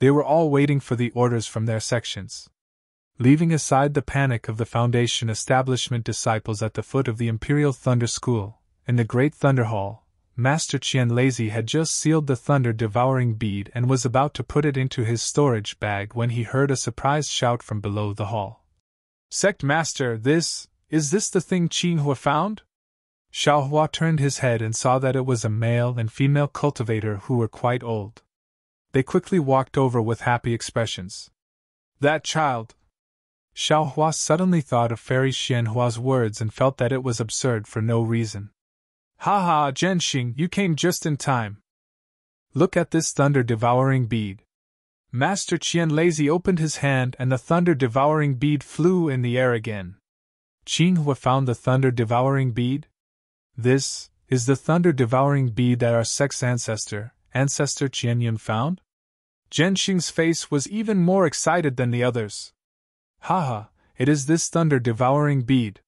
They were all waiting for the orders from their sections. Leaving aside the panic of the Foundation establishment disciples at the foot of the Imperial Thunder School, in the Great Thunder Hall, Master Qian Lazy had just sealed the thunder-devouring bead and was about to put it into his storage bag when he heard a surprised shout from below the hall. "Sect Master, is this the thing Qinghua found?" Xiaohua turned his head and saw that it was a male and female cultivator who were quite old. They quickly walked over with happy expressions. "That child!" Xiaohua suddenly thought of Fairy Xianhua's words and felt that it was absurd for no reason. "Ha ha, Zhenxing, you came just in time. Look at this thunder-devouring bead." Master Qian Lazy opened his hand and the thunder-devouring bead flew in the air again. Qinghua found the thunder-devouring bead? This is the thunder-devouring bead that our sect's ancestor Qianyun found? Zhenxing's face was even more excited than the others. "Haha, it is this thunder-devouring bead."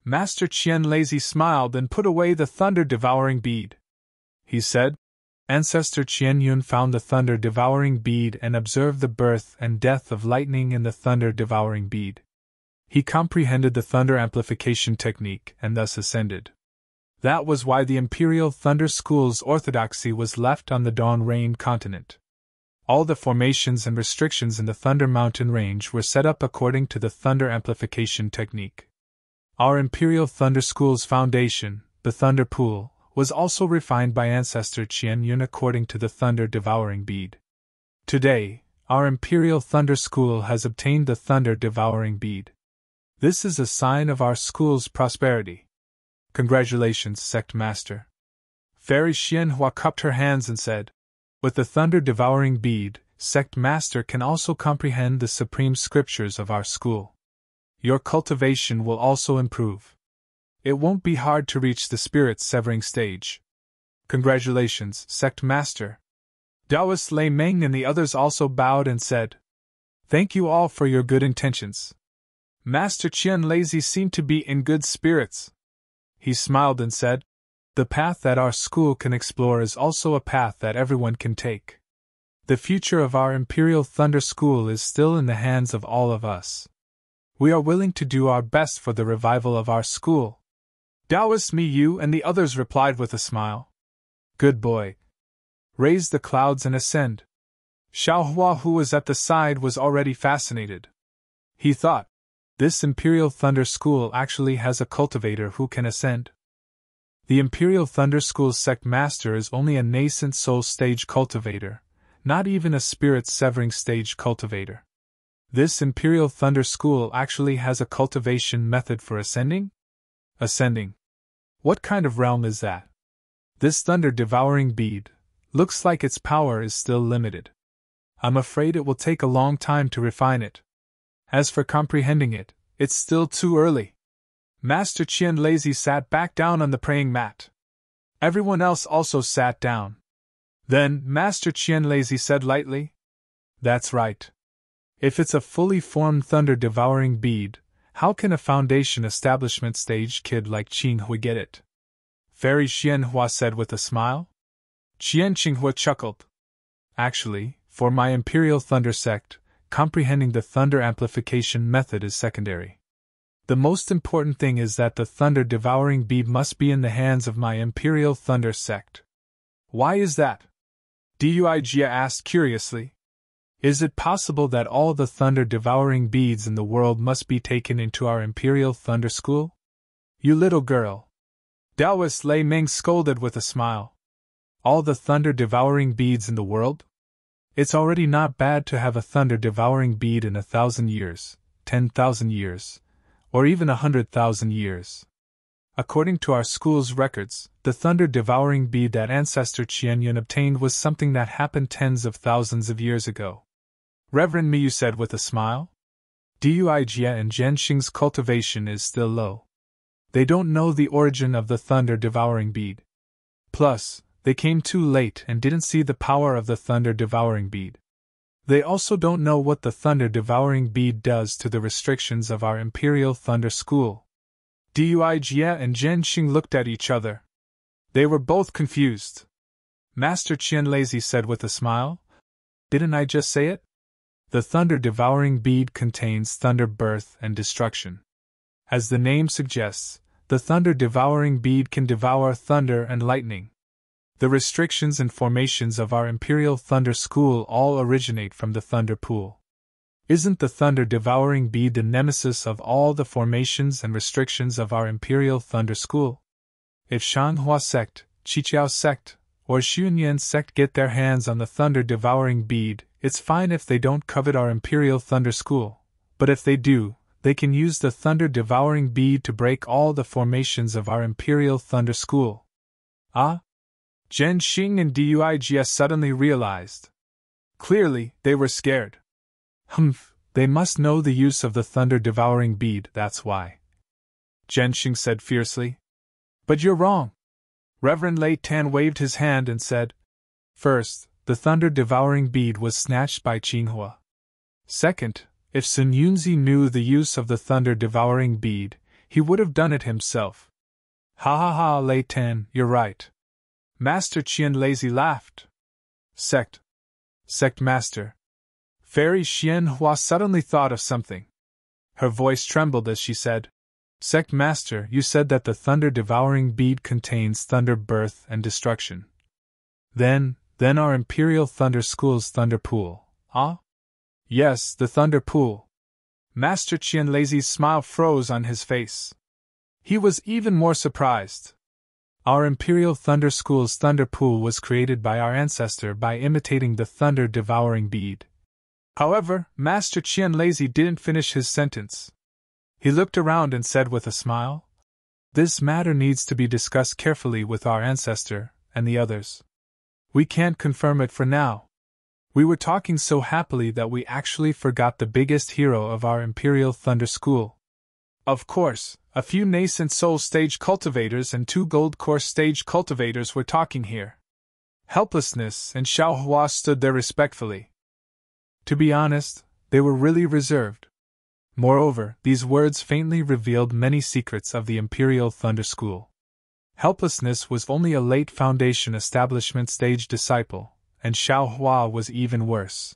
Master Qian Lazy smiled and put away the thunder-devouring bead. He said, "Ancestor Qianyun found the thunder-devouring bead and observed the birth and death of lightning in the thunder-devouring bead. He comprehended the thunder amplification technique and thus ascended. That was why the Imperial Thunder School's orthodoxy was left on the Dawn Rain continent. All the formations and restrictions in the Thunder Mountain Range were set up according to the thunder amplification technique. Our Imperial Thunder School's foundation, the Thunder Pool, was also refined by Ancestor Qianyun according to the thunder-devouring bead. Today, our Imperial Thunder School has obtained the thunder-devouring bead. This is a sign of our school's prosperity. Congratulations, Sect Master." Fairy Xianhua cupped her hands and said, "With the thunder-devouring bead, Sect Master can also comprehend the supreme scriptures of our school. Your cultivation will also improve. It won't be hard to reach the spirit-severing stage." "Congratulations, Sect Master." Taoist Lei Meng and the others also bowed and said, "Thank you all for your good intentions." Master Qian Lazy seemed to be in good spirits. He smiled and said, "The path that our school can explore is also a path that everyone can take. The future of our Imperial Thunder School is still in the hands of all of us. We are willing to do our best for the revival of our school." Taoist Mi Yu and the others replied with a smile. "Good boy. Raise the clouds and ascend." Xiaohua, who was at the side, was already fascinated. He thought, this Imperial Thunder School actually has a cultivator who can ascend. The Imperial Thunder School's Sect Master is only a nascent soul stage cultivator, not even a spirit-severing stage cultivator. This Imperial Thunder School actually has a cultivation method for ascending? Ascending. What kind of realm is that? This thunder-devouring bead looks like its power is still limited. I'm afraid it will take a long time to refine it. As for comprehending it, it's still too early." Master Qian Lazy sat back down on the praying mat. Everyone else also sat down. Then Master Qian Lazy said lightly, "That's right. If it's a fully formed thunder-devouring bead, how can a foundation establishment stage kid like Qinghua get it?" Fairy Xianhua said with a smile. Qinghua chuckled. "Actually, for my Imperial Thunder sect, comprehending the thunder amplification method is secondary. The most important thing is that the thunder-devouring bead must be in the hands of my Imperial Thunder sect. Why is that? Duijia asked curiously. Is it possible that all the thunder-devouring beads in the world must be taken into our Imperial Thunder School? You little girl! Taoist Lei Ming scolded with a smile. All the thunder-devouring beads in the world? It's already not bad to have a thunder-devouring bead in 1,000 years, 10,000 years, or even 100,000 years. According to our school's records, the thunder-devouring bead that Ancestor Qianyun obtained was something that happened tens of thousands of years ago. Reverend Miyu said with a smile. Duijia and Zhenxing's cultivation is still low. They don't know the origin of the thunder-devouring bead. Plus, they came too late and didn't see the power of the thunder-devouring bead. They also don't know what the thunder-devouring bead does to the restrictions of our Imperial Thunder School. Duijia and Zhenxing looked at each other. They were both confused. Master Qianlazy said with a smile, "Didn't I just say it? The thunder-devouring bead contains thunder, birth, and destruction. As the name suggests, the thunder-devouring bead can devour thunder and lightning. The restrictions and formations of our Imperial Thunder School all originate from the Thunder Pool. Isn't the thunder-devouring bead the nemesis of all the formations and restrictions of our Imperial Thunder School? If Shanghua sect, Qiqiao sect, or Xunyan sect get their hands on the thunder-devouring bead, it's fine if they don't covet our Imperial Thunder School, but if they do, they can use the thunder-devouring bead to break all the formations of our Imperial Thunder School." Ah? Zhenxing and Duijia suddenly realized. Clearly, they were scared. They must know the use of the thunder-devouring bead, that's why. Zhenxing said fiercely. But you're wrong. Reverend Lei Tan waved his hand and said, "First, the thunder-devouring bead was snatched by Qinghua. Second, if Sun Yunzi knew the use of the thunder-devouring bead, he would have done it himself." "Ha ha ha, Lei Tan, you're right." Master Qianlazy laughed. Sect Master. Fairy Xianhua suddenly thought of something. Her voice trembled as she said, "Sect Master, you said that the thunder-devouring bead contains thunder, birth, and destruction. Then our Imperial Thunder School's Thunder Pool, ah?" "Yes, the Thunder Pool." Master Qianlazy's smile froze on his face. He was even more surprised. Our Imperial Thunder School's Thunder Pool was created by our ancestor by imitating the thunder-devouring bead. However, Master Qianlazy didn't finish his sentence. He looked around and said with a smile, "This matter needs to be discussed carefully with our ancestor and the others. We can't confirm it for now. We were talking so happily that we actually forgot the biggest hero of our Imperial Thunder School. Of course, a few nascent soul stage cultivators and 2 gold core stage cultivators were talking here." Helplessness and Xiaohua stood there respectfully. To be honest, they were really reserved. Moreover, these words faintly revealed many secrets of the Imperial Thunder School. Helplessness was only a late Foundation establishment stage disciple, and Xiaohua was even worse.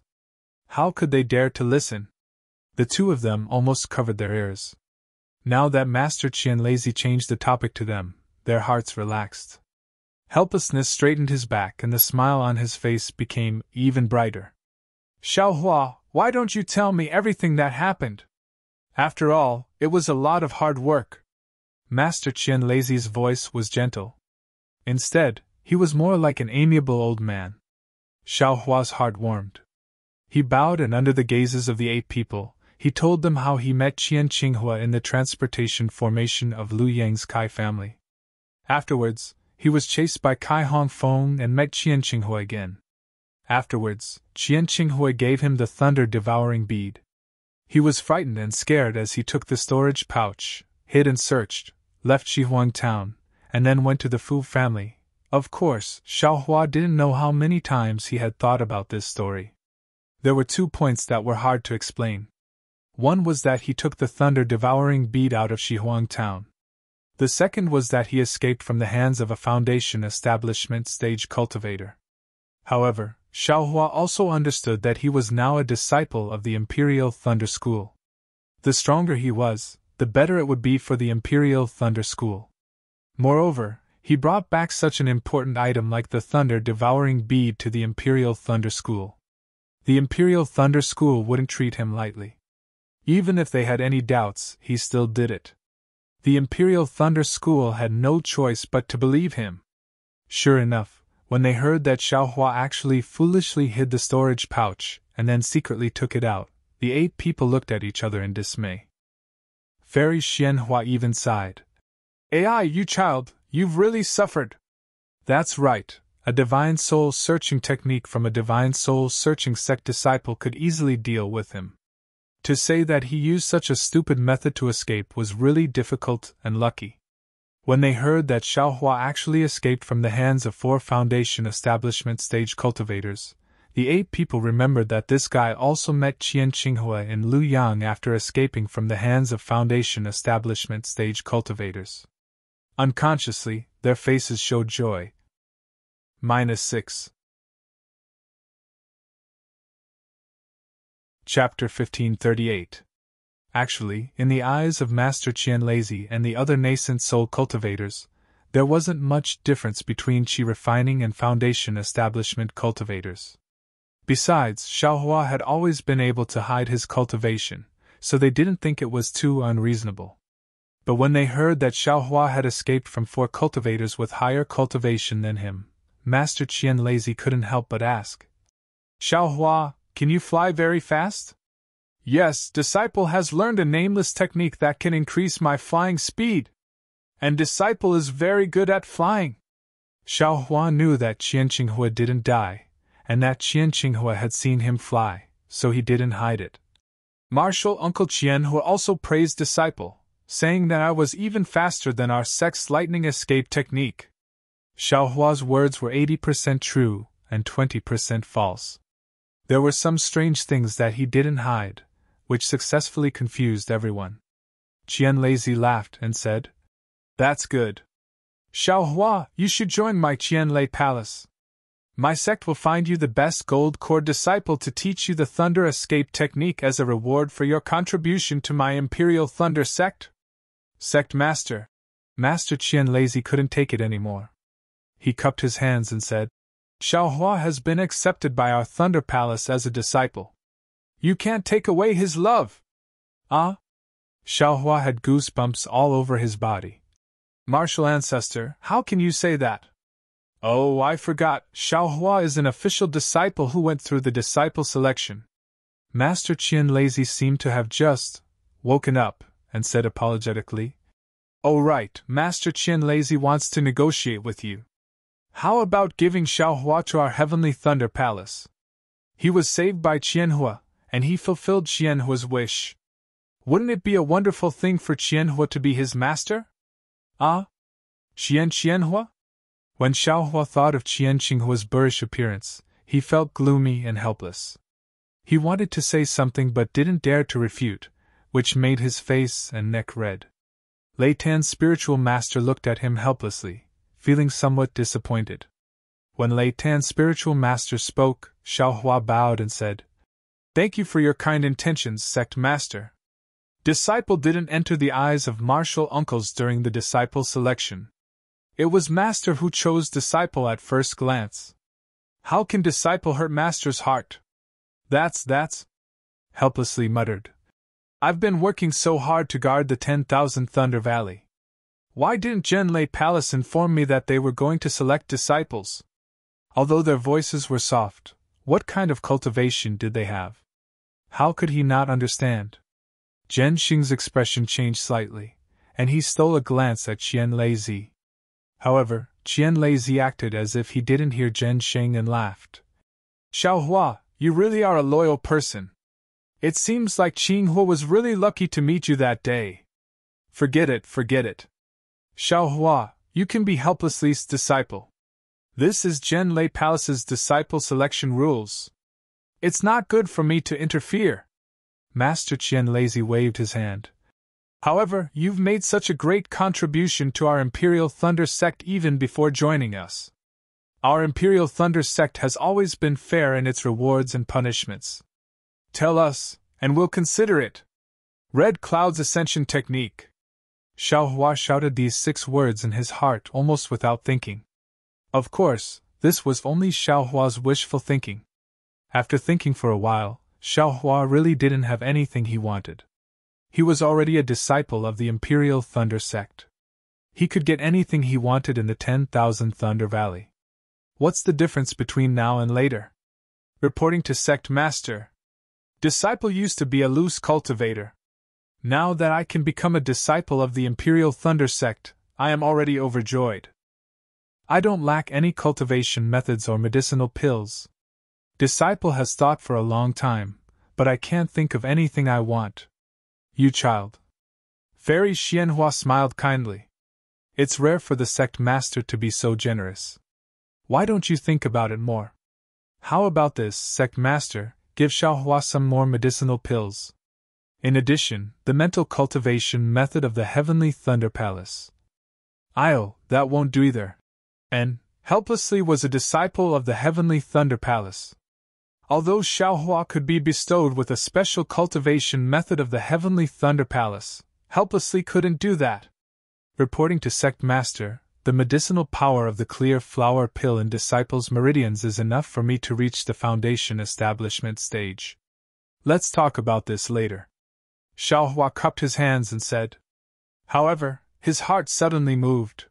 How could they dare to listen? The two of them almost covered their ears. Now that Master Qianlazy changed the topic to them, their hearts relaxed. Helplessness straightened his back and the smile on his face became even brighter. "Xiaohua, why don't you tell me everything that happened? After all, it was a lot of hard work." Master Qianlazy's voice was gentle. Instead, he was more like an amiable old man. Xiaohua's heart warmed. He bowed and under the gazes of the 8 people, he told them how he met Qian Qinghua in the transportation formation of Lu Yang's Kai family. Afterwards, he was chased by Kai Hongfeng and met Qian Qinghua again. Afterwards, Qian Qinghua gave him the thunder-devouring bead. He was frightened and scared as he took the storage pouch, hid and searched, left Shihuang town, and then went to the Fu family. Of course, Xiaohua didn't know how many times he had thought about this story. There were 2 points that were hard to explain. One was that he took the thunder-devouring bead out of Shihuang town. The second was that he escaped from the hands of a Foundation establishment stage cultivator. However, Xiaohua also understood that he was now a disciple of the Imperial Thunder School. The stronger he was, the better it would be for the Imperial Thunder School. Moreover, he brought back such an important item like the thunder-devouring bead to the Imperial Thunder School. The Imperial Thunder School wouldn't treat him lightly. Even if they had any doubts, he still did it. The Imperial Thunder School had no choice but to believe him. Sure enough, when they heard that Xiaohua actually foolishly hid the storage pouch and then secretly took it out, the 8 people looked at each other in dismay. Fairy Xianhua even sighed. "Ai, you child, you've really suffered." That's right, a divine soul-searching technique from a divine soul-searching sect disciple could easily deal with him. To say that he used such a stupid method to escape was really difficult and lucky. When they heard that Xiaohua actually escaped from the hands of 4 Foundation Establishment stage cultivators, the 8 people remembered that this guy also met Qian Qinghua in Luyang after escaping from the hands of Foundation Establishment stage cultivators. Unconsciously, their faces showed joy. -6. Chapter 1538. Actually, in the eyes of Master Qian Lazy and the other nascent soul cultivators, there wasn't much difference between Qi refining and Foundation Establishment cultivators. Besides, Xiaohua had always been able to hide his cultivation, so they didn't think it was too unreasonable. But when they heard that Xiaohua had escaped from 4 cultivators with higher cultivation than him, Master Qian Lazy couldn't help but ask, "Xiaohua, can you fly very fast?" "Yes, Disciple has learned a nameless technique that can increase my flying speed. And Disciple is very good at flying." Xiaohua knew that Qian Qinghua didn't die, and that Qian Qinghua had seen him fly, so he didn't hide it. Martial Uncle Qianhua also praised Disciple, saying that I was even faster than our sect's lightning escape technique. Xiaohua's words were 80% true and 20% false. There were some strange things that he didn't hide, which successfully confused everyone. Qian Lazy laughed and said, "That's good. Xiaohua, you should join my Qianlei Palace. My sect will find you the best gold core disciple to teach you the thunder escape technique as a reward for your contribution to my Imperial Thunder sect." "Sect Master." Master Qian Lazy couldn't take it anymore. He cupped his hands and said, "Xiaohua has been accepted by our Thunder Palace as a disciple. You can't take away his love." "Ah?" Xiaohua had goosebumps all over his body. "Martial Ancestor, how can you say that?" "Oh, I forgot, Xiaohua is an official disciple who went through the disciple selection." Master Qian Lazy seemed to have just woken up and said apologetically, "Oh right, Master Qian Lazy wants to negotiate with you. How about giving Xiaohua to our Heavenly Thunder Palace? He was saved by Qianhua, and he fulfilled Qianhua's wish. Wouldn't it be a wonderful thing for Qianhua to be his master?" "Ah? Qianhua?" When Xiaohua thought of Qian Qinghua's boorish appearance, he felt gloomy and helpless. He wanted to say something but didn't dare to refute, which made his face and neck red. Lei Tan's spiritual master looked at him helplessly, feeling somewhat disappointed. When Lei Tan's spiritual master spoke, Xiaohua bowed and said, "Thank you for your kind intentions, sect master. Disciple didn't enter the eyes of martial uncles during the disciple selection. It was Master who chose Disciple at first glance. How can Disciple hurt Master's heart?" That's, helplessly muttered. "I've been working so hard to guard the 10,000 Thunder Valley. Why didn't Zhenlei Palace inform me that they were going to select disciples?" Although their voices were soft, what kind of cultivation did they have? How could he not understand? Zhen Xing's expression changed slightly, and he stole a glance at Qian Lazy. However, Qian Lazy acted as if he didn't hear Zhen Xing and laughed. "Xiaohua, you really are a loyal person. It seems like Qinghua was really lucky to meet you that day." Forget it. "Xiaohua, you can be Helplessly's disciple. This is Zhenlei Palace's disciple selection rules. It's not good for me to interfere." Master Qian Lazy waved his hand. "However, you've made such a great contribution to our Imperial Thunder sect even before joining us. Our Imperial Thunder sect has always been fair in its rewards and punishments. Tell us, and we'll consider it." Red Cloud's Ascension Technique. Xiao Hua shouted these 6 words in his heart almost without thinking. Of course, this was only Xiao Hua's wishful thinking. After thinking for a while, Xiao Hua really didn't have anything he wanted. He was already a disciple of the Imperial Thunder Sect. He could get anything he wanted in the 10,000 Thunder Valley. What's the difference between now and later? Reporting to Sect Master. Disciple used to be a loose cultivator. Now that I can become a disciple of the Imperial Thunder Sect, I am already overjoyed. I don't lack any cultivation methods or medicinal pills. Disciple has thought for a long time, but I can't think of anything I want. You child. Fairy Xianhua smiled kindly. It's rare for the sect master to be so generous. Why don't you think about it more? How about this, sect master, give Xiaohua some more medicinal pills. In addition, the mental cultivation method of the Heavenly Thunder Palace. That won't do either. And, helplessly was a disciple of the Heavenly Thunder Palace. Although Xiaohua could be bestowed with a special cultivation method of the Heavenly Thunder Palace, helplessly couldn't do that. Reporting to Sect Master, the medicinal power of the clear flower pill in Disciples' meridians is enough for me to reach the foundation establishment stage. Let's talk about this later. Xiaohua cupped his hands and said. However, his heart suddenly moved.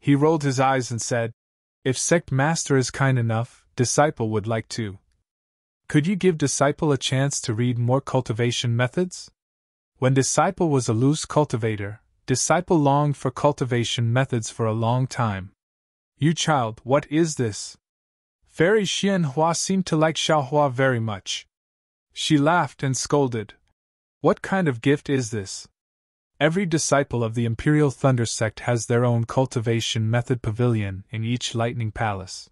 He rolled his eyes and said, If Sect Master is kind enough, Disciple would like to. Could you give Disciple a chance to read more cultivation methods? When Disciple was a loose cultivator, Disciple longed for cultivation methods for a long time. You child, what is this? Fairy Xianhua seemed to like Xiaohua very much. She laughed and scolded. What kind of gift is this? Every disciple of the Imperial Thunder Sect has their own cultivation method pavilion in each lightning palace.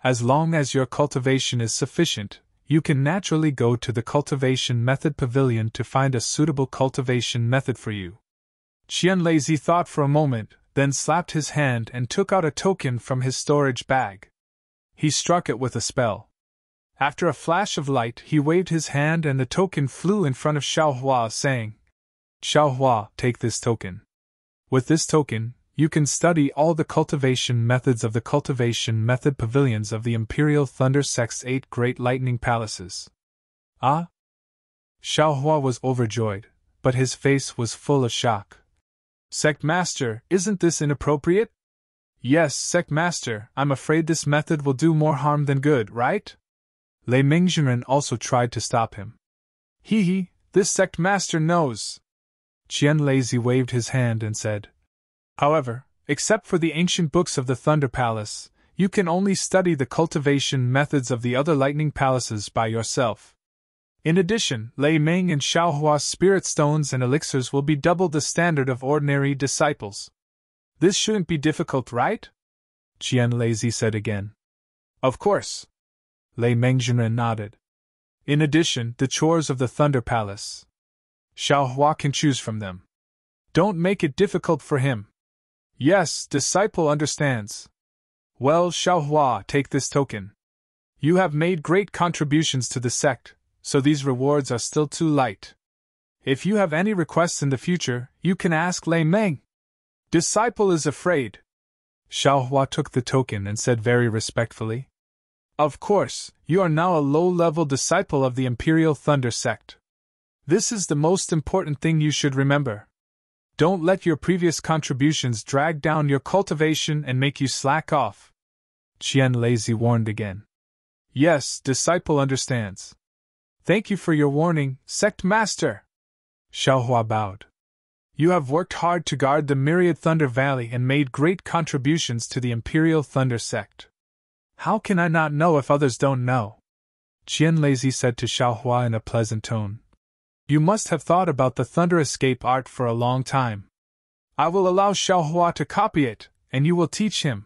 As long as your cultivation is sufficient, you can naturally go to the cultivation method pavilion to find a suitable cultivation method for you. Qian Lazy thought for a moment, then slapped his hand and took out a token from his storage bag. He struck it with a spell. After a flash of light, he waved his hand and the token flew in front of Xiaohua, saying, Xiaohua, take this token. With this token, you can study all the cultivation methods of the cultivation method pavilions of the Imperial Thunder Sect's 8 great lightning palaces. Ah? Xiaohua was overjoyed, but his face was full of shock. Sect Master, isn't this inappropriate? Yes, Sect Master, I'm afraid this method will do more harm than good, right? Lei Mingzhenren also tried to stop him. Hee, this Sect Master knows. Qian Lazy waved his hand and said, However, except for the ancient books of the Thunder Palace, you can only study the cultivation methods of the other lightning palaces by yourself. In addition, Lei Ming and Xiaohua's spirit stones and elixirs will be double the standard of ordinary disciples. This shouldn't be difficult, right? Qian Lazy said again. Of course. Lei Mengzhenren nodded. In addition, the chores of the Thunder Palace. Xiaohua can choose from them. Don't make it difficult for him. Yes, disciple understands. Well, Xiaohua, take this token. You have made great contributions to the sect, so these rewards are still too light. If you have any requests in the future, you can ask Lei Meng. Disciple is afraid. Xiaohua took the token and said very respectfully. Of course, you are now a low-level disciple of the Imperial Thunder Sect. This is the most important thing you should remember. Don't let your previous contributions drag down your cultivation and make you slack off. Qian Lazy warned again. Yes, disciple understands. Thank you for your warning, Sect Master. Xiaohua bowed. You have worked hard to guard the myriad Thunder Valley and made great contributions to the Imperial Thunder Sect. How can I not know if others don't know? Qian Lazy said to Xiaohua in a pleasant tone. You must have thought about the Thunder Escape art for a long time. I will allow Xiaohua to copy it, and you will teach him.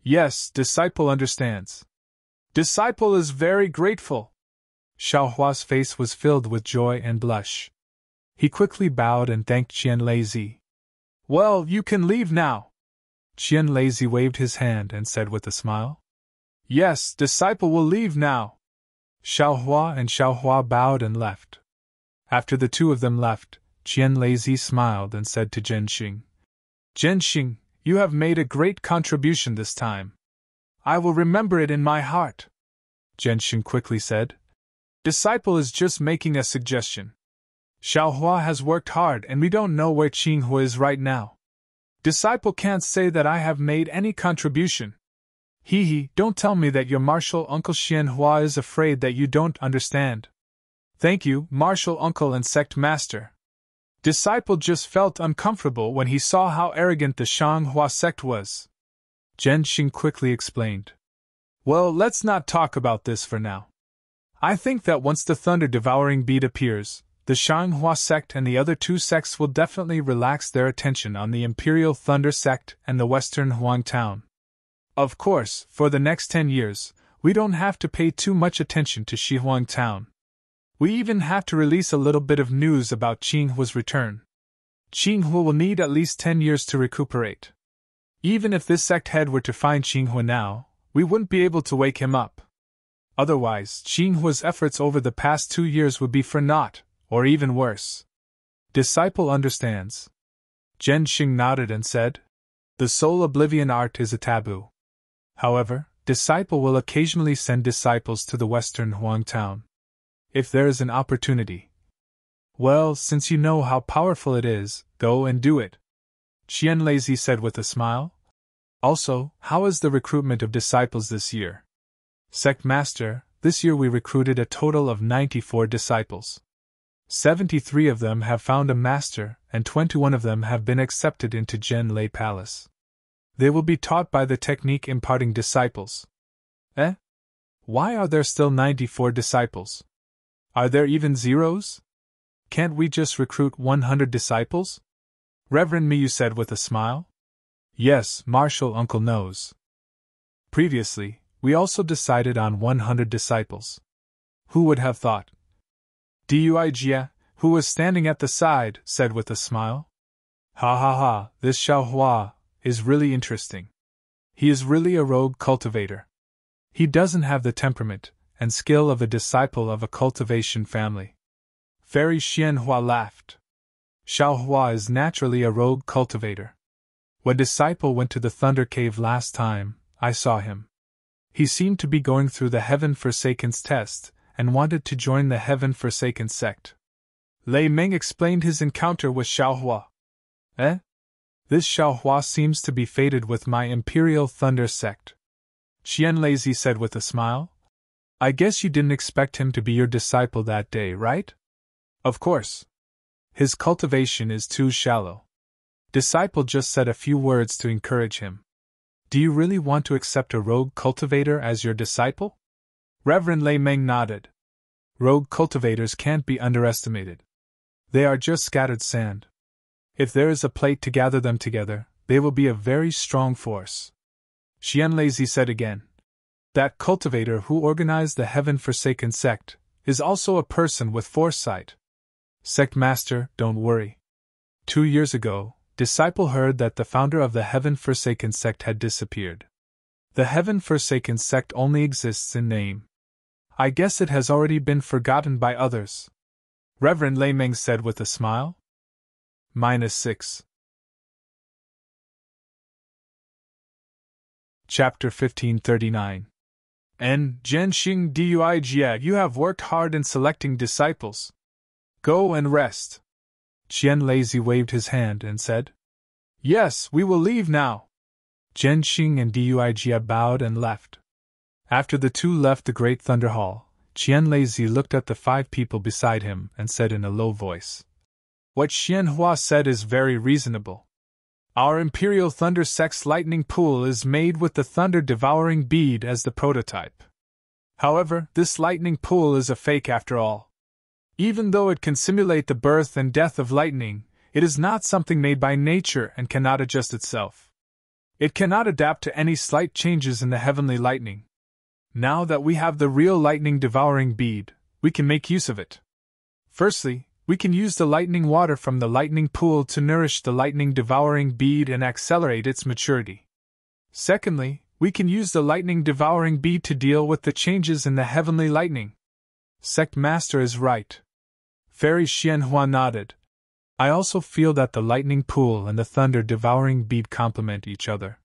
Yes, disciple understands. Disciple is very grateful. Xiaohua's face was filled with joy and blush. He quickly bowed and thanked Qian Lazy. Well, you can leave now. Qian Lazy waved his hand and said with a smile. Yes, disciple will leave now. Xiaohua and Xiaohua bowed and left. After the two of them left, Qian Lazy smiled and said to Zhenxing, Zhenxing, you have made a great contribution this time. I will remember it in my heart. Zhenxing quickly said, Disciple is just making a suggestion. Xiaohua has worked hard and we don't know where Qinghua is right now. Disciple can't say that I have made any contribution. Hee, don't tell me that your martial uncle Xianhua is afraid that you don't understand. Thank you, martial uncle and sect master. Disciple just felt uncomfortable when he saw how arrogant the Xianghua sect was. Zhenxing quickly explained. Well, let's not talk about this for now. I think that once the thunder-devouring bead appears, the Xianghua sect and the other two sects will definitely relax their attention on the Imperial Thunder sect and the Western Huang town. Of course, for the next 10 years, we don't have to pay too much attention to Shihuang town. We even have to release a little bit of news about Qinghua's return. Qinghua will need at least 10 years to recuperate. Even if this sect head were to find Qinghua now, we wouldn't be able to wake him up. Otherwise, Qinghua's efforts over the past 2 years would be for naught, or even worse. Disciple understands. Zhenxing nodded and said, The soul oblivion art is a taboo. However, Disciple will occasionally send disciples to the Western Huang town. If there is an opportunity. Well, since you know how powerful it is, go and do it. Qian Lazy said with a smile. Also, how is the recruitment of disciples this year? Sect Master, this year we recruited a total of 94 disciples. 73 of them have found a master, and 21 of them have been accepted into Zhen Lei Palace. They will be taught by the technique imparting disciples. Why are there still 94 disciples? Are there even zeros? Can't we just recruit 100 disciples? Reverend Miyu said with a smile. Yes, martial uncle knows. Previously, we also decided on 100 disciples. Who would have thought? Duijia, who was standing at the side, said with a smile. Ha, this Xiaohua is really interesting. He is really a rogue cultivator. He doesn't have the temperament and skill of a disciple of a cultivation family. Fairy Xianhua laughed. Xiaohua is naturally a rogue cultivator. When Disciple went to the Thunder Cave last time, I saw him. He seemed to be going through the Heaven Forsaken's test, and wanted to join the Heaven Forsaken sect. Lei Meng explained his encounter with Xiaohua. This Xiaohua seems to be fated with my Imperial Thunder sect. Qian Lazy said with a smile. I guess you didn't expect him to be your disciple that day, right? Of course. His cultivation is too shallow. Disciple just said a few words to encourage him. Do you really want to accept a rogue cultivator as your disciple? Reverend Lei Meng nodded. Rogue cultivators can't be underestimated. They are just scattered sand. If there is a plate to gather them together, they will be a very strong force. Qian Lazy said again. That cultivator who organized the Heaven Forsaken sect is also a person with foresight. Sect Master, don't worry. 2 years ago, Disciple heard that the founder of the Heaven Forsaken sect had disappeared. The Heaven Forsaken sect only exists in name. I guess it has already been forgotten by others. Reverend Lei Meng said with a smile. -6. Chapter 1539. And Zhenxing Duijia, you have worked hard in selecting disciples. Go and rest. Qian Lazy waved his hand and said, Yes, we will leave now. Zhenxing and Duijia bowed and left. After the two left the Great Thunder Hall, Qian Lazy looked at the 5 people beside him and said in a low voice, What Xianhua said is very reasonable. Our Imperial Thunder Sect's lightning pool is made with the thunder-devouring bead as the prototype. However, this lightning pool is a fake after all. Even though it can simulate the birth and death of lightning, it is not something made by nature and cannot adjust itself. It cannot adapt to any slight changes in the heavenly lightning. Now that we have the real lightning-devouring bead, we can make use of it. Firstly, we can use the lightning water from the lightning pool to nourish the lightning-devouring bead and accelerate its maturity. Secondly, we can use the lightning-devouring bead to deal with the changes in the heavenly lightning. Sect Master is right. Fairy Xianhua nodded. I also feel that the lightning pool and the thunder-devouring bead complement each other.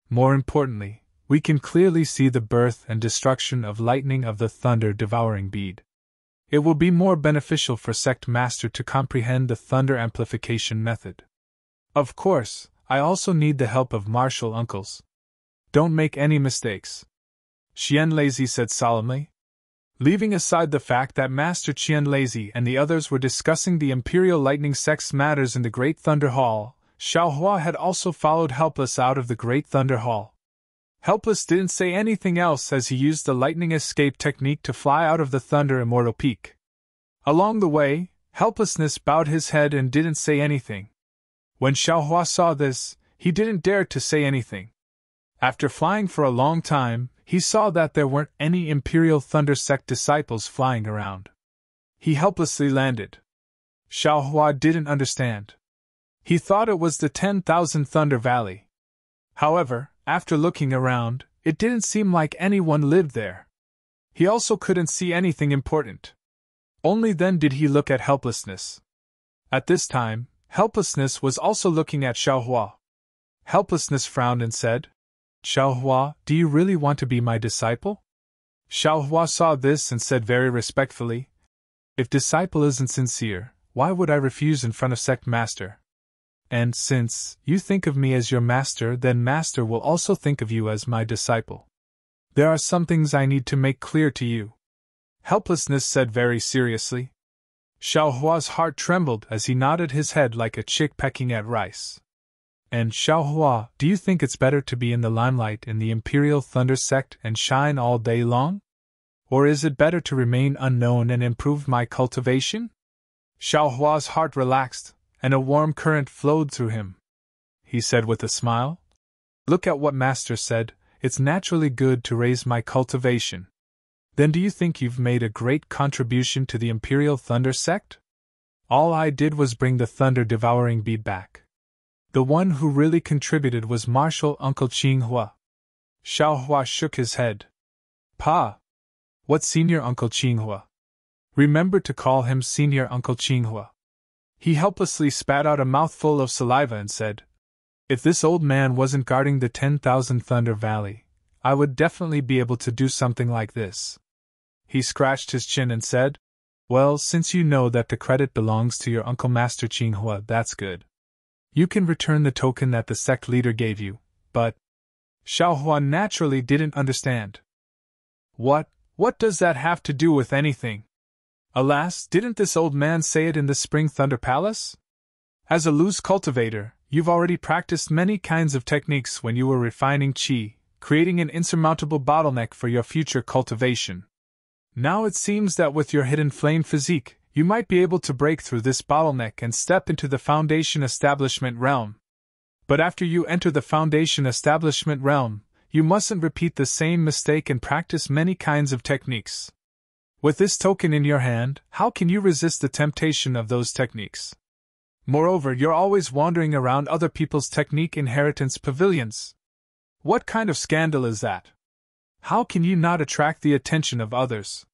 More importantly, we can clearly see the birth and destruction of lightning of the thunder-devouring bead. It will be more beneficial for Sect Master to comprehend the thunder amplification method. Of course, I also need the help of martial uncles. Don't make any mistakes, Qianlazi said solemnly. Leaving aside the fact that Master Qianlazi and the others were discussing the Imperial Lightning Sect's matters in the Great Thunder Hall, Xiaohua had also followed Helpless out of the Great Thunder Hall. Helpless didn't say anything else as he used the lightning escape technique to fly out of the Thunder Immortal Peak. Along the way, Helplessness bowed his head and didn't say anything. When Xiaohua saw this, he didn't dare to say anything. After flying for a long time, he saw that there weren't any Imperial Thunder Sect disciples flying around. He helplessly landed. Xiaohua didn't understand. He thought it was the 10,000 Thunder Valley. However, after looking around, it didn't seem like anyone lived there. He also couldn't see anything important. Only then did he look at Helplessness. At this time, Helplessness was also looking at Xiaohua. Helplessness frowned and said, Xiaohua, do you really want to be my disciple? Xiaohua saw this and said very respectfully, if disciple isn't sincere, why would I refuse in front of Sect Master? And since you think of me as your master, then Master will also think of you as my disciple. There are some things I need to make clear to you. Helplessness said very seriously. Xiaohua's heart trembled as he nodded his head like a chick pecking at rice. And Xiaohua, do you think it's better to be in the limelight in the Imperial Thunder Sect and shine all day long? Or is it better to remain unknown and improve my cultivation? Xiaohua's heart relaxed, and a warm current flowed through him. He said with a smile, look at what Master said, it's naturally good to raise my cultivation. Then do you think you've made a great contribution to the Imperial Thunder Sect? All I did was bring the thunder-devouring bead back. The one who really contributed was Martial Uncle Qinghua. Xiaohua shook his head. Pa! What Senior Uncle Qinghua? Remember to call him Senior Uncle Qinghua. He helplessly spat out a mouthful of saliva and said, if this old man wasn't guarding the 10,000 Thunder Valley, I would definitely be able to do something like this. He scratched his chin and said, well, since you know that the credit belongs to your Uncle Master Qinghua, that's good. You can return the token that the sect leader gave you, but Xiaohua naturally didn't understand. What does that have to do with anything? Alas, didn't this old man say it in the Spring Thunder Palace? As a loose cultivator, you've already practiced many kinds of techniques when you were refining qi, creating an insurmountable bottleneck for your future cultivation. Now it seems that with your hidden flame physique, you might be able to break through this bottleneck and step into the Foundation Establishment realm. But after you enter the Foundation Establishment realm, you mustn't repeat the same mistake and practice many kinds of techniques. With this token in your hand, how can you resist the temptation of those techniques? Moreover, you're always wandering around other people's technique inheritance pavilions. What kind of scandal is that? How can you not attract the attention of others?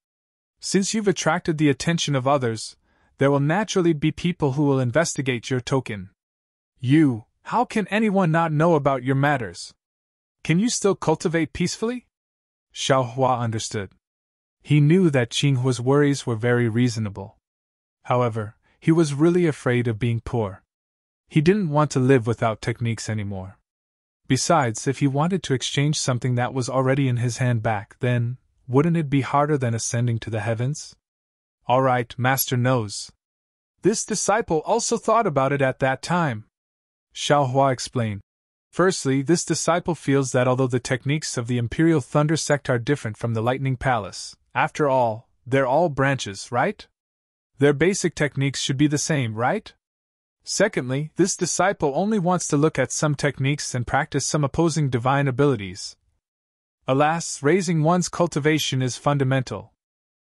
Since you've attracted the attention of others, there will naturally be people who will investigate your token. How can anyone not know about your matters? Can you still cultivate peacefully? Xiaohua understood. He knew that Qinghua's worries were very reasonable. However, he was really afraid of being poor. He didn't want to live without techniques anymore. Besides, if he wanted to exchange something that was already in his hand back, then wouldn't it be harder than ascending to the heavens? All right, Master knows. This disciple also thought about it at that time. Xiaohua explained. Firstly, this disciple feels that although the techniques of the Imperial Thunder Sect are different from the Lightning Palace, after all, they're all branches, right? Their basic techniques should be the same, right? Secondly, this disciple only wants to look at some techniques and practice some opposing divine abilities. Alas, raising one's cultivation is fundamental.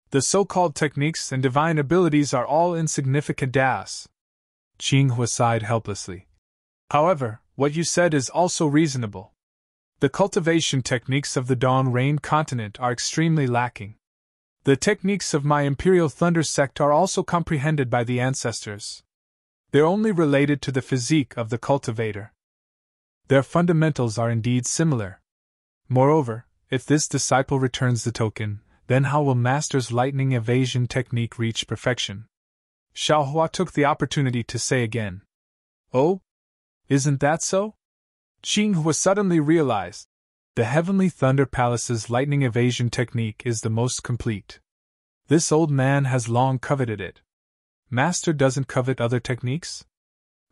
The so-called techniques and divine abilities are all insignificant das. Qinghua sighed helplessly. However, what you said is also reasonable. The cultivation techniques of the Dawn Rain continent are extremely lacking. The techniques of my Imperial Thunder sect are also comprehended by the ancestors. They're only related to the physique of the cultivator. Their fundamentals are indeed similar. Moreover, if this disciple returns the token, then how will Master's lightning evasion technique reach perfection? Xiaohua took the opportunity to say again. Oh? Isn't that so? Qinghua suddenly realized. The Heavenly Thunder Palace's lightning evasion technique is the most complete. This old man has long coveted it. Master doesn't covet other techniques?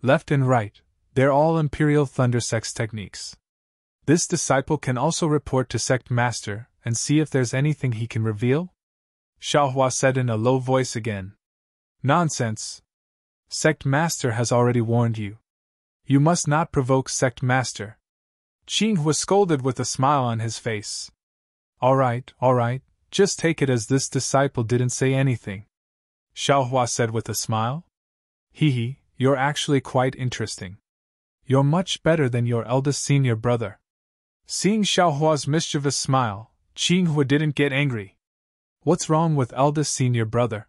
Left and right, they're all Imperial Thunder Sect's techniques. This disciple can also report to Sect Master and see if there's anything he can reveal? Xiaohua said in a low voice again. Nonsense. Sect Master has already warned you. You must not provoke Sect Master. Qinghua scolded with a smile on his face. All right, just take it as this disciple didn't say anything. Xiaohua said with a smile. Hee, you're actually quite interesting. You're much better than your eldest senior brother. Seeing Xiaohua's mischievous smile, Qinghua didn't get angry. What's wrong with eldest senior brother?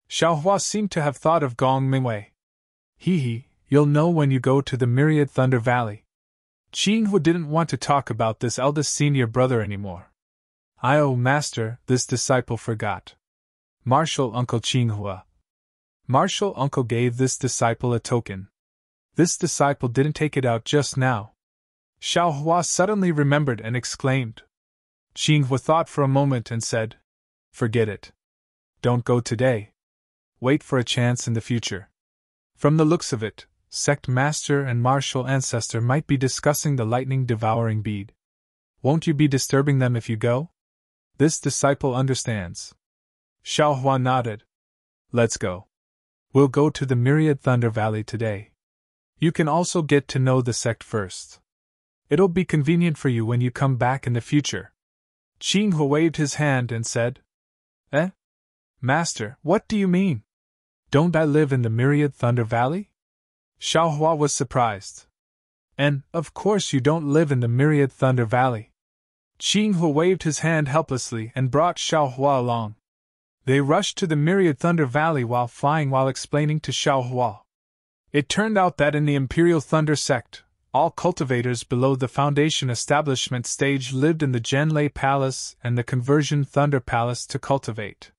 Xiaohua seemed to have thought of Gong Mingwei. Hee, you'll know when you go to the Myriad Thunder Valley. Qinghua didn't want to talk about this eldest senior brother anymore. Master, this disciple forgot. Martial Uncle Qinghua. Martial Uncle gave this disciple a token. This disciple didn't take it out just now. Xiaohua suddenly remembered and exclaimed. Qinghua thought for a moment and said, Forget it. Don't go today. Wait for a chance in the future. From the looks of it, Sect Master and Martial Ancestor might be discussing the lightning-devouring bead. Won't you be disturbing them if you go? This disciple understands. Xiaohua nodded. Let's go. We'll go to the Myriad Thunder Valley today. You can also get to know the sect first. It'll be convenient for you when you come back in the future. Qinghua waved his hand and said, Master, what do you mean? Don't I live in the Myriad Thunder Valley? Xiaohua was surprised. And, of course, you don't live in the Myriad Thunder Valley. Qinghua waved his hand helplessly and brought Xiaohua along. They rushed to the Myriad Thunder Valley while flying while explaining to Xiaohua. It turned out that in the Imperial Thunder Sect, all cultivators below the Foundation Establishment stage lived in the Zhenlei Palace and the Conversion Thunder Palace to cultivate.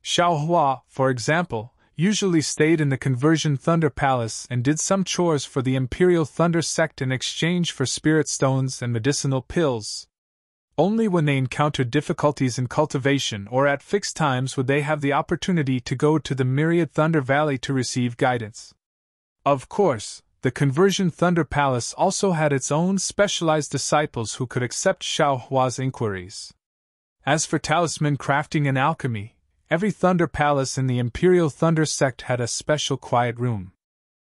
Xiaohua, for example, usually stayed in the Conversion Thunder Palace and did some chores for the Imperial Thunder Sect in exchange for spirit stones and medicinal pills. Only when they encountered difficulties in cultivation or at fixed times would they have the opportunity to go to the Myriad Thunder Valley to receive guidance. Of course, the Conversion Thunder Palace also had its own specialized disciples who could accept Xiaohua's inquiries. As for talisman crafting and alchemy, every Thunder Palace in the Imperial Thunder Sect had a special quiet room.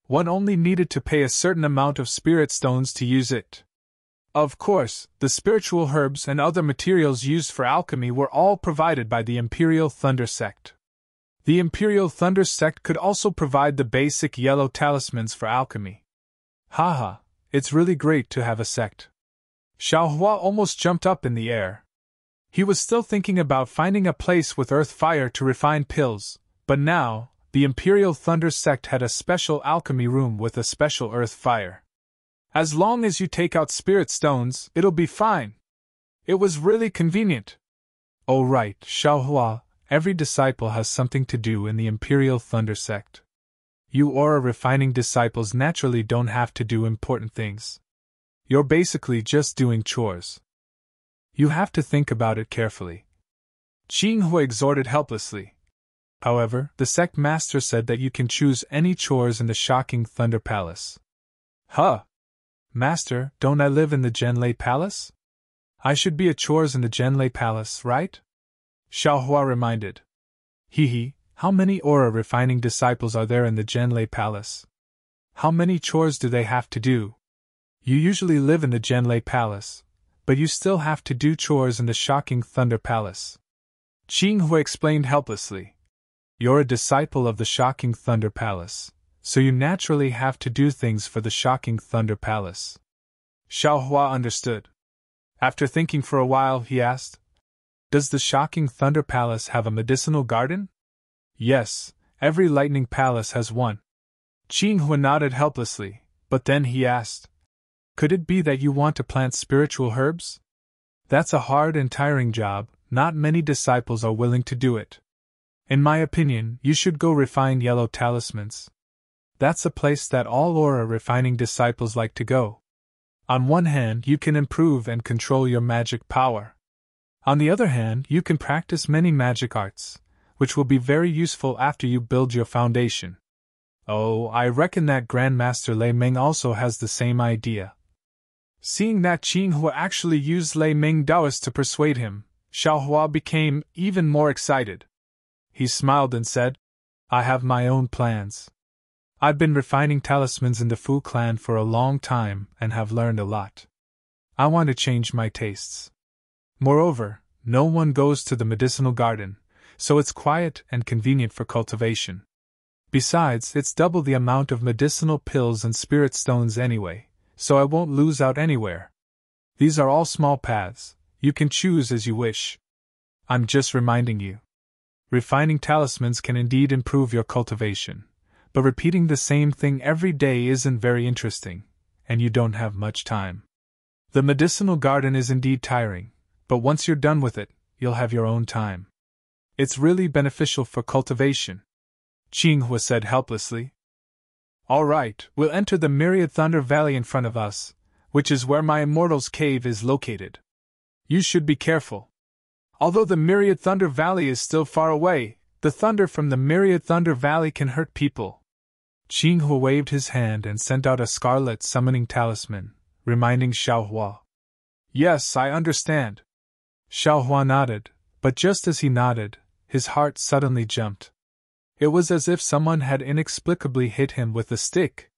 One only needed to pay a certain amount of spirit stones to use it. Of course, the spiritual herbs and other materials used for alchemy were all provided by the Imperial Thunder Sect. The Imperial Thunder Sect could also provide the basic yellow talismans for alchemy. Haha, it's really great to have a sect. Xiaohua almost jumped up in the air. He was still thinking about finding a place with earth fire to refine pills, but now, the Imperial Thunder Sect had a special alchemy room with a special earth fire. As long as you take out spirit stones, it'll be fine. It was really convenient. Oh right, Xiaohua, every disciple has something to do in the Imperial Thunder Sect. You aura refining disciples naturally don't have to do important things. You're basically just doing chores. You have to think about it carefully. Qinghua exhorted helplessly. However, the sect master said that you can choose any chores in the shocking Thunder Palace. Huh! Master, don't I live in the Zhenlei Palace? I should be at chores in the Zhenlei Palace, right? Xiaohua reminded. Hee, how many aura refining disciples are there in the Zhenlei Palace? How many chores do they have to do? You usually live in the Zhenlei Palace, but you still have to do chores in the shocking Thunder Palace. Qinghua explained helplessly. You're a disciple of the shocking Thunder Palace, so you naturally have to do things for the shocking Thunder Palace. Xiaohua understood. After thinking for a while, he asked, Does the shocking Thunder Palace have a medicinal garden? Yes, every lightning palace has one. Qinghua nodded helplessly, but then he asked, could it be that you want to plant spiritual herbs? That's a hard and tiring job, not many disciples are willing to do it. In my opinion, you should go refine yellow talismans. That's a place that all aura refining disciples like to go. On one hand, you can improve and control your magic power. On the other hand, you can practice many magic arts, which will be very useful after you build your foundation. Oh, I reckon that Grandmaster Lei Ming also has the same idea. Seeing that Qinghua actually used Lei Ming Taoist to persuade him, Xiaohua became even more excited. He smiled and said, I have my own plans. I've been refining talismans in the Fu clan for a long time and have learned a lot. I want to change my tastes. Moreover, no one goes to the medicinal garden, so it's quiet and convenient for cultivation. Besides, it's double the amount of medicinal pills and spirit stones anyway, so I won't lose out anywhere. These are all small paths, you can choose as you wish. I'm just reminding you. Refining talismans can indeed improve your cultivation, but repeating the same thing every day isn't very interesting, and you don't have much time. The medicinal garden is indeed tiring, but once you're done with it, you'll have your own time. It's really beneficial for cultivation, Qinghua said helplessly. All right, we'll enter the Myriad Thunder Valley in front of us, which is where my Immortal's cave is located. You should be careful. Although the Myriad Thunder Valley is still far away, the thunder from the Myriad Thunder Valley can hurt people. Qinghua waved his hand and sent out a scarlet summoning talisman, reminding Xiaohua. Yes, I understand. Xiaohua nodded, but just as he nodded, his heart suddenly jumped. It was as if someone had inexplicably hit him with a stick.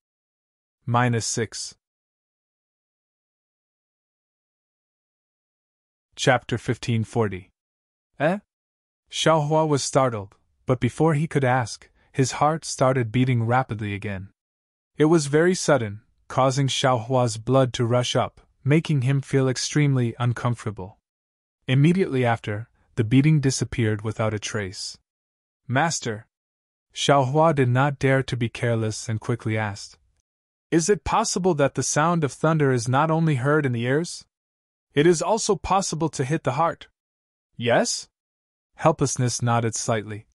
-6. Chapter 1540. Xiaohua was startled, but before he could ask, his heart started beating rapidly again. It was very sudden, causing Xiaohua's blood to rush up, making him feel extremely uncomfortable. Immediately after, the beating disappeared without a trace. Master! Xiaohua did not dare to be careless and quickly asked, is it possible that the sound of thunder is not only heard in the ears? It is also possible to hit the heart. Yes? Helplessness nodded slightly.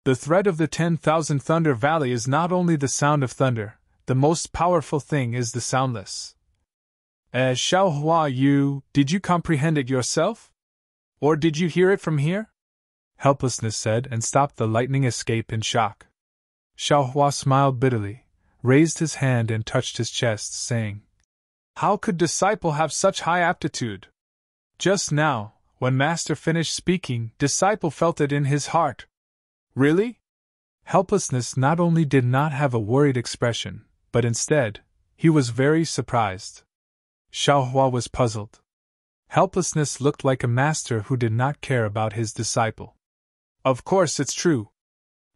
The thread of the 10,000 Thunder Valley is not only the sound of thunder, the most powerful thing is the soundless. Xiaohua, did you comprehend it yourself? Or did you hear it from here? Helplessness said and stopped the lightning escape in shock. Xiaohua smiled bitterly, raised his hand and touched his chest, saying, how could Disciple have such high aptitude? Just now, when Master finished speaking, Disciple felt it in his heart. Really? Helplessness not only did not have a worried expression, but instead, he was very surprised. Xiaohua was puzzled. Helplessness looked like a master who did not care about his disciple. Of course it's true.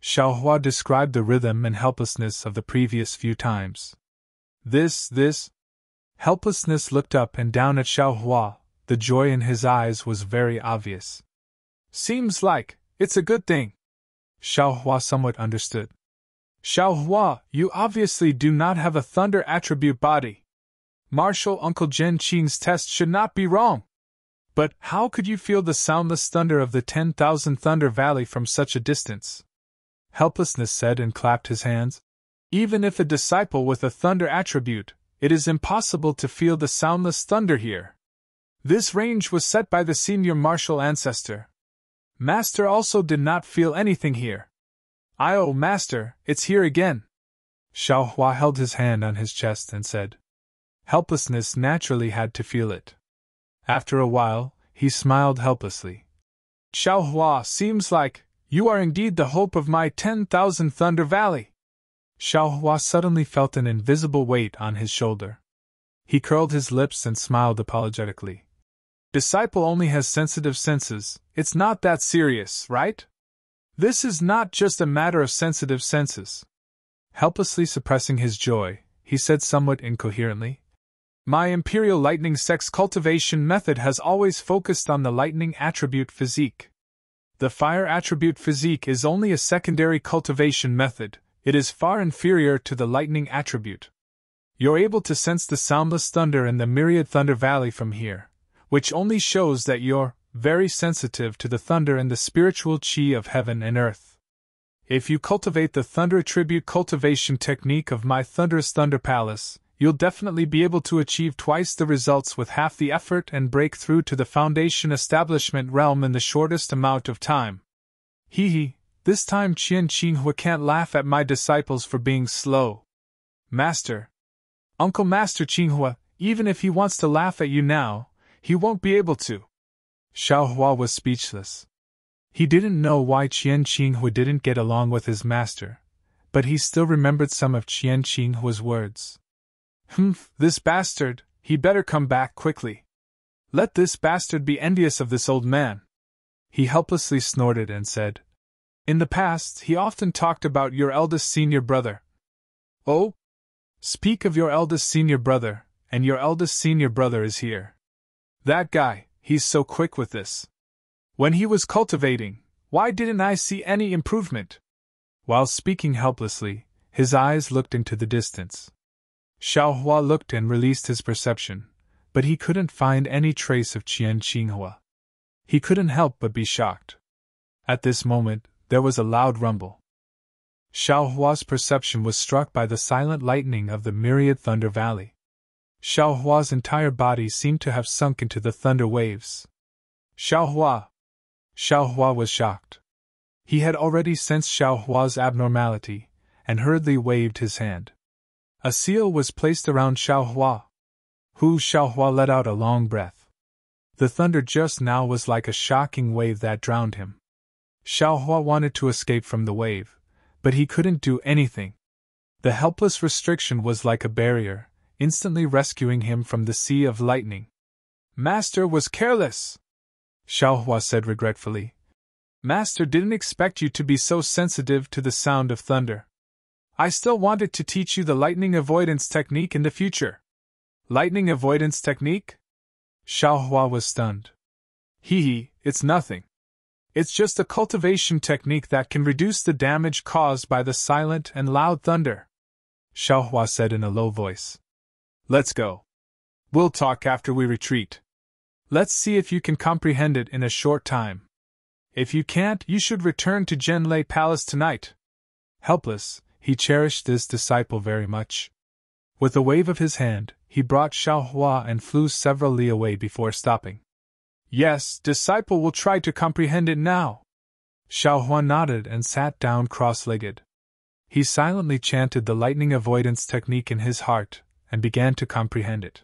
Xiaohua described the rhythm and helplessness of the previous few times. This. Helplessness looked up and down at Xiaohua, the joy in his eyes was very obvious. Seems like it's a good thing. Xiaohua somewhat understood. Xiaohua, you obviously do not have a thunder attribute body. Martial Uncle Zhen Qing's test should not be wrong. But how could you feel the soundless thunder of the 10,000 Thunder Valley from such a distance? Helplessness said and clapped his hands. Even if a disciple with a thunder attribute, it is impossible to feel the soundless thunder here. This range was set by the senior martial ancestor. Master also did not feel anything here. Master, it's here again. Xiaohua held his hand on his chest and said. Helplessness naturally had to feel it. After a while, he smiled helplessly. Xiaohua, seems like you are indeed the hope of my 10,000 Thunder Valley. Xiaohua suddenly felt an invisible weight on his shoulder. He curled his lips and smiled apologetically. Disciple only has sensitive senses, it's not that serious, right? This is not just a matter of sensitive senses. Helplessly suppressing his joy, he said somewhat incoherently. My Imperial Lightning Sex cultivation method has always focused on the lightning attribute physique. The fire attribute physique is only a secondary cultivation method, it is far inferior to the lightning attribute. You're able to sense the soundless thunder in the myriad thunder valley from here, which only shows that you're very sensitive to the thunder and the spiritual chi of heaven and earth. If you cultivate the thunder attribute cultivation technique of my thunderous thunder palace, you'll definitely be able to achieve twice the results with half the effort and break through to the foundation establishment realm in the shortest amount of time. This time Qian Qinghua can't laugh at my disciples for being slow. Master. Uncle Master Qinghua, even if he wants to laugh at you now, he won't be able to. Xiaohua was speechless. He didn't know why Qian Qinghua didn't get along with his master, but he still remembered some of Qian Qinghua's words. This bastard, he better come back quickly. Let this bastard be envious of this old man. He helplessly snorted and said, In the past, he often talked about your eldest senior brother. Oh? Speak of your eldest senior brother, and your eldest senior brother is here. That guy, he's so quick with this. When he was cultivating, why didn't I see any improvement? While speaking helplessly, his eyes looked into the distance. Xiaohua looked and released his perception, but he couldn't find any trace of Qian Qinghua. He couldn't help but be shocked. At this moment, there was a loud rumble. Xiaohua's perception was struck by the silent lightning of the myriad thunder valley. Xiaohua's entire body seemed to have sunk into the thunder waves. Xiaohua! Xiaohua was shocked. He had already sensed Xiaohua's abnormality, and hurriedly waved his hand. A seal was placed around Xiaohua. Xiaohua let out a long breath. The thunder just now was like a shocking wave that drowned him. Xiaohua wanted to escape from the wave, but he couldn't do anything. The helpless restriction was like a barrier, instantly rescuing him from the sea of lightning. Master was careless, Xiaohua said regretfully. Master didn't expect you to be so sensitive to the sound of thunder. I still wanted to teach you the lightning avoidance technique in the future. Lightning avoidance technique? Xiaohua was stunned. It's nothing. It's just a cultivation technique that can reduce the damage caused by the silent and loud thunder, Xiaohua said in a low voice. Let's go. We'll talk after we retreat. Let's see if you can comprehend it in a short time. If you can't, you should return to Zhenlei Palace tonight. Helpless, he cherished this disciple very much. With a wave of his hand, he brought Xiaohua and flew several li away before stopping. Yes, disciple will try to comprehend it now. Xiaohua nodded and sat down cross-legged. He silently chanted the lightning avoidance technique in his heart, and began to comprehend it.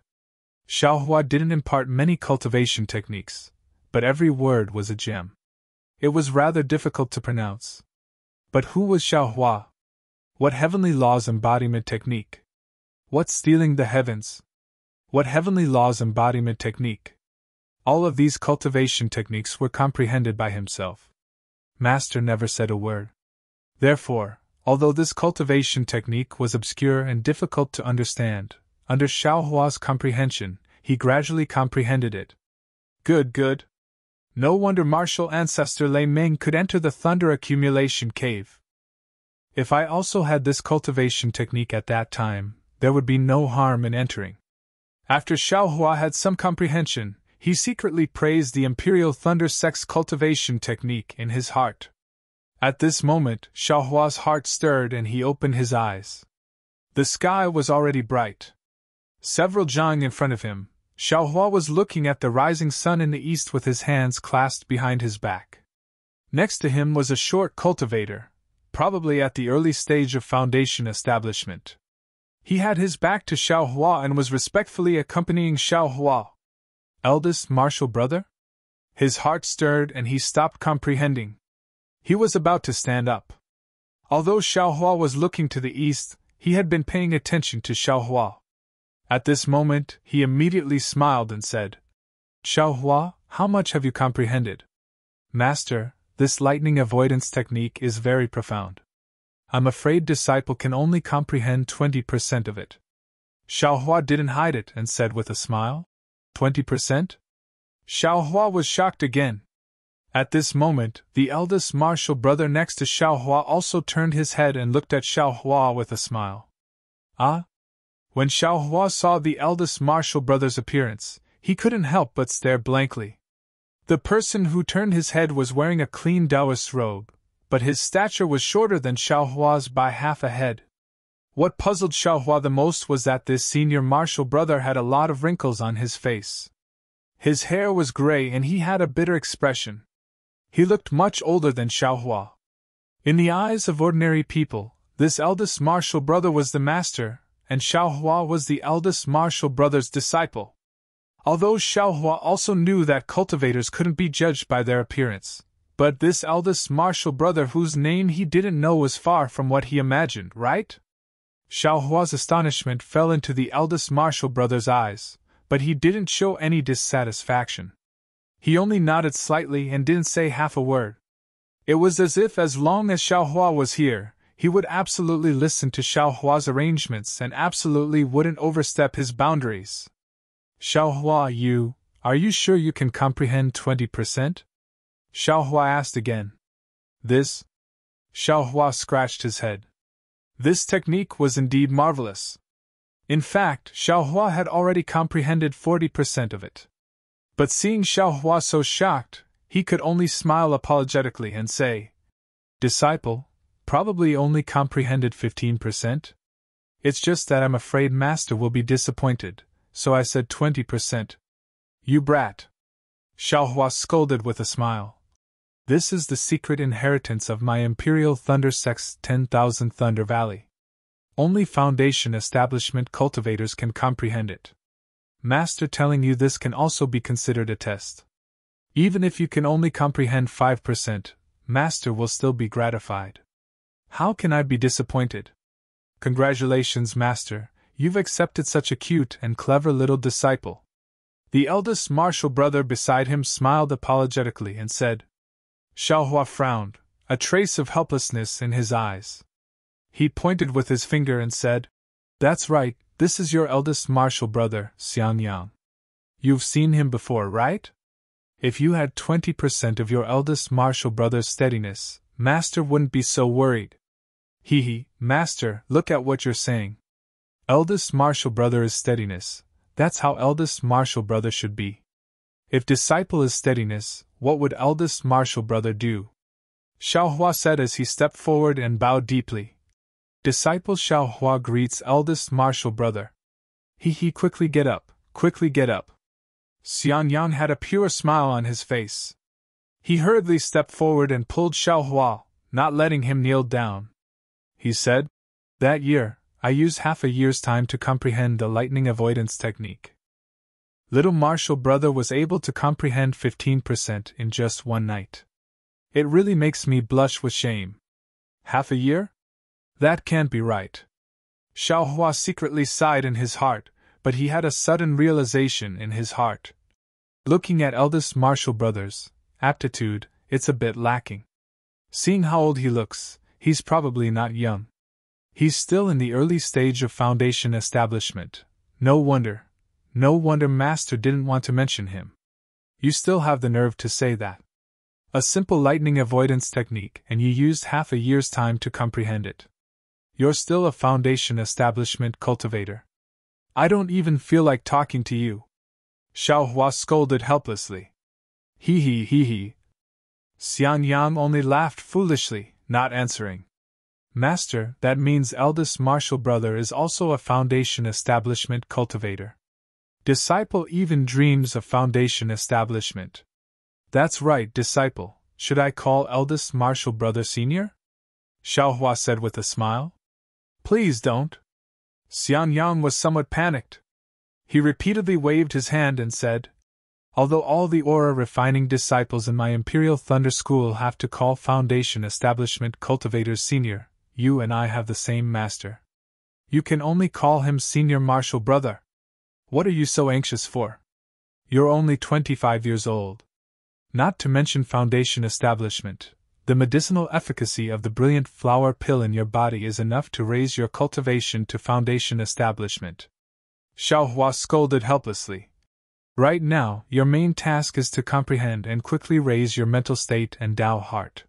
Xiaohua didn't impart many cultivation techniques, but every word was a gem. It was rather difficult to pronounce. But who was Xiaohua? What heavenly laws embodiment technique? What stealing the heavens? What heavenly laws embodiment technique? All of these cultivation techniques were comprehended by himself. Master never said a word. Therefore, although this cultivation technique was obscure and difficult to understand, under Xiaohua's comprehension, he gradually comprehended it. Good. No wonder martial ancestor Lei Ming could enter the thunder accumulation cave. If I also had this cultivation technique at that time, there would be no harm in entering. After Xiaohua had some comprehension, he secretly praised the Imperial Thunder Sex cultivation technique in his heart. At this moment, Xiaohua's heart stirred and he opened his eyes. The sky was already bright. Several zhang in front of him, Xiaohua was looking at the rising sun in the east with his hands clasped behind his back. Next to him was a short cultivator, probably at the early stage of foundation establishment. He had his back to Xiaohua and was respectfully accompanying Xiaohua. Eldest martial brother? His heart stirred and he stopped comprehending. He was about to stand up. Although Xiaohua was looking to the east, he had been paying attention to Xiaohua. At this moment, he immediately smiled and said, Xiaohua, how much have you comprehended? Master, this lightning avoidance technique is very profound. I'm afraid disciple can only comprehend 20% of it. Xiaohua didn't hide it and said with a smile, 20%? Xiaohua was shocked again. At this moment, the eldest martial brother next to Xiaohua also turned his head and looked at Xiaohua with a smile. Ah? When Xiaohua saw the eldest martial brother's appearance, he couldn't help but stare blankly. The person who turned his head was wearing a clean Taoist robe, but his stature was shorter than Xiaohua's by half a head. What puzzled Xiaohua the most was that this senior martial brother had a lot of wrinkles on his face. His hair was gray and he had a bitter expression. He looked much older than Xiaohua. In the eyes of ordinary people, this eldest martial brother was the master, and Xiaohua was the eldest martial brother's disciple. Although Xiaohua also knew that cultivators couldn't be judged by their appearance, but this eldest martial brother whose name he didn't know was far from what he imagined, right? Xiaohua's astonishment fell into the eldest martial brother's eyes, but he didn't show any dissatisfaction. He only nodded slightly and didn't say half a word. It was as if as long as Xiaohua was here, he would absolutely listen to Xiaohua's arrangements and absolutely wouldn't overstep his boundaries. Xiaohua, are you sure you can comprehend 20%? Xiaohua asked again. This? Xiaohua scratched his head. This technique was indeed marvelous. In fact, Xiaohua had already comprehended 40% of it. But seeing Xiaohua so shocked, he could only smile apologetically and say, Disciple, probably only comprehended 15%? It's just that I'm afraid Master will be disappointed, so I said 20%. You brat! Xiaohua scolded with a smile. This is the secret inheritance of my Imperial Thunder Sect's 10,000 Thunder Valley. Only Foundation Establishment cultivators can comprehend it. Master telling you this can also be considered a test. Even if you can only comprehend 5%, Master will still be gratified. How can I be disappointed? Congratulations, Master, you've accepted such a cute and clever little disciple. The eldest martial brother beside him smiled apologetically and said. Xiaohua frowned, a trace of helplessness in his eyes. He pointed with his finger and said, That's right, this is your eldest martial brother, Xiangyang. You've seen him before, right? If you had 20% of your eldest martial brother's steadiness, Master wouldn't be so worried. Hee, Master, look at what you're saying. Eldest martial brother is steadiness, that's how eldest martial brother should be. If disciple is steadiness, what would eldest martial brother do? Xiaohua said as he stepped forward and bowed deeply. Disciple Xiaohua greets eldest martial brother. He quickly get up, quickly get up. Xiangyang had a pure smile on his face. He hurriedly stepped forward and pulled Xiaohua, not letting him kneel down. He said, That year, I used half a year's time to comprehend the lightning avoidance technique. Little martial brother was able to comprehend 15% in just one night. It really makes me blush with shame. Half a year? That can't be right. Xiaohua secretly sighed in his heart, but he had a sudden realization in his heart. Looking at eldest martial brother's aptitude, it's a bit lacking. Seeing how old he looks, he's probably not young. He's still in the early stage of foundation establishment. No wonder Master didn't want to mention him. You still have the nerve to say that. A simple lightning avoidance technique, and you used half a year's time to comprehend it. You're still a foundation establishment cultivator. I don't even feel like talking to you. Xiaohua scolded helplessly. He. Xiangyang only laughed foolishly, not answering. Master, that means eldest martial brother is also a foundation establishment cultivator. Disciple even dreams of foundation establishment. That's right, disciple. Should I call eldest martial brother senior? Xiaohua said with a smile. Please don't. Xiangyang was somewhat panicked. He repeatedly waved his hand and said, Although all the aura-refining disciples in my Imperial Thunder School have to call Foundation Establishment cultivators senior, you and I have the same master. You can only call him senior martial brother. What are you so anxious for? You're only 25 years old. Not to mention Foundation Establishment, the medicinal efficacy of the brilliant flower pill in your body is enough to raise your cultivation to Foundation Establishment. Xiaohua scolded helplessly. Right now, your main task is to comprehend and quickly raise your mental state and Tao heart.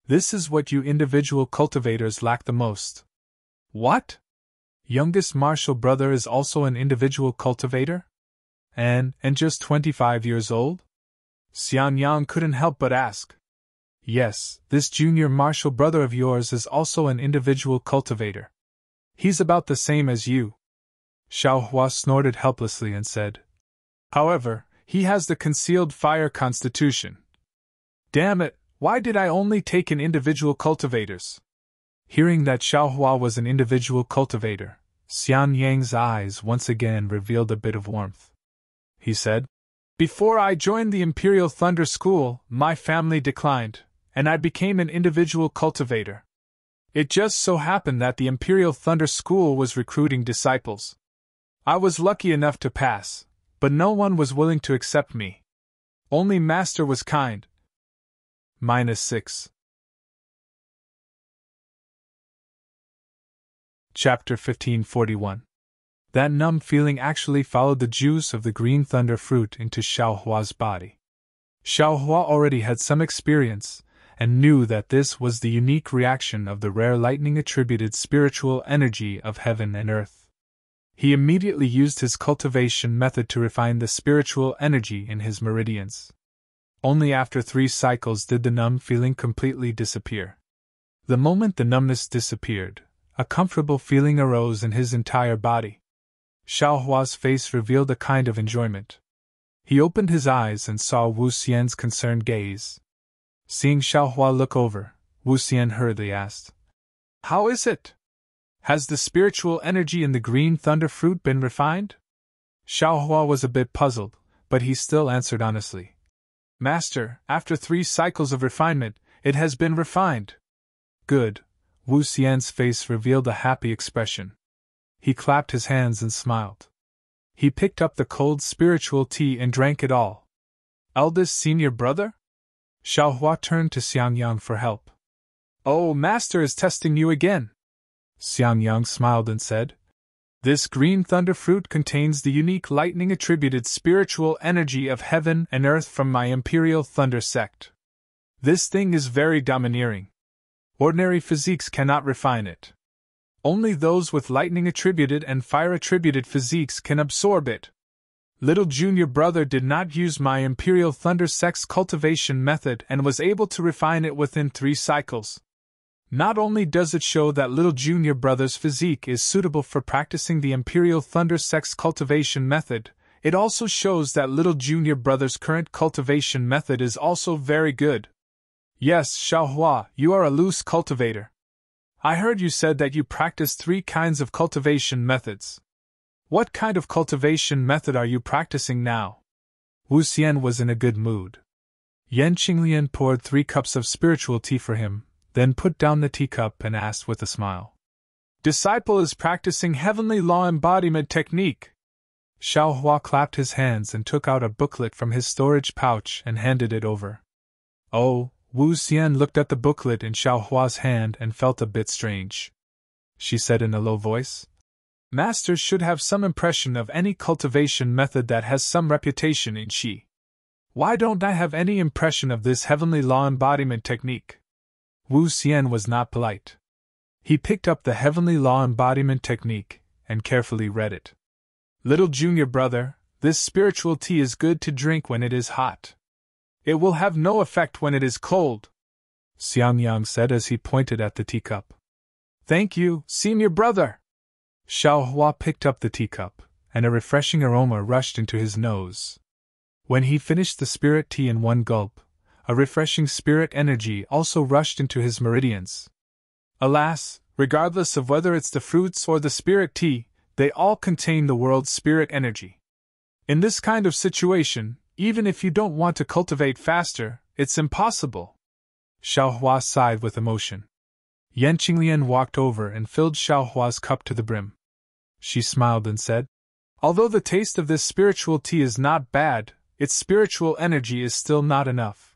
This is what you individual cultivators lack the most. What? Youngest martial brother is also an individual cultivator? And just 25 years old? Xian Yang couldn't help but ask. Yes, this junior martial brother of yours is also an individual cultivator. He's about the same as you. Xiaohua snorted helplessly and said. However, he has the concealed fire constitution. Damn it, why did I only take in individual cultivators? Hearing that Xiaohua was an individual cultivator, Xian Yang's eyes once again revealed a bit of warmth. He said, Before I joined the Imperial Thunder School, my family declined, and I became an individual cultivator. It just so happened that the Imperial Thunder School was recruiting disciples. I was lucky enough to pass, but no one was willing to accept me. Only Master was kind. -6. Chapter 1541. That numb feeling actually followed the juice of the green thunder fruit into Xiaohua's body. Xiaohua already had some experience, and knew that this was the unique reaction of the rare lightning-attributed spiritual energy of heaven and earth. He immediately used his cultivation method to refine the spiritual energy in his meridians. Only after 3 cycles did the numb feeling completely disappear. The moment the numbness disappeared, a comfortable feeling arose in his entire body. Xiaohua's face revealed a kind of enjoyment. He opened his eyes and saw Wu Xian's concerned gaze. Seeing Xiaohua look over, Wu Xian hurriedly asked, How is it? Has the spiritual energy in the green thunder fruit been refined? Xiaohua was a bit puzzled, but he still answered honestly. Master, after 3 cycles of refinement, it has been refined. Good. Wu Xian's face revealed a happy expression. He clapped his hands and smiled. He picked up the cold spiritual tea and drank it all. Eldest senior brother? Xiaohua turned to Xiangyang for help. Oh, Master is testing you again. Xiangyang smiled and said, This green thunder fruit contains the unique lightning-attributed spiritual energy of heaven and earth from my Imperial Thunder sect. This thing is very domineering. Ordinary physiques cannot refine it. Only those with lightning-attributed and fire-attributed physiques can absorb it. Little junior brother did not use my Imperial Thunder sect's cultivation method and was able to refine it within 3 cycles. Not only does it show that little junior brother's physique is suitable for practicing the Imperial Thunder sect's cultivation method, it also shows that little junior brother's current cultivation method is also very good. Yes, Xiaohua, you are a loose cultivator. I heard you said that you practice 3 kinds of cultivation methods. What kind of cultivation method are you practicing now? Wu Xian was in a good mood. Yan Qinglian poured 3 cups of spiritual tea for him, then put down the teacup and asked with a smile. Disciple is practicing heavenly law embodiment technique. Xiaohua clapped his hands and took out a booklet from his storage pouch and handed it over. Oh, Wu Xian looked at the booklet in Xiaohua's hand and felt a bit strange. She said in a low voice, Masters should have some impression of any cultivation method that has some reputation in Xi. Why don't I have any impression of this heavenly law embodiment technique? Wu Xian was not polite. He picked up the heavenly law embodiment technique and carefully read it. Little junior brother, this spiritual tea is good to drink when it is hot. It will have no effect when it is cold, Xiangyang said as he pointed at the teacup. Thank you, senior brother. Xiaohua picked up the teacup, and a refreshing aroma rushed into his nose. When he finished the spirit tea in one gulp, a refreshing spirit energy also rushed into his meridians. Alas, regardless of whether it's the fruits or the spirit tea, they all contain the world's spirit energy. In this kind of situation, even if you don't want to cultivate faster, it's impossible. Xiaohua sighed with emotion. Yan Qinglian walked over and filled Xiaohua's cup to the brim. She smiled and said, Although the taste of this spiritual tea is not bad, its spiritual energy is still not enough.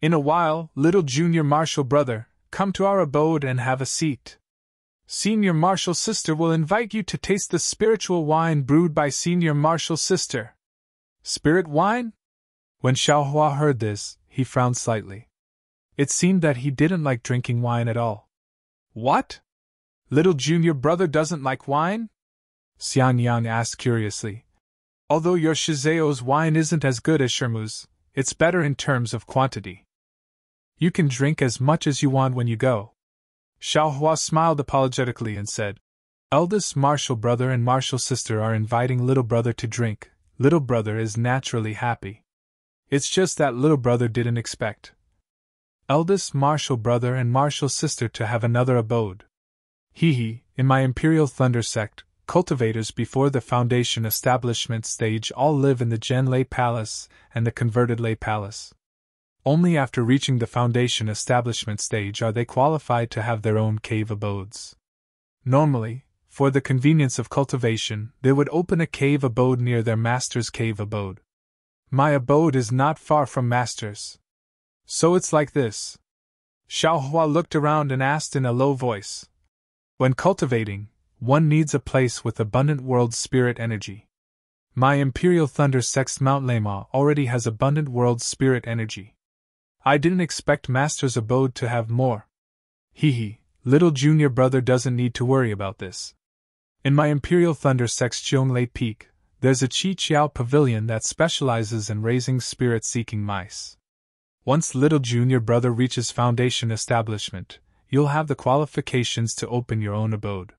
In a while, little junior martial brother, come to our abode and have a seat. Senior Marshall's sister will invite you to taste the spiritual wine brewed by Senior Marshall's sister. Spirit wine? When Xiaohua heard this, he frowned slightly. It seemed that he didn't like drinking wine at all. What? Little junior brother doesn't like wine? Xian Yang asked curiously. Although your Shizao's wine isn't as good as Shermu's, it's better in terms of quantity. You can drink as much as you want when you go. Xiaohua smiled apologetically and said, Eldest Marshall brother and Marshall sister are inviting little brother to drink. Little brother is naturally happy. It's just that little brother didn't expect eldest Marshall brother and Marshall sister to have another abode. In my Imperial Thunder sect, cultivators before the Foundation establishment stage all live in the Gen Lei Palace and the converted Lei Palace. Only after reaching the Foundation establishment stage are they qualified to have their own cave abodes. Normally, for the convenience of cultivation, they would open a cave abode near their master's cave abode. My abode is not far from master's. So it's like this. Xiaohua looked around and asked in a low voice. When cultivating, one needs a place with abundant world spirit energy. My Imperial Thunder Sect's Mount Lema already has abundant world spirit energy. I didn't expect Master's abode to have more. Little junior brother doesn't need to worry about this. In my Imperial Thunder Sect's Zhonglei Peak, there's a Qi Qiao pavilion that specializes in raising spirit-seeking mice. Once little junior brother reaches Foundation establishment, you'll have the qualifications to open your own abode.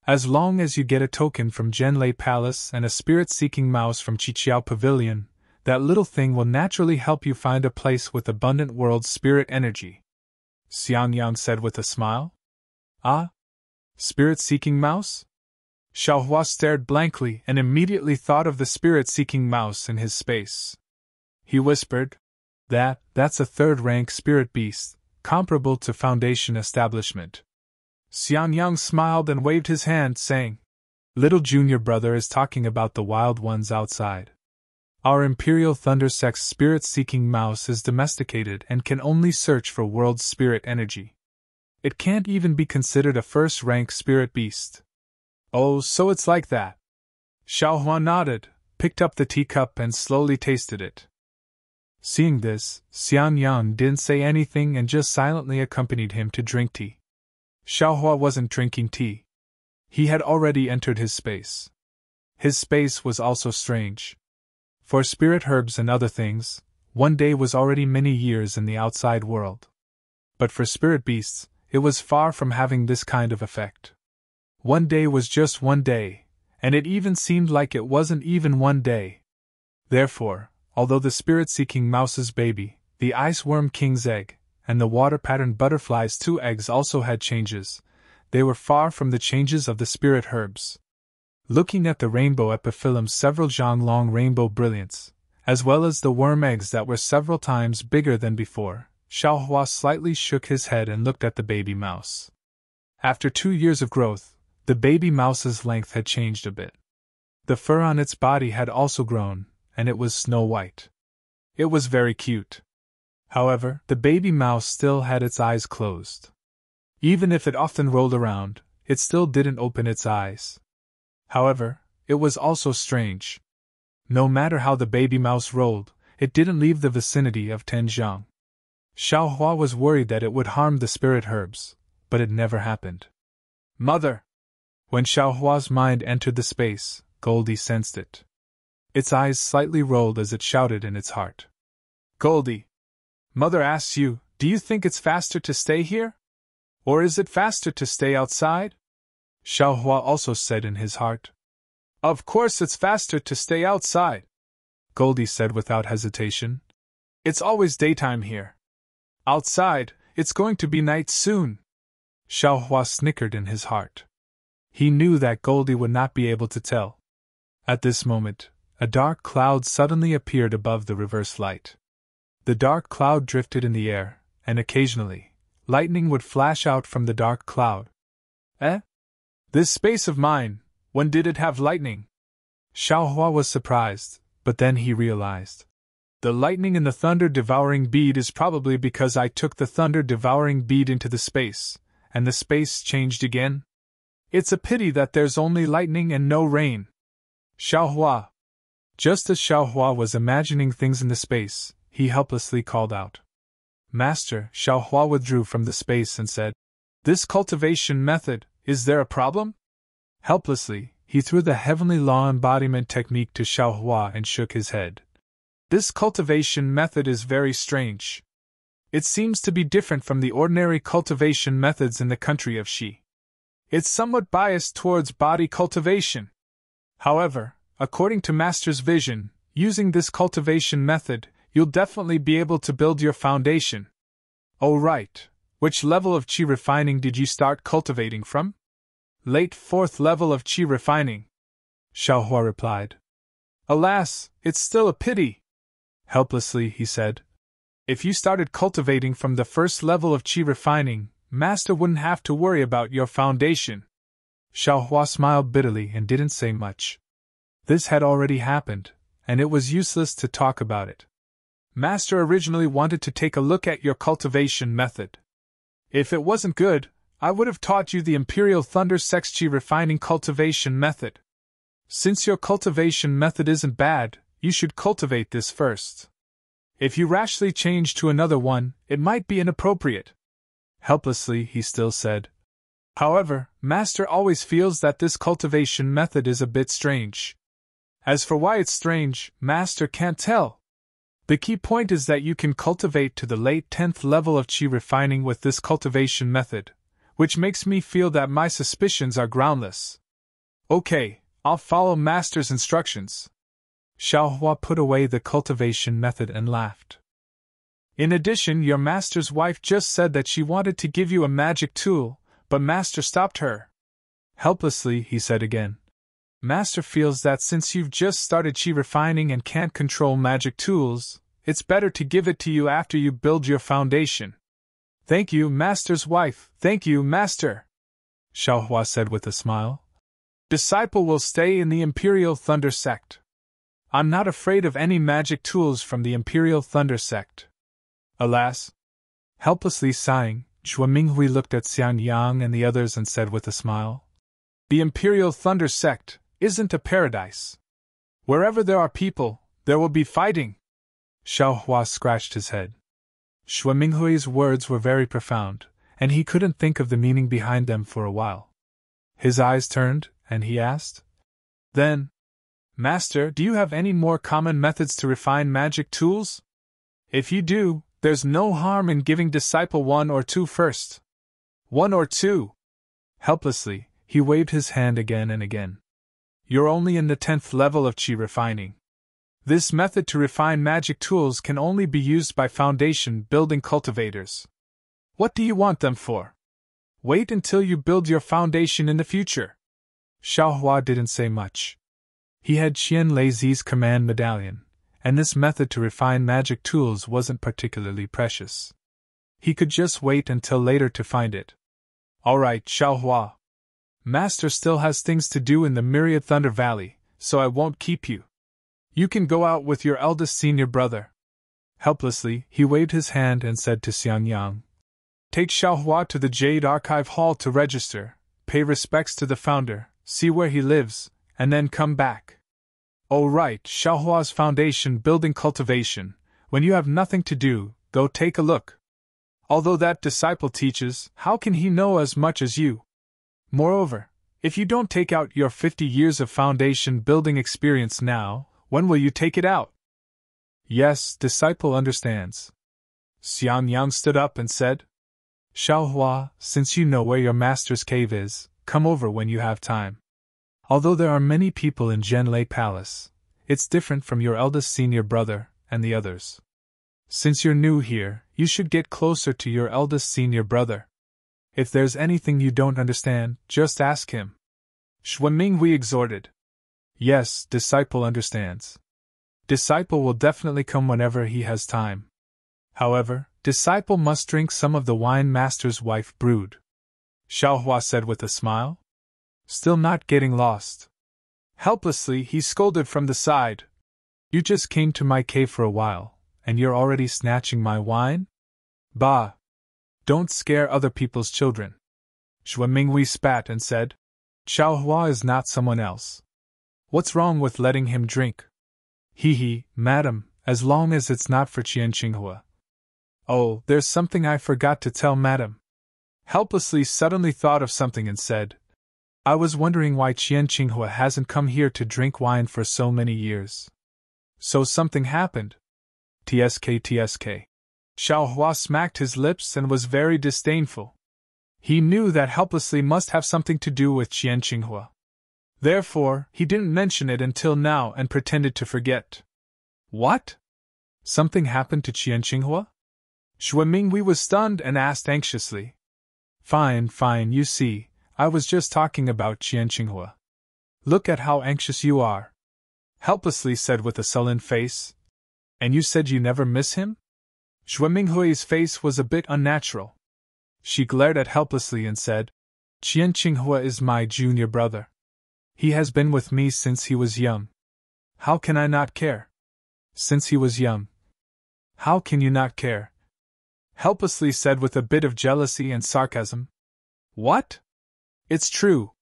As long as you get a token from Gen Lei Palace and a spirit-seeking mouse from Qi Qiao Pavilion, that little thing will naturally help you find a place with abundant world spirit energy. Xiang Yang said with a smile. Ah? Spirit-seeking mouse? Xiaohua stared blankly and immediately thought of the spirit-seeking mouse in his space. He whispered, That's a third-rank spirit beast, comparable to Foundation establishment. Xian Yang smiled and waved his hand, saying, Little junior brother is talking about the wild ones outside. Our Imperial Thunder Sect's spirit-seeking mouse is domesticated and can only search for world spirit energy. It can't even be considered a first-rank spirit beast. Oh, so it's like that. Xiaohua nodded, picked up the teacup and slowly tasted it. Seeing this, Xian Yang didn't say anything and just silently accompanied him to drink tea. Xiaohua wasn't drinking tea. He had already entered his space. His space was also strange. For spirit herbs and other things, one day was already many years in the outside world. But for spirit beasts, it was far from having this kind of effect. One day was just one day, and it even seemed like it wasn't even one day. Therefore, although the spirit-seeking mouse's baby, the ice worm king's egg, and the water-patterned butterfly's 2 eggs also had changes, they were far from the changes of the spirit herbs. Looking at the rainbow epiphyllum's several zhang-long rainbow brilliants, as well as the worm eggs that were several times bigger than before, Xiaohua slightly shook his head and looked at the baby mouse. After 2 years of growth, the baby mouse's length had changed a bit. The fur on its body had also grown, and it was snow white. It was very cute. However, the baby mouse still had its eyes closed. Even if it often rolled around, it still didn't open its eyes. However, it was also strange. No matter how the baby mouse rolled, it didn't leave the vicinity of Tenjiang. Xiaohua was worried that it would harm the spirit herbs, but it never happened. Mother! When Xiaohua's mind entered the space, Goldie sensed it. Its eyes slightly rolled as it shouted in its heart. Goldie! Mother asks you, do you think it's faster to stay here? Or is it faster to stay outside? Xiaohua also said in his heart. Of course it's faster to stay outside, Goldie said without hesitation. It's always daytime here. Outside, it's going to be night soon. Xiaohua snickered in his heart. He knew that Goldie would not be able to tell. At this moment, a dark cloud suddenly appeared above the reverse light. The dark cloud drifted in the air, and occasionally, lightning would flash out from the dark cloud. Eh? This space of mine, when did it have lightning? Xiaohua was surprised, but then he realized. The lightning in the thunder-devouring bead is probably because I took the thunder-devouring bead into the space, and the space changed again. It's a pity that there's only lightning and no rain. Xiaohua. Just as Xiaohua was imagining things in the space, he helplessly called out. Master, Xiaohua withdrew from the space and said, "This cultivation method, is there a problem?" Helplessly, he threw the heavenly law embodiment technique to Xiaohua and shook his head. This cultivation method is very strange. It seems to be different from the ordinary cultivation methods in the country of Xi. It's somewhat biased towards body cultivation. However, according to Master's vision, using this cultivation method, you'll definitely be able to build your foundation. Oh right, which level of Qi refining did you start cultivating from? Late 4th level of Qi refining, Xiaohua replied. Alas, it's still a pity. Helplessly, he said. If you started cultivating from the 1st level of Qi refining, Master wouldn't have to worry about your foundation. Xiaohua smiled bitterly and didn't say much. This had already happened, and it was useless to talk about it. Master originally wanted to take a look at your cultivation method. If it wasn't good, I would have taught you the Imperial Thunder Sex Qi refining cultivation method. Since your cultivation method isn't bad, you should cultivate this first. If you rashly change to another one, it might be inappropriate. Helplessly, he still said. However, Master always feels that this cultivation method is a bit strange. As for why it's strange, Master can't tell. The key point is that you can cultivate to the late 10th level of Qi refining with this cultivation method, which makes me feel that my suspicions are groundless. Okay, I'll follow Master's instructions. Xiaohua put away the cultivation method and laughed. In addition, your Master's wife just said that she wanted to give you a magic tool, but Master stopped her. Helplessly, he said again. Master feels that since you've just started Qi refining and can't control magic tools, it's better to give it to you after you build your foundation. Thank you, Master's wife, thank you, Master, Xiaohua said with a smile. Disciple will stay in the Imperial Thunder Sect. I'm not afraid of any magic tools from the Imperial Thunder Sect. Alas. Helplessly sighing, Zhuo Minghui looked at Xian Yang and the others and said with a smile, The Imperial Thunder Sect isn't a paradise. Wherever there are people, there will be fighting. Xiaohua scratched his head. Zhuo Minghui's words were very profound, and he couldn't think of the meaning behind them for a while. His eyes turned, and he asked, Then, Master, do you have any more common methods to refine magic tools? If you do, there's no harm in giving disciple 1 or 2 first. 1 or 2. Helplessly, he waved his hand again and again. You're only in the 10th level of Qi refining. This method to refine magic tools can only be used by foundation building cultivators. What do you want them for? Wait until you build your foundation in the future. Xiaohua didn't say much. He had Qian Leizi's command medallion, and this method to refine magic tools wasn't particularly precious. He could just wait until later to find it. All right, Xiaohua. Master still has things to do in the Myriad Thunder Valley, so I won't keep you. You can go out with your eldest senior brother. Helplessly, he waved his hand and said to Xian Yang, Take Xiaohua to the Jade Archive Hall to register, pay respects to the founder, see where he lives, and then come back. Oh right, Xiaohua's foundation building cultivation. When you have nothing to do, go take a look. Although that disciple teaches, how can he know as much as you? Moreover, if you don't take out your 50 years of foundation building experience now, when will you take it out? Yes, disciple understands. Xian Yang stood up and said, Xiaohua, since you know where your master's cave is, come over when you have time. Although there are many people in Zhenlei Palace, it's different from your eldest senior brother and the others. Since you're new here, you should get closer to your eldest senior brother. If there's anything you don't understand, just ask him. Zhuo Minghui exhorted. Yes, disciple understands. Disciple will definitely come whenever he has time. However, disciple must drink some of the wine master's wife brewed. Xiaohua said with a smile. Still not getting lost. Helplessly, he scolded from the side. You just came to my cave for a while, and you're already snatching my wine? Bah! Don't scare other people's children. Zhuo Minghui spat and said, Xiao Hua is not someone else. What's wrong with letting him drink? Madam, as long as it's not for Qian Qinghua. Oh, there's something I forgot to tell madam. Helplessly suddenly thought of something and said, I was wondering why Qian Qinghua hasn't come here to drink wine for so many years. So something happened. TSK. Xiao Hua smacked his lips and was very disdainful. He knew that helplessly must have something to do with Qian Qinghua. Therefore, he didn't mention it until now and pretended to forget. What? Something happened to Qian Qinghua? Xue Minghui was stunned and asked anxiously. Fine, you see, I was just talking about Qian Qinghua. Look at how anxious you are. Helplessly said with a sullen face. And you said you never miss him? Xue Minghui's face was a bit unnatural. She glared at helplessly and said, Qian Qinghua is my junior brother. He has been with me since he was young. How can I not care? Since he was young. How can you not care? Helplessly said with a bit of jealousy and sarcasm. What? It's true.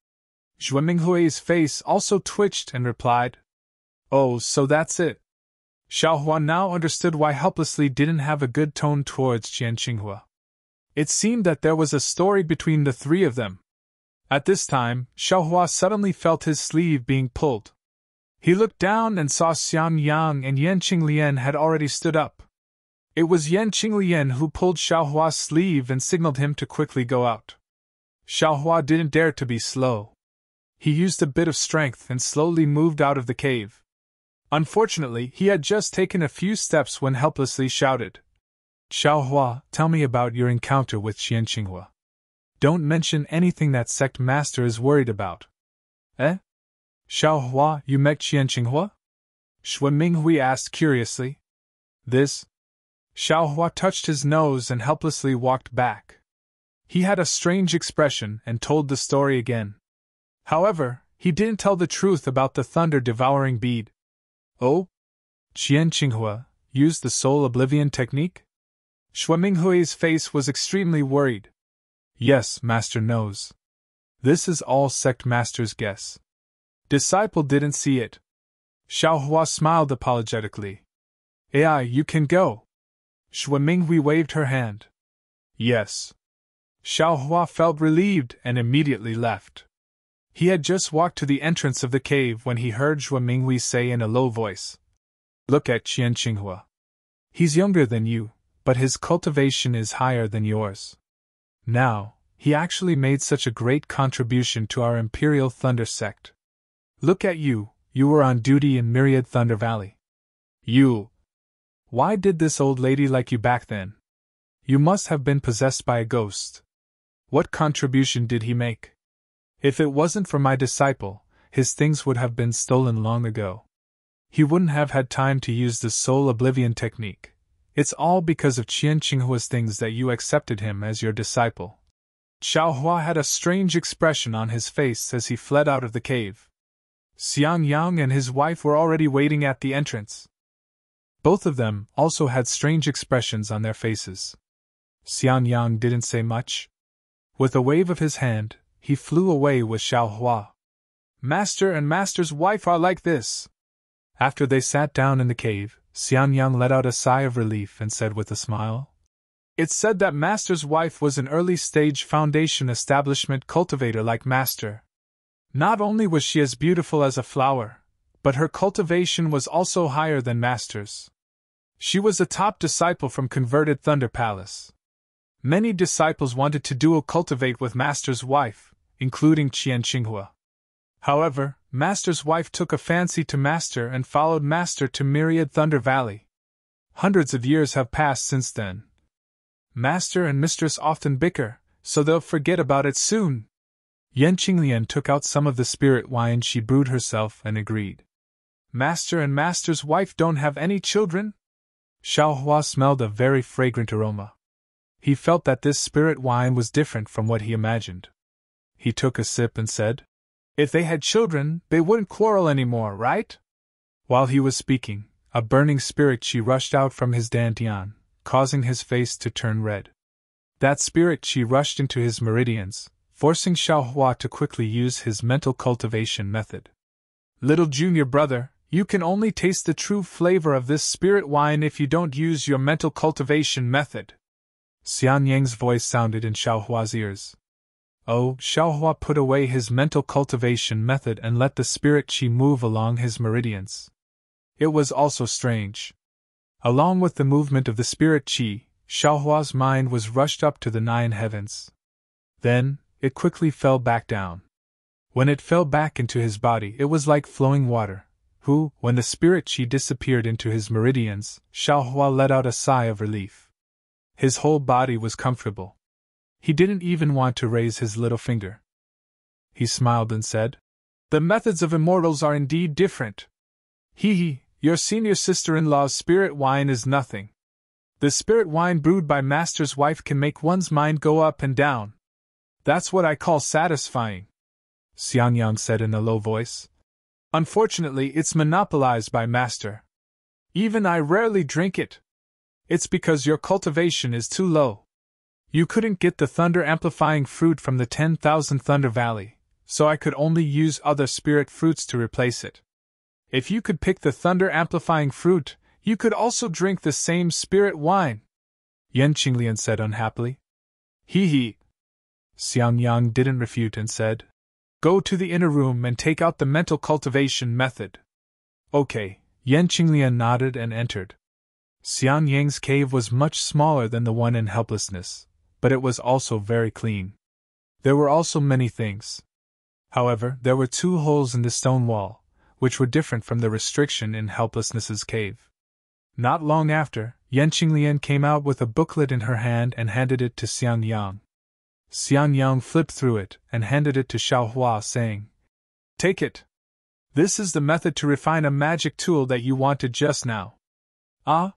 Xue Minghui's face also twitched and replied. Oh, so that's it. Xiao Hua now understood why helplessly didn't have a good tone towards Qian Qinghua. It seemed that there was a story between the three of them. At this time, Xiao Hua suddenly felt his sleeve being pulled. He looked down and saw Xiang Yang and Yan Qinglian had already stood up. It was Yan Qinglian who pulled Xiao Hua's sleeve and signaled him to quickly go out. Xiao Hua didn't dare to be slow. He used a bit of strength and slowly moved out of the cave. Unfortunately, he had just taken a few steps when helplessly shouted. Xiao Hua, tell me about your encounter with Qian Qinghua. Don't mention anything that sect master is worried about. Eh? Xiao Hua, you met Qian Qinghua? Xue Minghui asked curiously. This? Xiao Hua touched his nose and helplessly walked back. He had a strange expression and told the story again. However, he didn't tell the truth about the thunder-devouring bead. Oh? Qian Qinghua used the soul oblivion technique? Xue Minghui's face was extremely worried. Yes, master knows. This is all sect master's guess. Disciple didn't see it. Xiao Hua smiled apologetically. AI, you can go. Xue Minghui waved her hand. Yes. Xiao Hua felt relieved and immediately left. He had just walked to the entrance of the cave when he heard Xue Minghui say in a low voice, Look at Qian Qinghua. He's younger than you, but his cultivation is higher than yours. Now, he actually made such a great contribution to our Imperial Thunder sect. Look at you, you were on duty in Myriad Thunder Valley. Why did this old lady like you back then? You must have been possessed by a ghost. What contribution did he make? If it wasn't for my disciple, his things would have been stolen long ago. He wouldn't have had time to use the soul oblivion technique. It's all because of Qian Qinghua's things that you accepted him as your disciple. Xiao Hua had a strange expression on his face as he fled out of the cave. Xiang Yang and his wife were already waiting at the entrance. Both of them also had strange expressions on their faces. Xiang Yang didn't say much. With a wave of his hand, he flew away with Xiao Hua. Master and Master's wife are like this. After they sat down in the cave, Xiang Yang let out a sigh of relief and said with a smile, It's said that Master's wife was an early-stage foundation establishment cultivator like Master. Not only was she as beautiful as a flower, but her cultivation was also higher than Master's. She was a top disciple from converted Thunder Palace. Many disciples wanted to dual cultivate with Master's wife, including Qian Qinghua. However, Master's wife took a fancy to Master and followed Master to Myriad Thunder Valley. Hundreds of years have passed since then. Master and Mistress often bicker, so they'll forget about it soon. Yan Qinglian took out some of the spirit wine she brewed herself and agreed. Master and Master's wife don't have any children? Xiao Hua smelled a very fragrant aroma. He felt that this spirit wine was different from what he imagined. He took a sip and said, If they had children, they wouldn't quarrel anymore, right? While he was speaking, a burning spirit qi rushed out from his dantian, causing his face to turn red. That spirit qi rushed into his meridians, forcing Xiaohua to quickly use his mental cultivation method. Little junior brother, you can only taste the true flavor of this spirit wine if you don't use your mental cultivation method. Xian Yang's voice sounded in Xiaohua's ears. Oh, Xiaohua put away his mental cultivation method and let the spirit qi move along his meridians. It was also strange. Along with the movement of the spirit qi, Xiaohua's mind was rushed up to the 9 heavens. Then, it quickly fell back down. When it fell back into his body, it was like flowing water, when the spirit qi disappeared into his meridians, Xiaohua let out a sigh of relief. His whole body was comfortable. He didn't even want to raise his little finger. He smiled and said, "The methods of immortals are indeed different. Your senior sister-in-law's spirit wine is nothing. The spirit wine brewed by Master's wife can make one's mind go up and down. That's what I call satisfying," Xiangyang said in a low voice. "Unfortunately, it's monopolized by Master. Even I rarely drink it. It's because your cultivation is too low. You couldn't get the thunder-amplifying fruit from the 10,000 Thunder Valley, so I could only use other spirit fruits to replace it. If you could pick the thunder-amplifying fruit, you could also drink the same spirit wine," Yan Qinglian said unhappily. Xiangyang didn't refute and said, "Go to the inner room and take out the mental cultivation method." "Okay," Yan Qinglian nodded and entered. Xianyang's cave was much smaller than the one in helplessness, but it was also very clean. There were also many things. However, there were 2 holes in the stone wall, which were different from the restriction in helplessness's cave. Not long after, Yan Qinglian came out with a booklet in her hand and handed it to Xiangyang. Xiangyang flipped through it and handed it to Xiaohua, saying, "Take it. This is the method to refine a magic tool that you wanted just now." "Ah?"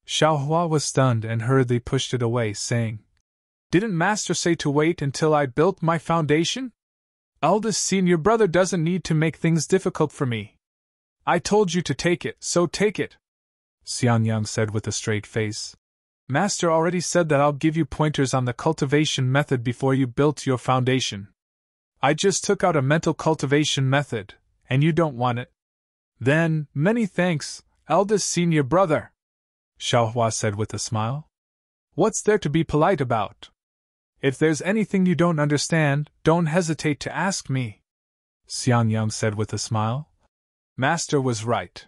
Xiaohua was stunned and hurriedly pushed it away, saying, "Didn't Master say to wait until I built my foundation? Eldest senior brother doesn't need to make things difficult for me. I told you to take it, so take it," Xiangyang said with a straight face. "Master already said that I'll give you pointers on the cultivation method before you built your foundation. I just took out a mental cultivation method, and you don't want it. Then, many thanks, eldest senior brother," Xiaohua said with a smile. "What's there to be polite about? If there's anything you don't understand, don't hesitate to ask me," Xiangyang said with a smile. "Master was right.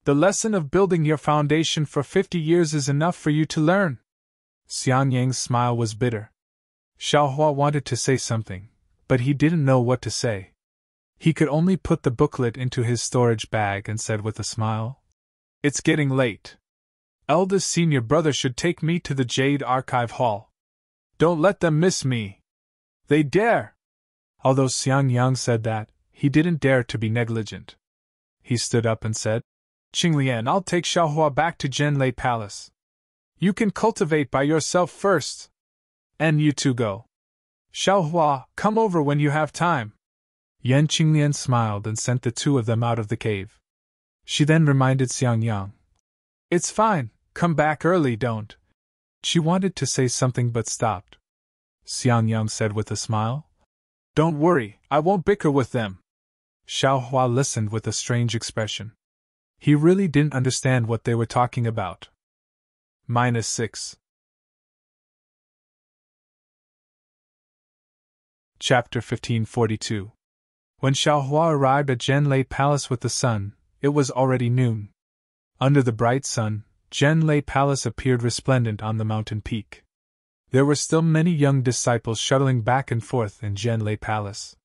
The lesson of building your foundation for 50 years is enough for you to learn." Xianyang's smile was bitter. Xiaohua wanted to say something, but he didn't know what to say. He could only put the booklet into his storage bag and said with a smile, "It's getting late. Eldest senior brother should take me to the Jade Archive Hall. Don't let them miss me. They dare." Although Xiangyang said that, he didn't dare to be negligent. He stood up and said, "Qinglian, I'll take Xiaohua back to Zhenlei Palace. You can cultivate by yourself first. And you two go. Xiaohua, come over when you have time." Yan Qinglian smiled and sent the 2 of them out of the cave. She then reminded Xiangyang, "It's fine, come back early, don't." She wanted to say something but stopped. Xiangyang said with a smile, "Don't worry, I won't bicker with them." Xiaohua listened with a strange expression. He really didn't understand what they were talking about. -6. Chapter 1542. When Xiaohua arrived at Zhenlei Palace with the sun, it was already noon. Under the bright sun, Zhenlei Palace appeared resplendent on the mountain peak. There were still many young disciples shuttling back and forth in Zhenlei Palace.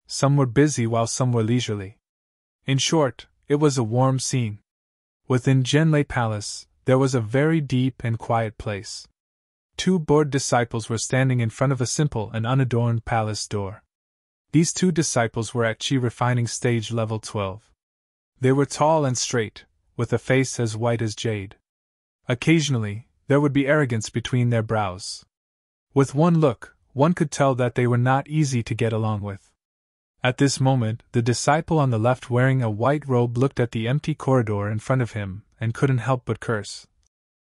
Some were busy while some were leisurely. In short, it was a warm scene. Within Zhenlei Palace, there was a very deep and quiet place. 2 bored disciples were standing in front of a simple and unadorned palace door. These 2 disciples were at Qi refining stage level 12. They were tall and straight, with a face as white as jade. Occasionally, there would be arrogance between their brows. With one look, one could tell that they were not easy to get along with. At this moment, the disciple on the left wearing a white robe looked at the empty corridor in front of him and couldn't help but curse.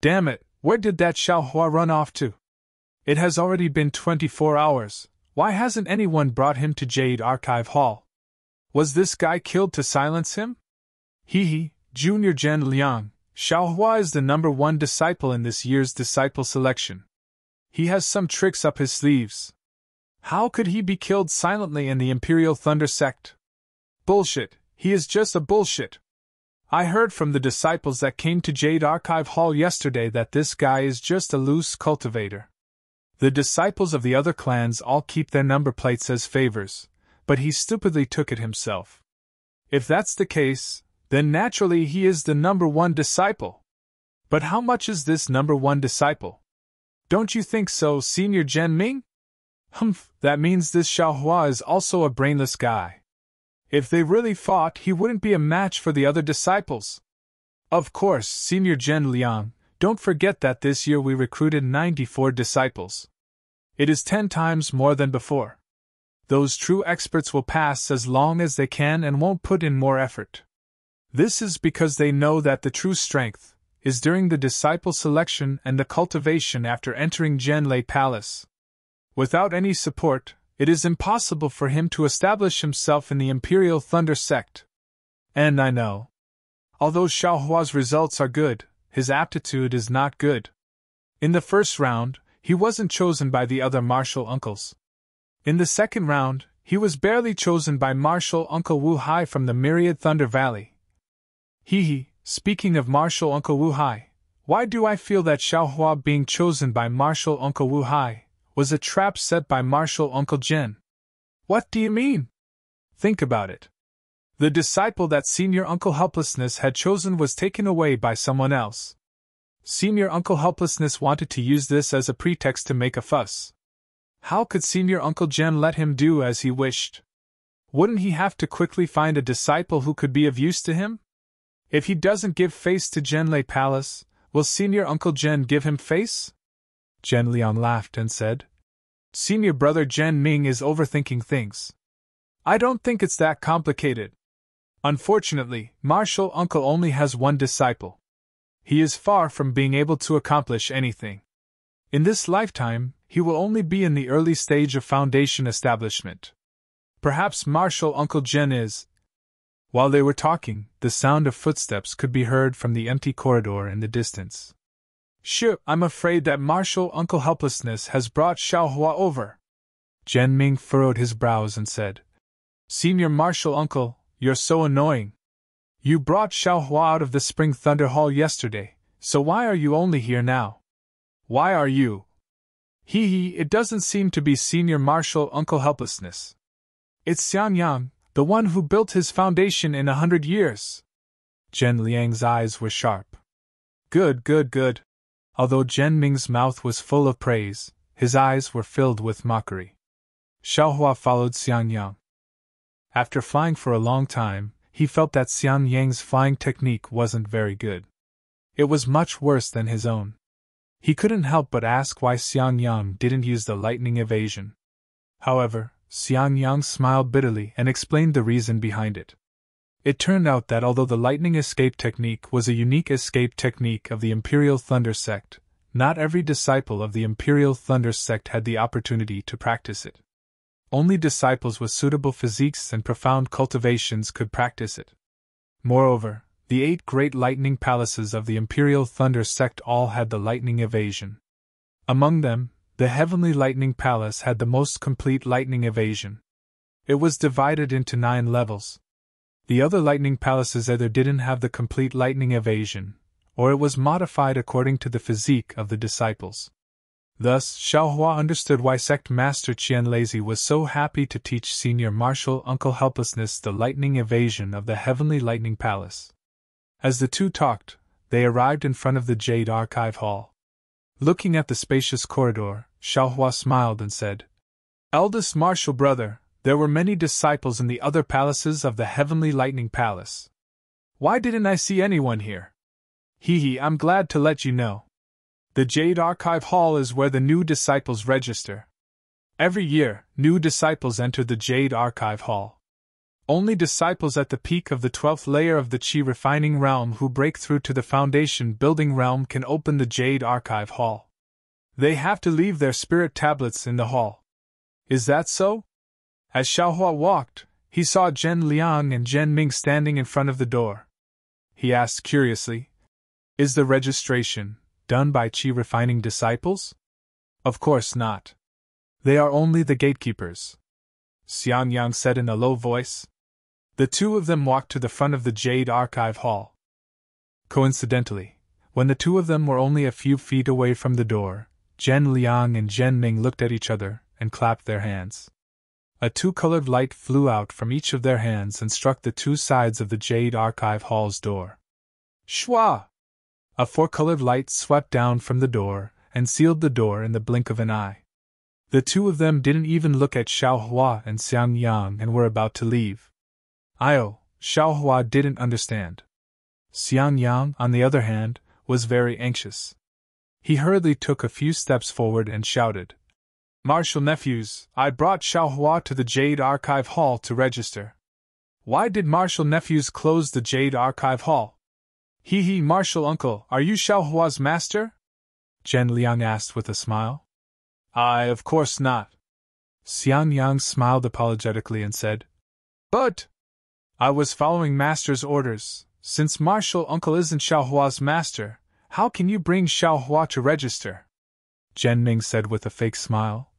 "Damn it, where did that Xiaohua run off to? It has already been 24 hours. Why hasn't anyone brought him to Jade Archive Hall? Was this guy killed to silence him? Junior Zhen Liang, Xiaohua is the #1 disciple in this year's disciple selection. He has some tricks up his sleeves. How could he be killed silently in the Imperial Thunder Sect? Bullshit, he is just a bullshit. I heard from the disciples that came to Jade Archive Hall yesterday that this guy is just a loose cultivator. The disciples of the other clans all keep their number plates as favors, but he stupidly took it himself. If that's the case, then naturally he is the #1 disciple. But how much is this #1 disciple? Don't you think so, Senior Zhen Ming? Humph, that means this Xiaohua is also a brainless guy. If they really fought, he wouldn't be a match for the other disciples. Of course, Senior Zhen Liang, don't forget that this year we recruited 94 disciples. It is 10 times more than before. Those true experts will pass as long as they can and won't put in more effort. This is because they know that the true strength is during the disciple selection and the cultivation after entering Zhenlei Palace. Without any support, it is impossible for him to establish himself in the Imperial Thunder Sect. And I know. Although Xiaohua's results are good, his aptitude is not good. In the first round, he wasn't chosen by the other martial uncles. In the second round, he was barely chosen by Martial Uncle Wu Hai from the Myriad Thunder Valley. Speaking of Martial Uncle Wu Hai, why do I feel that Xiaohua being chosen by Martial Uncle Wu Hai was a trap set by Martial Uncle Zhen? What do you mean? Think about it. The disciple that Senior Uncle Helplessness had chosen was taken away by someone else. Senior Uncle Helplessness wanted to use this as a pretext to make a fuss. How could Senior Uncle Zhen let him do as he wished? Wouldn't he have to quickly find a disciple who could be of use to him? If he doesn't give face to Zhenlei Palace, will Senior Uncle Zhen give him face? Zhen Liang laughed and said, Senior Brother Zhen Ming is overthinking things. I don't think it's that complicated. Unfortunately, Martial Uncle only has one disciple. He is far from being able to accomplish anything. In this lifetime, he will only be in the early stage of foundation establishment. Perhaps Martial Uncle Zhen is. While they were talking, the sound of footsteps could be heard from the empty corridor in the distance. Sure, I'm afraid that Martial Uncle Helplessness has brought Xiaohua over. Zhen Ming furrowed his brows and said, Senior Martial Uncle, you're so annoying. You brought Xiaohua out of the Spring Thunder Hall yesterday, so why are you only here now? Why are you? It doesn't seem to be Senior Martial Uncle Helplessness. It's Xiang Yang, the one who built his foundation in 100 years. Zhen Liang's eyes were sharp. Good. Although Zhen Ming's mouth was full of praise, his eyes were filled with mockery. Xiaohua followed Xiang Yang. After flying for a long time, he felt that Xiang Yang's flying technique wasn't very good. It was much worse than his own. He couldn't help but ask why Xiang Yang didn't use the lightning evasion. However, Xiang Yang smiled bitterly and explained the reason behind it. It turned out that although the lightning escape technique was a unique escape technique of the Imperial Thunder Sect, not every disciple of the Imperial Thunder Sect had the opportunity to practice it. Only disciples with suitable physiques and profound cultivations could practice it. Moreover, the 8 great lightning palaces of the Imperial Thunder Sect all had the lightning evasion. Among them, the Heavenly Lightning Palace had the most complete lightning evasion. It was divided into 9 levels. The other lightning palaces either didn't have the complete lightning evasion, or it was modified according to the physique of the disciples. Thus, Xiaohua understood why Sect Master Qian Lazy was so happy to teach Senior Martial Uncle Helplessness the lightning evasion of the Heavenly Lightning Palace. As the two talked, they arrived in front of the Jade Archive Hall. Looking at the spacious corridor, Xiaohua smiled and said, Eldest Martial Brother, there were many disciples in the other palaces of the Heavenly Lightning Palace. Why didn't I see anyone here? I'm glad to let you know. The Jade Archive Hall is where the new disciples register. Every year, new disciples enter the Jade Archive Hall. Only disciples at the peak of the 12th layer of the Qi Refining Realm who break through to the Foundation Building Realm can open the Jade Archive Hall. They have to leave their spirit tablets in the hall. Is that so? As Xiaohua walked, he saw Zhen Liang and Zhen Ming standing in front of the door. He asked curiously, "Is the registration done by Qi refining disciples?" "Of course not. They are only the gatekeepers," Xiang Yang said in a low voice. The two of them walked to the front of the Jade Archive Hall. Coincidentally, when the two of them were only a few feet away from the door, Zhen Liang and Zhen Ming looked at each other and clapped their hands. A two-colored light flew out from each of their hands and struck the two sides of the Jade Archive Hall's door. Shwa! A four-colored light swept down from the door and sealed the door in the blink of an eye. The two of them didn't even look at Xiaohua and Xiang Yang and were about to leave. Xiaohua didn't understand. Xiang Yang, on the other hand, was very anxious. He hurriedly took a few steps forward and shouted, "Martial nephews, I brought Xiaohua to the Jade Archive Hall to register." "Why did Martial nephews close the Jade Archive Hall?" "Hee, Martial uncle, are you Xiaohua's master?" Zhen Liang asked with a smile. Of course not." Xiang Yang smiled apologetically and said, "But I was following master's orders. Since Martial uncle isn't Xiaohua's master, how can you bring Xiaohua to register?" Zhen Ming said with a fake smile.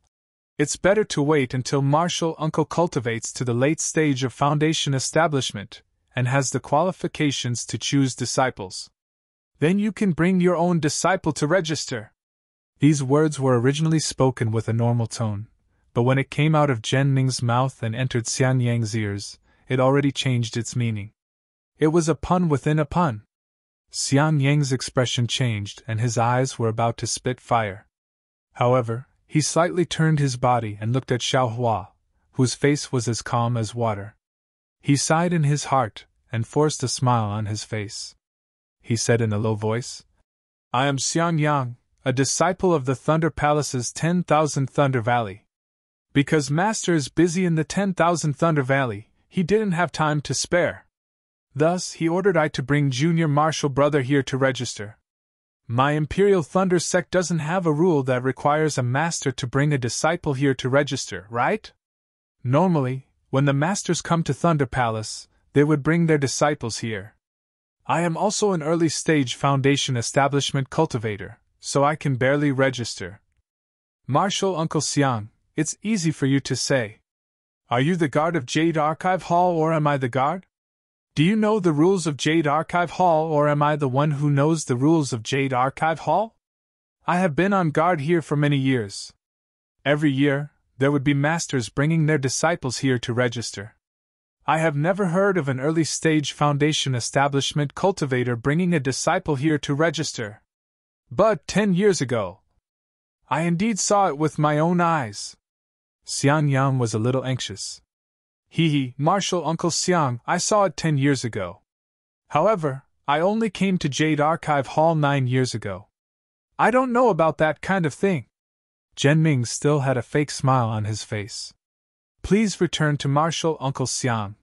"It's better to wait until Martial uncle cultivates to the late stage of foundation establishment and has the qualifications to choose disciples. Then you can bring your own disciple to register." These words were originally spoken with a normal tone, but when it came out of Zhen Ming's mouth and entered Xiang Yang's ears, it already changed its meaning. It was a pun within a pun. Xiang Yang's expression changed and his eyes were about to spit fire. However, he slightly turned his body and looked at Xiaohua, whose face was as calm as water. He sighed in his heart and forced a smile on his face. He said in a low voice, "I am Xiang Yang, a disciple of the Thunder Palace's 10,000 Thunder Valley. Because Master is busy in the 10,000 Thunder Valley, he didn't have time to spare. Thus, he ordered I to bring Junior Martial Brother here to register. My Imperial Thunder sect doesn't have a rule that requires a master to bring a disciple here to register, right? Normally, when the masters come to Thunder Palace, they would bring their disciples here. I am also an early stage foundation establishment cultivator, so I can barely register. Martial Uncle Xiang, it's easy for you to say. Are you the guard of Jade Archive Hall or am I the guard? Do you know the rules of Jade Archive Hall or am I the one who knows the rules of Jade Archive Hall? I have been on guard here for many years. Every year, there would be masters bringing their disciples here to register. I have never heard of an early stage foundation establishment cultivator bringing a disciple here to register. But 10 years ago, I indeed saw it with my own eyes." Xiang Yang was a little anxious. Martial Uncle Xiang, I saw it 10 years ago. However, I only came to Jade Archive Hall 9 years ago. I don't know about that kind of thing. Zhen Ming still had a fake smile on his face. Please return to Martial Uncle Xiang.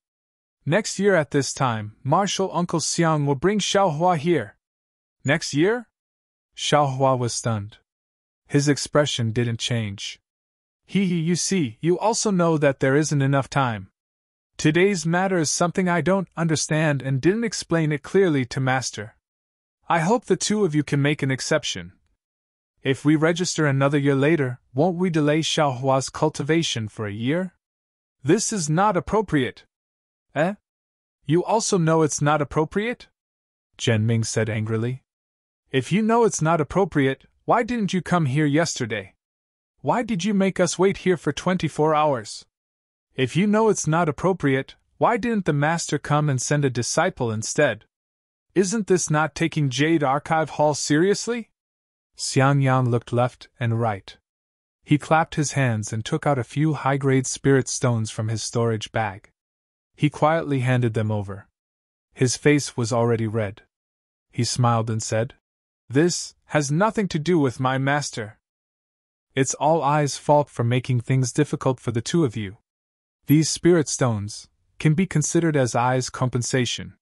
Next year at this time, Martial Uncle Xiang will bring Xiaohua here. Next year? Xiaohua was stunned. His expression didn't change. You see, you also know that there isn't enough time. Today's matter is something I don't understand and didn't explain it clearly to Master. I hope the two of you can make an exception. If we register another year later, won't we delay Xiaohua's cultivation for a year? This is not appropriate. Eh? You also know it's not appropriate? Zhen Ming said angrily. If you know it's not appropriate, why didn't you come here yesterday? Why did you make us wait here for 24 hours? If you know it's not appropriate, why didn't the master come and send a disciple instead? Isn't this not taking Jade Archive Hall seriously? Xiang Yang looked left and right. He clapped his hands and took out a few high-grade spirit stones from his storage bag. He quietly handed them over. His face was already red. He smiled and said, "This has nothing to do with my master. It's all I's fault for making things difficult for the two of you. These spirit stones can be considered as I's compensation."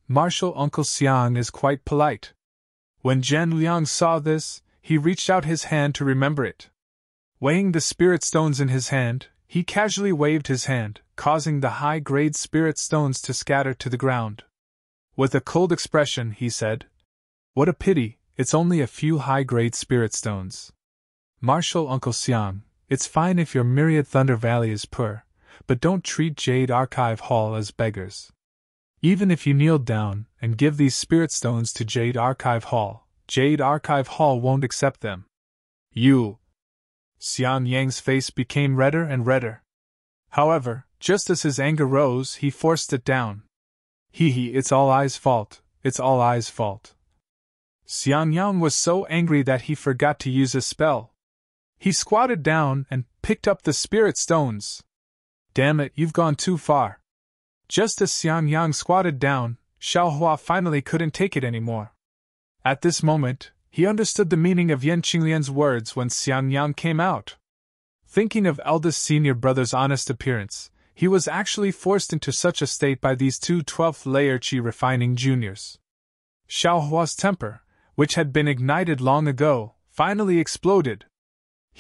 Martial Uncle Xiang is quite polite. When Zhen Liang saw this, he reached out his hand to remember it. Weighing the spirit stones in his hand, he casually waved his hand, causing the high-grade spirit stones to scatter to the ground. With a cold expression, he said, "What a pity, it's only a few high-grade spirit stones. Martial Uncle Xiang, it's fine if your myriad Thunder Valley is poor, but don't treat Jade Archive Hall as beggars. Even if you kneel down and give these spirit stones to Jade Archive Hall won't accept them. You." Xian Yang's face became redder and redder. However, just as his anger rose, he forced it down. It's all I's fault, it's all I's fault. Xian Yang was so angry that he forgot to use a spell. He squatted down and picked up the spirit stones. "Damn it, you've gone too far." Just as Xian Yang squatted down, Xiaohua finally couldn't take it anymore. At this moment, he understood the meaning of Yan Qinglian's words when Xian Yang came out. Thinking of eldest senior brother's honest appearance, he was actually forced into such a state by these two 12th layer Qi refining juniors. Xiaohua's temper, which had been ignited long ago, finally exploded.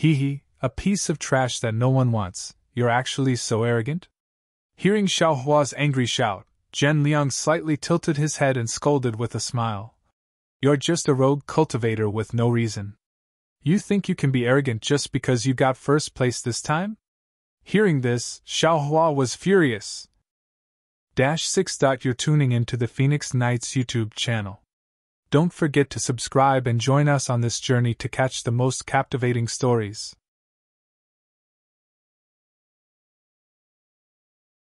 A piece of trash that no one wants, you're actually so arrogant?" Hearing Xiaohua's angry shout, Zhen Liang slightly tilted his head and scolded with a smile. "You're just a rogue cultivator with no reason. You think you can be arrogant just because you got first place this time?" Hearing this, Xiaohua was furious. -6. You're tuning into the Phoenix Knights YouTube channel. Don't forget to subscribe and join us on this journey to catch the most captivating stories.